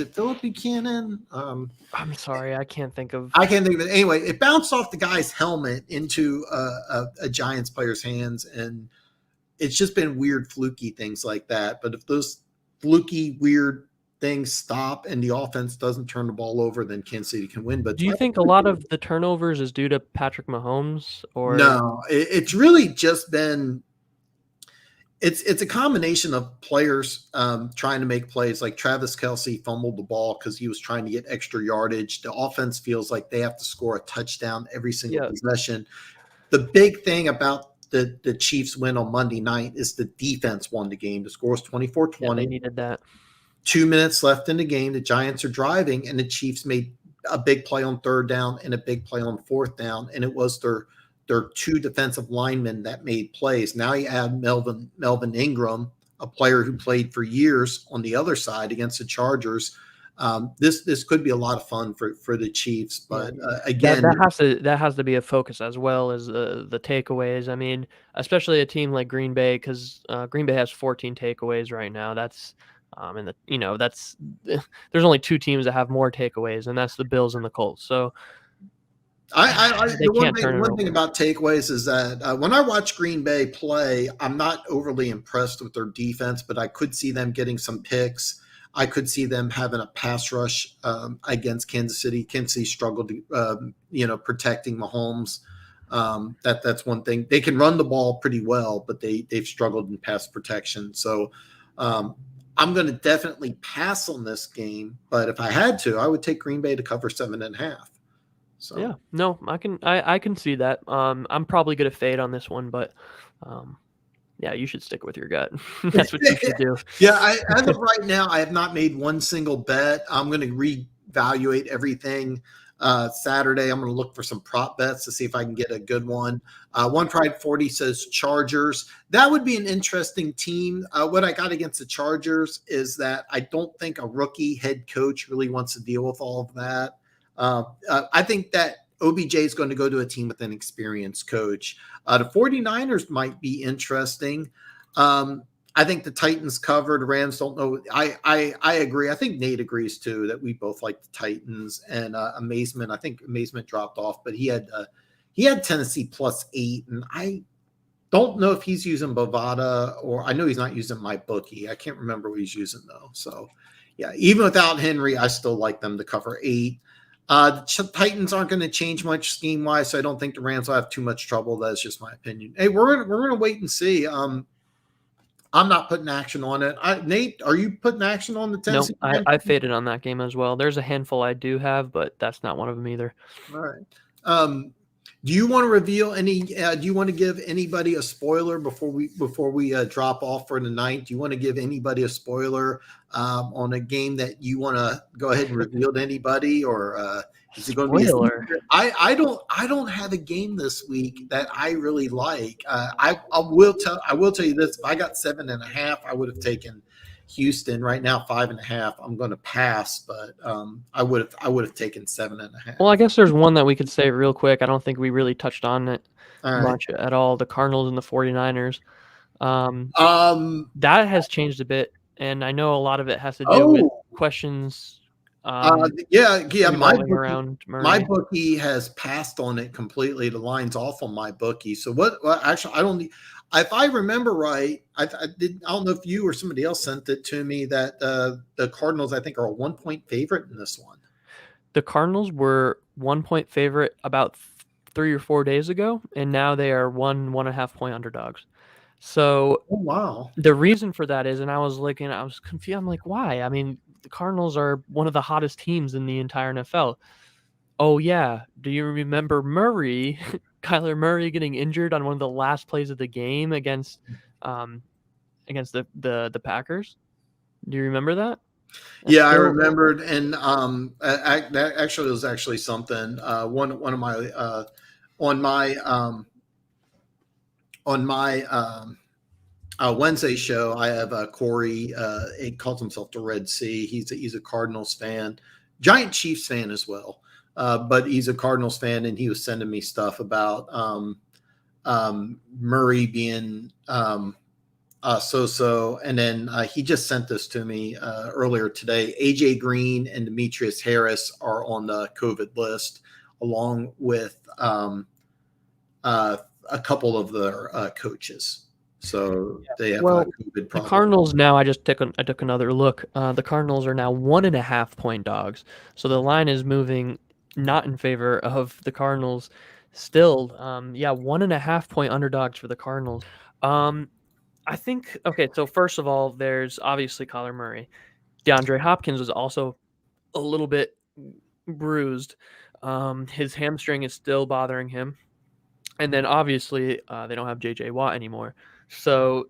it Philip Buchanan? I'm sorry, I can't think of it. Anyway, it bounced off the guy's helmet into a Giants player's hands, and it's just been weird, fluky things like that. But if those fluky, weird things stop and the offense doesn't turn the ball over, then Kansas City can win. But do you think a lot of the turnovers is due to Patrick Mahomes? Or no? It's really just been it's a combination of players trying to make plays. Like Travis Kelce fumbled the ball because he was trying to get extra yardage. The offense feels like they have to score a touchdown every single possession. The big thing about the Chiefs win on Monday night is the defense won the game. The score was 24-20. Yeah, they needed that. 2 minutes left in the game. The Giants are driving, and the Chiefs made a big play on third down and a big play on fourth down, and it was their two defensive linemen that made plays. Now you add Melvin Ingram, a player who played for years on the other side against the Chargers. This could be a lot of fun for the Chiefs, but again, that has to be a focus as well as the takeaways. I mean, especially a team like Green Bay, because Green Bay has 14 takeaways right now. That's there's only two teams that have more takeaways, and that's the Bills and the Colts. So one thing about takeaways is that when I watch Green Bay play, I'm not overly impressed with their defense, but I could see them getting some picks. I could see them having a pass rush against Kansas City. Kansas City struggled, protecting Mahomes. That's one thing. They can run the ball pretty well, but they've struggled in pass protection. So I'm going to definitely pass on this game. But if I had to, I would take Green Bay to cover 7.5. So yeah, no, I can see that. I'm probably going to fade on this one, but yeah, you should stick with your gut. That's what you should do. Yeah, as of right now, I have not made one single bet. I'm going to reevaluate everything Saturday. I'm going to look for some prop bets to see if I can get a good one. One Pride 40 says Chargers. That would be an interesting team. What I got against the Chargers is that I don't think a rookie head coach really wants to deal with all of that. I think that OBJ is going to go to a team with an experienced coach. The 49ers might be interesting. I think the Titans cover. The Rams don't know. I agree. I think Nate agrees too that we both like the Titans and Amazement. I think Amazement dropped off, but he had Tennessee +8, and I don't know if he's using Bovada or I know he's not using my bookie. I can't remember what he's using though. So yeah, even without Henry, I still like them to cover 8. The Titans aren't going to change much scheme wise, so I don't think the Rams will have too much trouble. That's just my opinion. Hey, we're gonna wait and see. I'm not putting action on it. Nate, are you putting action on the Tennessee? No, I faded on that game as well. There's a handful I do have, but that's not one of them either. All right. Do you want to reveal any? Do you want to give anybody a spoiler before we drop off for the night? Do you want to give anybody a spoiler on a game that you want to go ahead and reveal to anybody, or is it going to be? I don't have a game this week that I really like. I will tell you this: if I got 7.5, I would have taken Houston. Right now 5.5. I'm going to pass, but I would have taken 7.5. Well, I guess there's one that we could say real quick. I don't think we really touched on it much at all. The Cardinals and the 49ers. That has changed a bit, and I know a lot of it has to do with questions. My bookie has passed on it completely. The line's off on my bookie. So what? Well, actually, I don't. If I remember right, I don't know if you or somebody else sent it to me that the Cardinals, I think, are a 1-point favorite in this one. The Cardinals were 1-point favorite about 3 or 4 days ago, and now they are 1.5 point underdogs. So, wow. The reason for that is, and I was confused. I'm like, why? I mean, the Cardinals are one of the hottest teams in the entire NFL. Oh yeah, do you remember Murray? Kyler Murray getting injured on one of the last plays of the game against the Packers. Do you remember that? Yeah, I remembered, and that actually was actually something. One of my on my Wednesday show, I have Corey. He calls himself the Red Sea. He's a Cardinals fan, giant Chiefs fan as well. But he's a Cardinals fan, and he was sending me stuff about Murray being so-so. And then he just sent this to me earlier today. AJ Green and Demetrius Harris are on the COVID list, along with a couple of their coaches. So they have COVID problem. The Cardinals now, I took another look. The Cardinals are now 1.5 point dogs. So the line is moving not in favor of the Cardinals still. 1.5 point underdogs for the Cardinals. I think, okay, so first of all, there's obviously Kyler Murray. DeAndre Hopkins was also a little bit bruised. His hamstring is still bothering him. And then obviously they don't have J.J. Watt anymore. So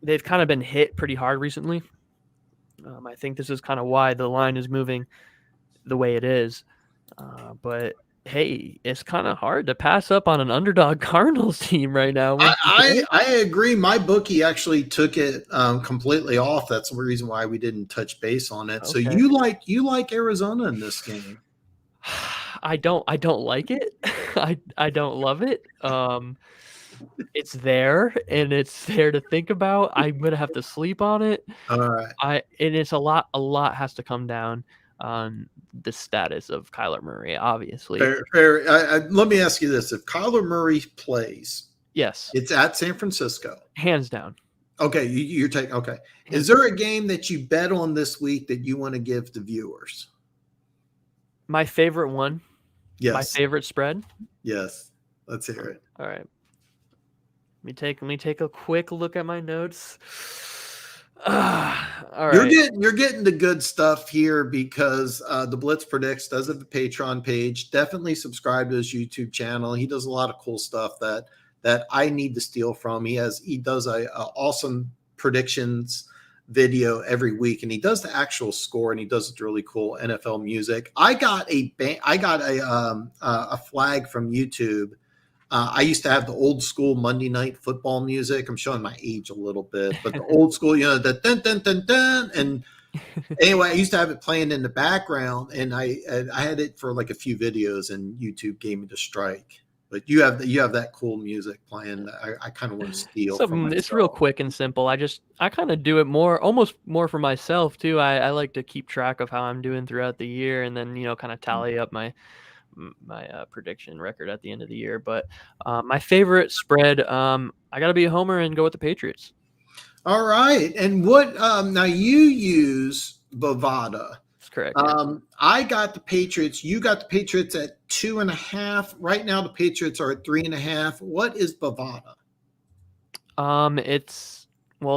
they've kind of been hit pretty hard recently. I think this is kind of why the line is moving the way it is. But hey, it's kind of hard to pass up on an underdog Cardinals team right now. I agree. My bookie actually took it completely off. That's the reason why we didn't touch base on it. Okay. So you like Arizona in this game? I don't like it. I don't love it. It's there, and it's there to think about. I'm gonna have to sleep on it. All right. And it's a lot has to come down on the status of Kyler Murray, obviously. Fair. Let me ask you this: if Kyler Murray plays, yes, it's at San Francisco, hands down. Okay, you're taking. Okay, is there a game that you bet on this week that you want to give to viewers? My favorite one. Yes. My favorite spread. Yes. Let's hear it. All right. Let me take a quick look at my notes. All right. You're getting the good stuff here because the Blitz Predicts does have a Patreon page. Definitely subscribe to his YouTube channel. He does a lot of cool stuff that I need to steal from. He does a awesome predictions video every week, and he does the actual score, and he does it really cool NFL music. I got a flag from YouTube. I used to have the old school Monday Night Football music. I'm showing my age a little bit, but the old school, the dun dun dun dun. And anyway, I used to have it playing in the background, and I had it for like a few videos, and YouTube gave me the strike. But you have that cool music playing that I kind of want to steal from myself. It's real quick and simple. I kind of do it almost more for myself too. I like to keep track of how I'm doing throughout the year, and then kind of tally up my prediction record at the end of the year. But my favorite spread, I got to be a homer and go with the Patriots. All right. And what now you use Bovada. That's correct. Yeah. I got the Patriots. You got the Patriots at 2.5. Right now the Patriots are at 3.5. What is Bovada?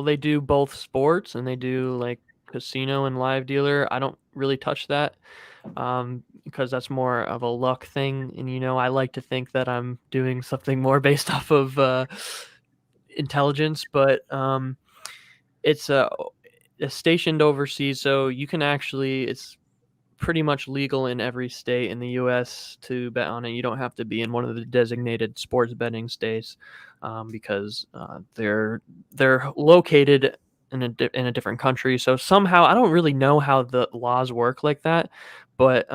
They do both sports and they do like casino and live dealer. I don't really touch that because that's more of a luck thing. And, I like to think that I'm doing something more based off of intelligence, but it's stationed overseas. So you can it's pretty much legal in every state in the U.S. to bet on it. You don't have to be in one of the designated sports betting states because they're located in a different country. So somehow I don't really know how the laws work like that, but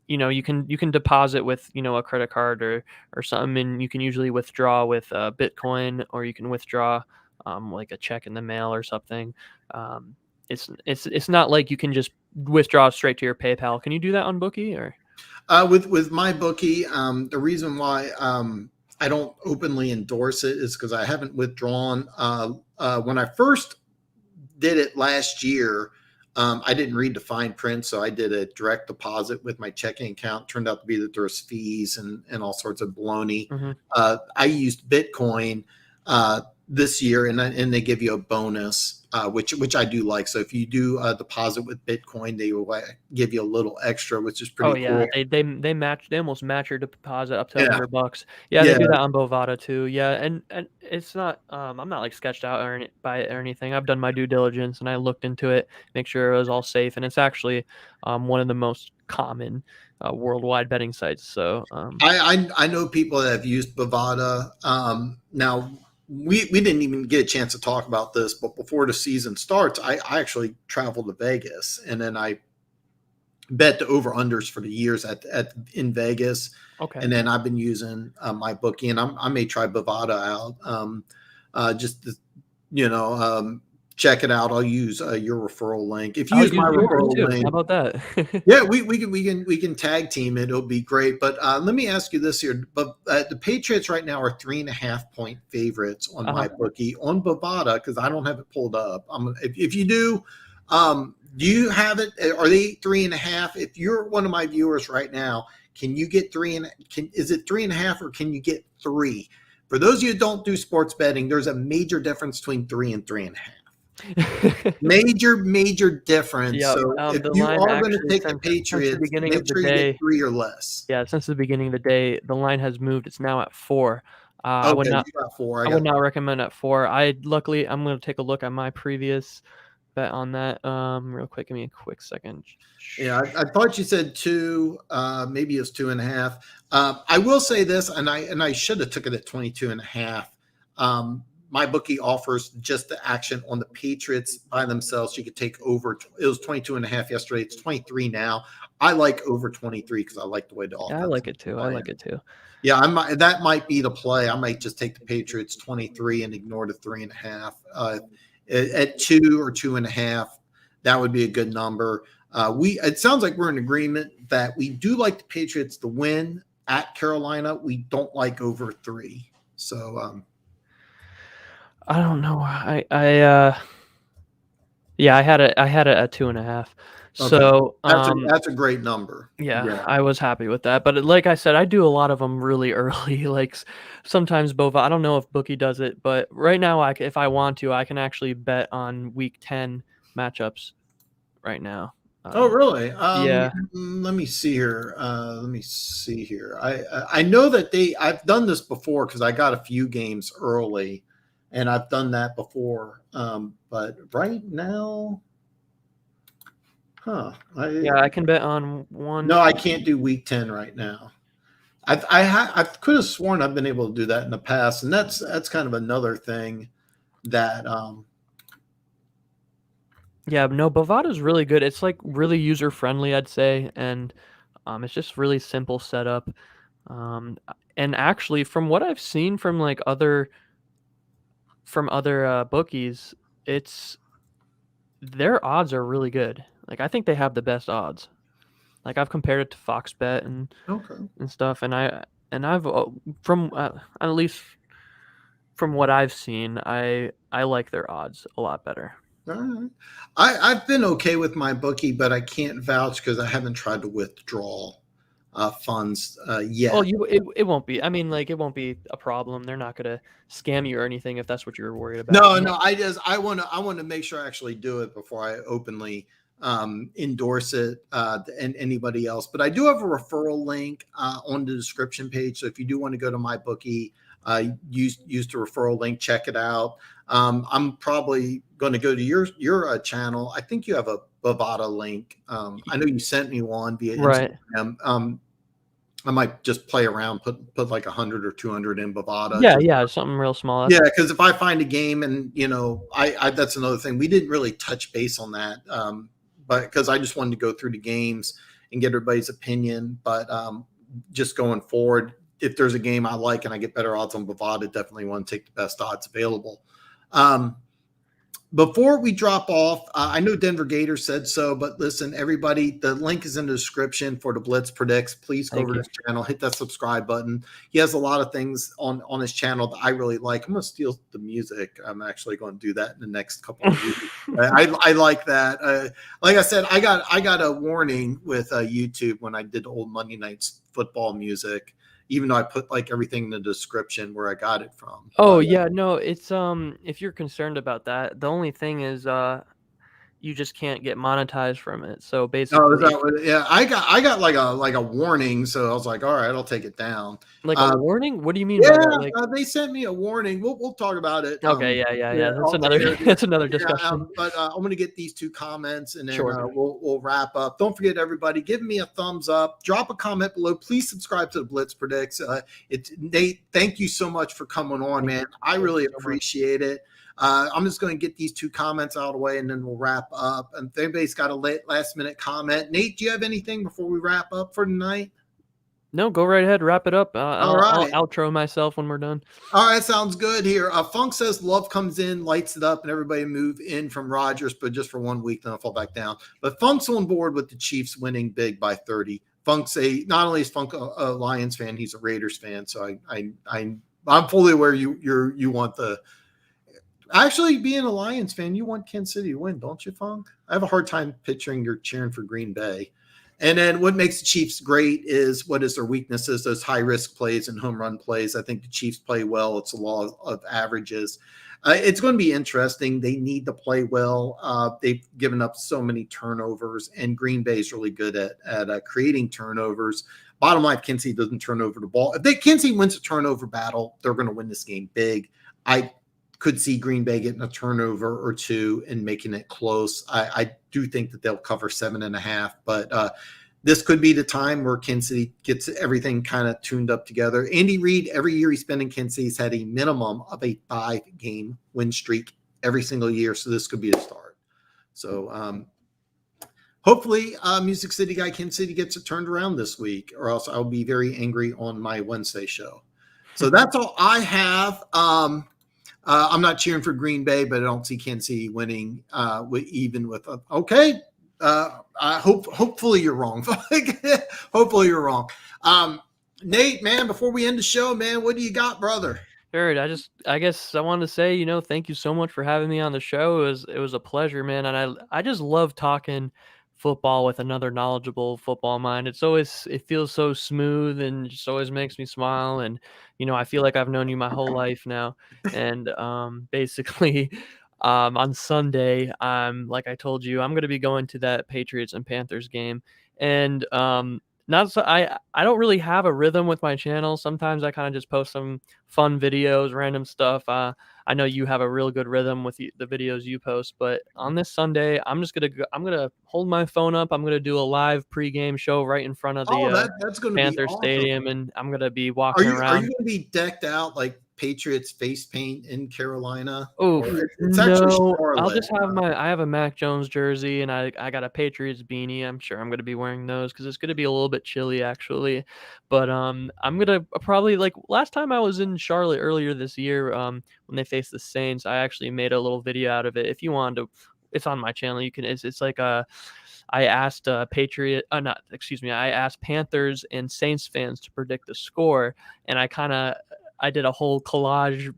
you can deposit with a credit card or something, and you can usually withdraw with Bitcoin, or you can withdraw like a check in the mail or something. It's not like you can just withdraw straight to your PayPal. Can you do that on Bookie or? With my Bookie, the reason why I don't openly endorse it is because I haven't withdrawn. When I first did it last year, I didn't read the fine print, so I did a direct deposit with my checking account. Turned out to be that there's fees and all sorts of baloney. Mm-hmm. I used Bitcoin this year, and they give you a bonus, which I do like. So if you do a deposit with Bitcoin, they will give you a little extra, which is pretty cool. They almost match your deposit up to $100. Yeah, they do that on Bovada too. Yeah, and it's not I'm not like sketched out by it or anything. I've done my due diligence and I looked into it, make sure it was all safe, and it's actually one of the most common worldwide betting sites. So I know people that have used Bovada. Now we didn't even get a chance to talk about this, but before the season starts, I actually traveled to Vegas, and then I bet the over unders for the years in Vegas. Okay. And then I've been using my Bookie, and I may try Bovada out just to, check it out. I'll use your referral link. If you use my referral link, how about that? yeah, we can tag team it. It'll be great. But let me ask you this here: but the Patriots right now are 3.5-point favorites on my Bookie on Bovada, because I don't have it pulled up. If you do you have it? Are they 3.5? If you're one of my viewers right now, can you get is it 3.5 or can you get 3? For those of you who don't do sports betting, there's a major difference between 3 and 3.5. major difference. Yeah, so if you are going to take the Patriots, make sure you get 3 or less. Yeah, since the beginning of the day, the line has moved. It's now at 4. I would not recommend at 4. I'm going to take a look at my previous bet on that real quick. Give me a quick second. Yeah, I thought you said 2. Maybe it's 2.5. I will say this, and I should have took it at 22.5. My Bookie offers just the action on the Patriots by themselves. You could take over. It was 22.5 yesterday. It's 23 now. I like over 23 because I like the way the offense. Yeah, I like it too. Yeah, that might be the play. I might just take the Patriots 23 and ignore the 3.5. At 2 or 2.5, that would be a good number. It sounds like we're in agreement that we do like the Patriots to win at Carolina. We don't like over 3. So I don't know. I had it at 2.5. Okay. So that's a great number. Yeah, I was happy with that. But like I said, I do a lot of them really early. Like sometimes Bova, I don't know if Bookie does it, but right now, if I want to, I can actually bet on Week 10 matchups right now. Oh, really? Yeah. Let me see here. I know that I've done this before because I got a few games early, and I've done that before. But right now. I can bet on one. No, I can't do Week 10 right now. I could have sworn I've been able to do that in the past, and that's kind of another thing that. Yeah, no, Bovada is really good. It's like really user friendly, I'd say, and it's just really simple setup. And actually, from what I've seen from like other bookies, it's their odds are really good. Like I think they have the best odds. Like I've compared it to Fox Bet Okay. and stuff, and I've from at least from what I've seen, I like their odds a lot better. All right. I've been okay with my bookie, but I can't vouch because I haven't tried to withdraw funds Oh, yet. it won't be. I mean, like it won't be a problem. They're not gonna scam you or anything if that's what you're worried about. No, no. I want to make sure I actually do it before I openly endorse it and anybody else. But I do have a referral link on the description page. So if you do want to go to my bookie, use the referral link. Check it out. I'm probably going to go to your channel. I think you have a Bovada link. I know you sent me one via Right. Instagram. I might just play around, put like 100 or 200 in Bovada. Yeah, yeah, something real small. Yeah, because if I find a game and I that's another thing. We didn't really touch base on that, but because I just wanted to go through the games and get everybody's opinion. But just going forward, if there's a game I like and I get better odds on Bovada, definitely want to take the best odds available. Before we drop off, I know Denver Gators said so, but listen, everybody, the link is in the description for the Blitz Predicts. Please go over to his channel, hit that subscribe button. He has a lot of things on his channel that I really like. I'm going to steal the music. I'm actually going to do that in the next couple of weeks. I like that. Like I said, I got a warning with YouTube when I did old Monday Night's football music, even though I put like everything in the description where I got it from. Oh yeah, no, it's if you're concerned about that, the only thing is you just can't get monetized from it. So basically, yeah, I got like a warning, so I was like, all right, I'll take it down. like a warning? What do you mean Yeah, by that? Like, they sent me a warning. We'll talk about it. okay, yeah. That's another that's another discussion. But I'm going to get these two comments and then Sure. we'll wrap up. Don't forget, everybody, give me a thumbs up. Drop a comment below. Please subscribe to the Blitz Predicts. It's Nate. Thank you so much for coming on, man. I really appreciate it. I'm just going to get these two comments out of the way and then we'll wrap up. And if anybody's got a last minute comment, Nate, do you have anything before we wrap up for tonight? No, go right ahead. Wrap it up. All right. I'll outro myself when we're done. All right, sounds good here. Funk says Love comes in, lights it up, and everybody move in from Rodgers, but just for 1 week, then I'll fall back down. But Funk's on board with the Chiefs winning big by 30. Funk's not only is Funk a Lions fan, he's a Raiders fan. So I'm fully aware you want the. Actually, being a Lions fan, you want Kansas City to win, don't you, Funk? I have a hard time picturing you're cheering for Green Bay. And then what makes the Chiefs great is what is their weaknesses, those high-risk plays and home run plays. I think the Chiefs play well. It's a law of averages. It's going to be interesting. They need to play well. They've given up so many turnovers, and Green Bay is really good at creating turnovers. Bottom line, Kansas City doesn't turn over the ball. If Kansas City wins a turnover battle, they're going to win this game big. I could see Green Bay getting a turnover or two and making it close. I do think that they'll cover 7.5, but this could be the time where Kansas City gets everything kind of tuned up together. Andy Reid, every year he's been in Kansas City, he's had a minimum of a 5-game win streak every single year. So this could be a start. So hopefully Music City Guy Kansas City gets it turned around this week, or else I'll be very angry on my Wednesday show. So that's all I have. I'm not cheering for Green Bay, but I don't see Kansas City winning even with okay. Hopefully you're wrong. Hopefully you're wrong. Nate, man, before we end the show, man, what do you got, brother? Sure. I guess I wanted to say, thank you so much for having me on the show. It was a pleasure, man. And I just love talking football with another knowledgeable football mind. It feels so smooth and just always makes me smile. And, I feel like I've known you my whole life now. And basically on Sunday, like I told you, I'm going to be going to that Patriots and Panthers game. And I don't really have a rhythm with my channel. Sometimes I kind of just post some fun videos, random stuff. I know you have a real good rhythm with the videos you post, but on this Sunday, I'm gonna hold my phone up. I'm gonna do a live pregame show right in front of the that's gonna Panther be awesome. Stadium, and I'm gonna be walking around. Are you gonna be decked out like Patriots face paint in Carolina? Oh It's actually no, I'll Charlotte. just have I have a Mac Jones jersey, and I got a Patriots beanie. I'm sure I'm gonna be wearing those because it's gonna be a little bit chilly actually. But I'm gonna probably, like last time I was in Charlotte earlier this year, when they faced the Saints, I actually made a little video out of it. If you wanted to, it's on my channel. You can. It's like I asked I asked Panthers and Saints fans to predict the score, and I did a whole collage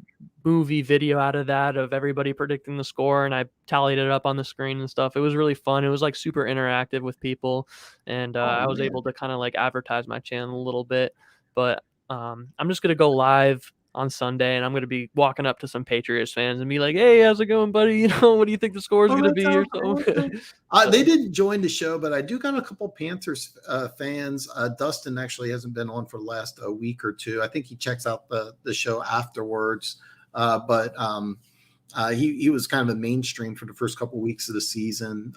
movie video out of that, of everybody predicting the score, and I tallied it up on the screen and stuff. It was really fun. It was like super interactive with people, and Oh, I was man. able to kind of like advertise my channel a little bit. But I'm just gonna go live on Sunday, and I'm gonna be walking up to some Patriots fans and be like, "Hey, how's it going, buddy? You know, what do you think the score is Oh, gonna that be or sounds something?" awesome. So, They didn't join the show, but I do got a couple Panthers fans. Dustin actually hasn't been on for the last week or two. I think he checks out the show afterwards. But he was kind of a mainstream for the first couple of weeks of the season.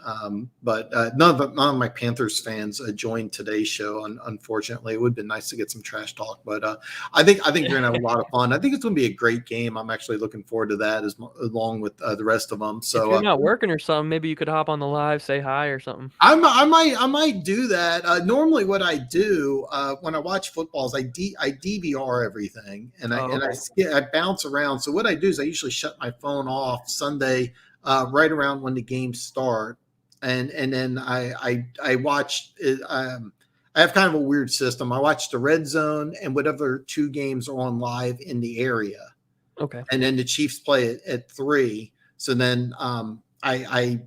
But none of my Panthers fans joined today's show. Unfortunately, it would have been nice to get some trash talk. But I think you're gonna have a lot of fun. I think it's gonna be a great game. I'm actually looking forward to that along with the rest of them. if So you're not working or something, maybe you could hop on the live, say hi or something. I might do that. Normally, what I do when I watch footballs, I DVR everything, and I bounce around. So what I do is I usually shut my phone off Sunday right around when the games start, and then I watch. I have kind of a weird system. I watch the red zone and whatever two games are on live in the area. Okay. And then the Chiefs play at 3. So then I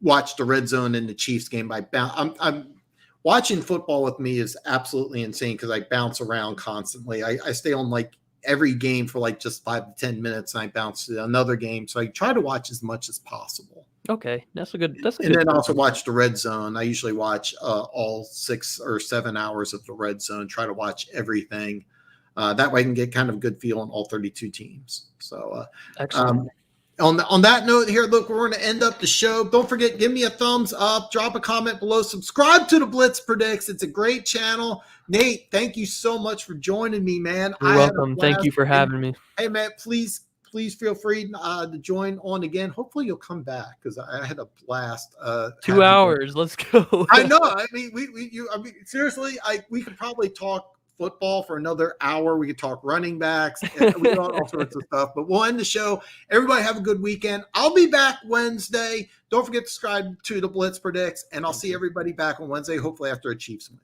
watch the red zone in the Chiefs game. I'm watching football with me is absolutely insane because I bounce around constantly. I stay on like every game for like just 5 to 10 minutes, and I bounce to another game. So I try to watch as much as possible. Okay, and then also watch the red zone. I usually watch all 6 or 7 hours of the red zone. Try to watch everything. That way I can get kind of a good feel on all 32 teams. So excellent. On that note here, look, we're going to end up the show. Don't forget, give me a thumbs up, drop a comment below, subscribe to the Blitz Predicts. It's a great channel. Nate, thank you so much for joining me, man. You're welcome. Thank you for having me. Hey, man, please feel free to join on again. Hopefully you'll come back because I had a blast. 2 hours. Let's go. I know. I mean, seriously, we could probably talk football for another hour. We could talk running backs. We could all sorts of stuff, but we'll end the show. Everybody have a good weekend. I'll be back Wednesday. Don't forget to subscribe to the Blitz Predicts, and I'll see everybody back on Wednesday, hopefully after a Chiefs win.